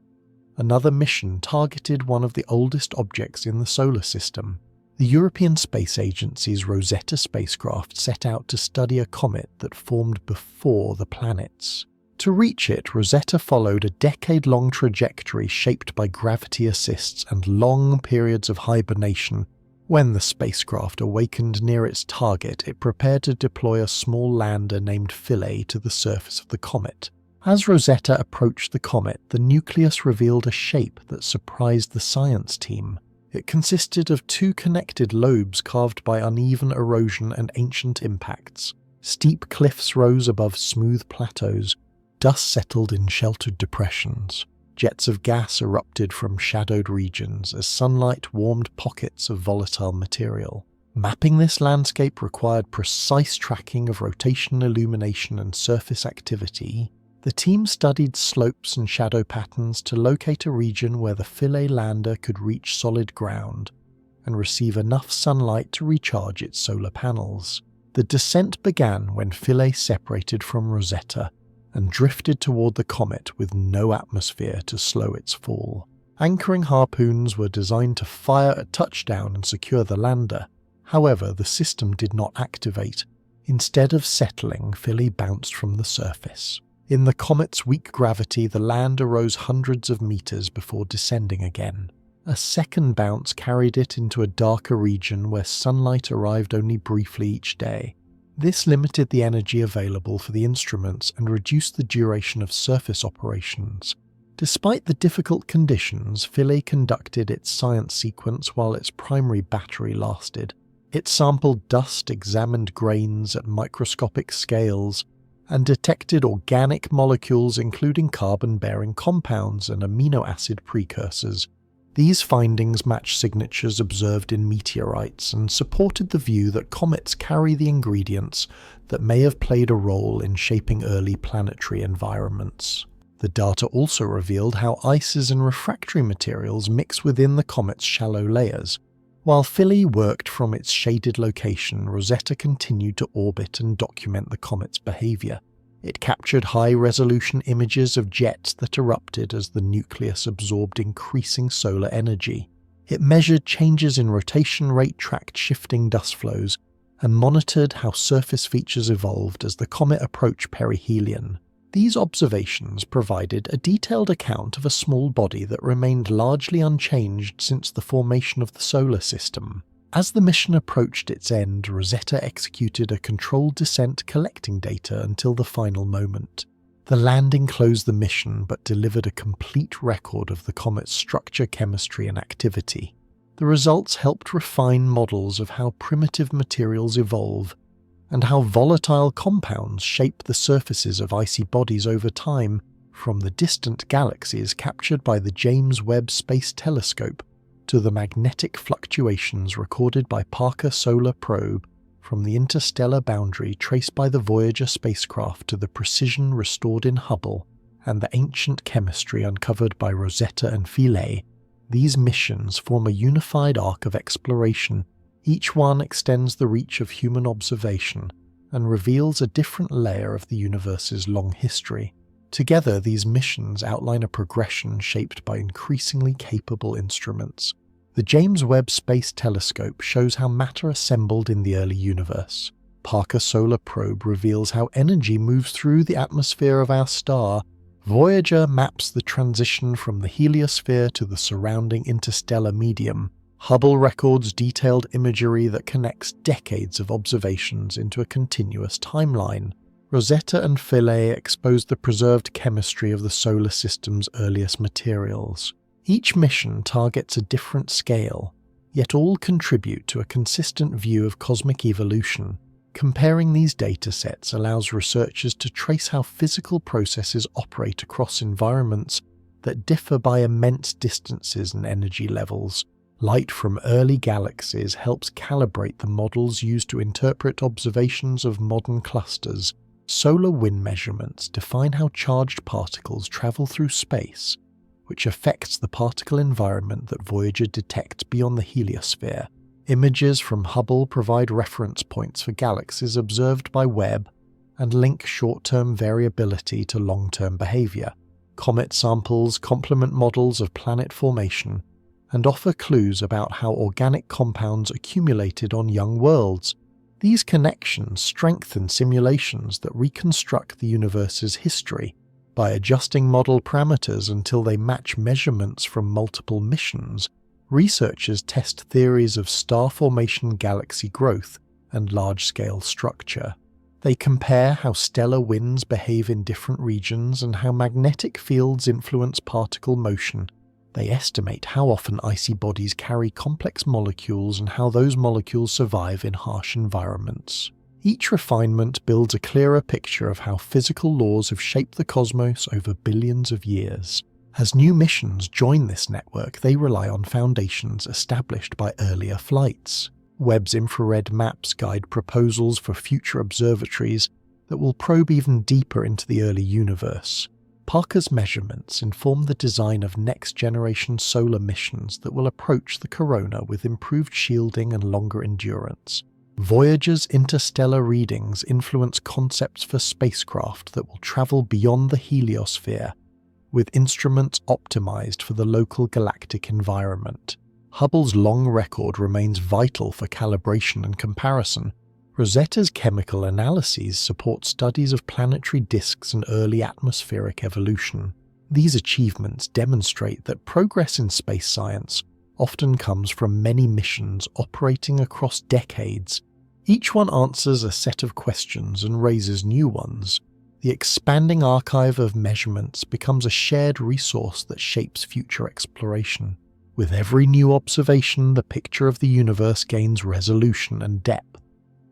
Another mission targeted one of the oldest objects in the solar system. The European Space Agency's Rosetta spacecraft set out to study a comet that formed before the planets. To reach it, Rosetta followed a decade-long trajectory shaped by gravity assists and long periods of hibernation. When the spacecraft awakened near its target, it prepared to deploy a small lander named Philae to the surface of the comet. As Rosetta approached the comet, the nucleus revealed a shape that surprised the science team. It consisted of two connected lobes carved by uneven erosion and ancient impacts. Steep cliffs rose above smooth plateaus. Dust settled in sheltered depressions. Jets of gas erupted from shadowed regions as sunlight warmed pockets of volatile material. Mapping this landscape required precise tracking of rotation, illumination, and surface activity. The team studied slopes and shadow patterns to locate a region where the Philae lander could reach solid ground and receive enough sunlight to recharge its solar panels. The descent began when Philae separated from Rosetta and drifted toward the comet with no atmosphere to slow its fall. Anchoring harpoons were designed to fire at touchdown and secure the lander. However, the system did not activate. Instead of settling, Philae bounced from the surface. In the comet's weak gravity, the lander rose hundreds of meters before descending again. A second bounce carried it into a darker region where sunlight arrived only briefly each day. This limited the energy available for the instruments and reduced the duration of surface operations. Despite the difficult conditions, Philae conducted its science sequence while its primary battery lasted. It sampled dust, examined grains at microscopic scales, and detected organic molecules including carbon-bearing compounds and amino acid precursors. These findings match signatures observed in meteorites and supported the view that comets carry the ingredients that may have played a role in shaping early planetary environments. The data also revealed how ices and refractory materials mix within the comet's shallow layers. While Philae worked from its shaded location, Rosetta continued to orbit and document the comet's behavior. It captured high-resolution images of jets that erupted as the nucleus absorbed increasing solar energy. It measured changes in rotation rate, tracked shifting dust flows, and monitored how surface features evolved as the comet approached perihelion. These observations provided a detailed account of a small body that remained largely unchanged since the formation of the solar system. As the mission approached its end, Rosetta executed a controlled descent collecting data until the final moment. The landing closed the mission but delivered a complete record of the comet's structure, chemistry, and activity. The results helped refine models of how primitive materials evolve and how volatile compounds shape the surfaces of icy bodies over time, from the distant galaxies captured by the James Webb Space Telescope to the magnetic fluctuations recorded by Parker Solar Probe, from the interstellar boundary traced by the Voyager spacecraft to the precision restored in Hubble, and the ancient chemistry uncovered by Rosetta and Philae. These missions form a unified arc of exploration. Each one extends the reach of human observation and reveals a different layer of the universe's long history. Together, these missions outline a progression shaped by increasingly capable instruments. The James Webb Space Telescope shows how matter assembled in the early universe. Parker Solar Probe reveals how energy moves through the atmosphere of our star. Voyager maps the transition from the heliosphere to the surrounding interstellar medium. Hubble records detailed imagery that connects decades of observations into a continuous timeline. Rosetta and Philae exposed the preserved chemistry of the solar system's earliest materials. Each mission targets a different scale, yet all contribute to a consistent view of cosmic evolution. Comparing these datasets allows researchers to trace how physical processes operate across environments that differ by immense distances and energy levels. Light from early galaxies helps calibrate the models used to interpret observations of modern clusters. Solar wind measurements define how charged particles travel through space, which affects the particle environment that Voyager detects beyond the heliosphere. Images from Hubble provide reference points for galaxies observed by Webb and link short-term variability to long-term behavior. Comet samples complement models of planet formation and offer clues about how organic compounds accumulated on young worlds. These connections strengthen simulations that reconstruct the universe's history by adjusting model parameters until they match measurements from multiple missions. Researchers test theories of star formation, galaxy growth, and large-scale structure. They compare how stellar winds behave in different regions and how magnetic fields influence particle motion. They estimate how often icy bodies carry complex molecules and how those molecules survive in harsh environments. Each refinement builds a clearer picture of how physical laws have shaped the cosmos over billions of years. As new missions join this network, they rely on foundations established by earlier flights. Webb's infrared maps guide proposals for future observatories that will probe even deeper into the early universe. Parker's measurements inform the design of next-generation solar missions that will approach the corona with improved shielding and longer endurance. Voyager's interstellar readings influence concepts for spacecraft that will travel beyond the heliosphere, with instruments optimized for the local galactic environment. Hubble's long record remains vital for calibration and comparison. Rosetta's chemical analyses support studies of planetary disks and early atmospheric evolution. These achievements demonstrate that progress in space science often comes from many missions operating across decades. Each one answers a set of questions and raises new ones. The expanding archive of measurements becomes a shared resource that shapes future exploration. With every new observation, the picture of the universe gains resolution and depth.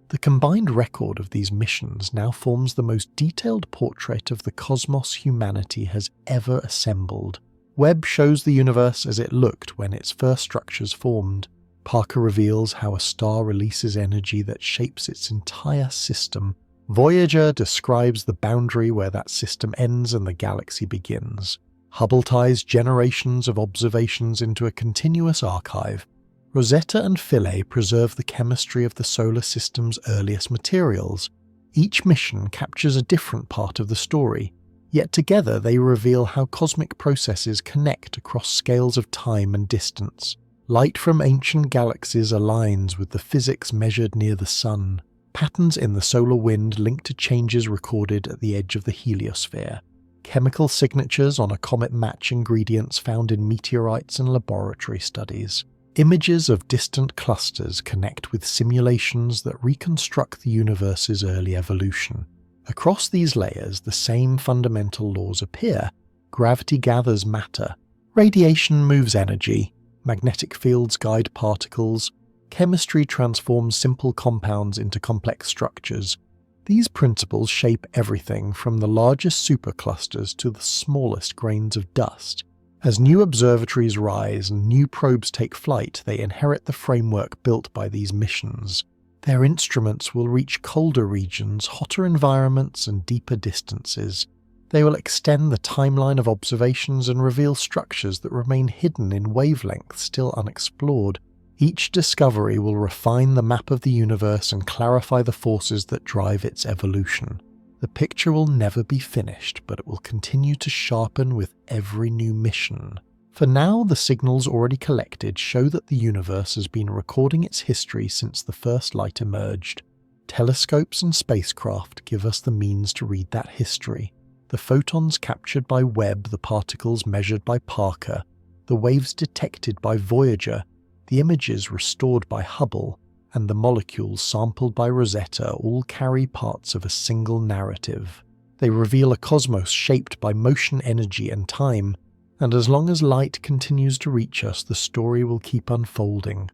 The combined record of these missions now forms the most detailed portrait of the cosmos humanity has ever assembled. Webb shows the universe as it looked when its first structures formed. Parker reveals how a star releases energy that shapes its entire system. Voyager describes the boundary where that system ends and the galaxy begins. Hubble ties generations of observations into a continuous archive. Rosetta and Philae preserve the chemistry of the solar system's earliest materials. Each mission captures a different part of the story, yet together they reveal how cosmic processes connect across scales of time and distance. Light from ancient galaxies aligns with the physics measured near the Sun. Patterns in the solar wind link to changes recorded at the edge of the heliosphere. Chemical signatures on a comet match ingredients found in meteorites and laboratory studies. Images of distant clusters connect with simulations that reconstruct the universe's early evolution. Across these layers, the same fundamental laws appear. Gravity gathers matter. Radiation moves energy. Magnetic fields guide particles. Chemistry transforms simple compounds into complex structures. These principles shape everything from the largest superclusters to the smallest grains of dust. As new observatories rise and new probes take flight, they inherit the framework built by these missions. Their instruments will reach colder regions, hotter environments, and deeper distances. They will extend the timeline of observations and reveal structures that remain hidden in wavelengths still unexplored. Each discovery will refine the map of the universe and clarify the forces that drive its evolution. The picture will never be finished, but it will continue to sharpen with every new mission. For now, the signals already collected show that the universe has been recording its history since the first light emerged. Telescopes and spacecraft give us the means to read that history. The photons captured by Webb, the particles measured by Parker, the waves detected by Voyager, the images restored by Hubble, and the molecules sampled by Rosetta all carry parts of a single narrative. They reveal a cosmos shaped by motion, energy, and time, and as long as light continues to reach us, the story will keep unfolding.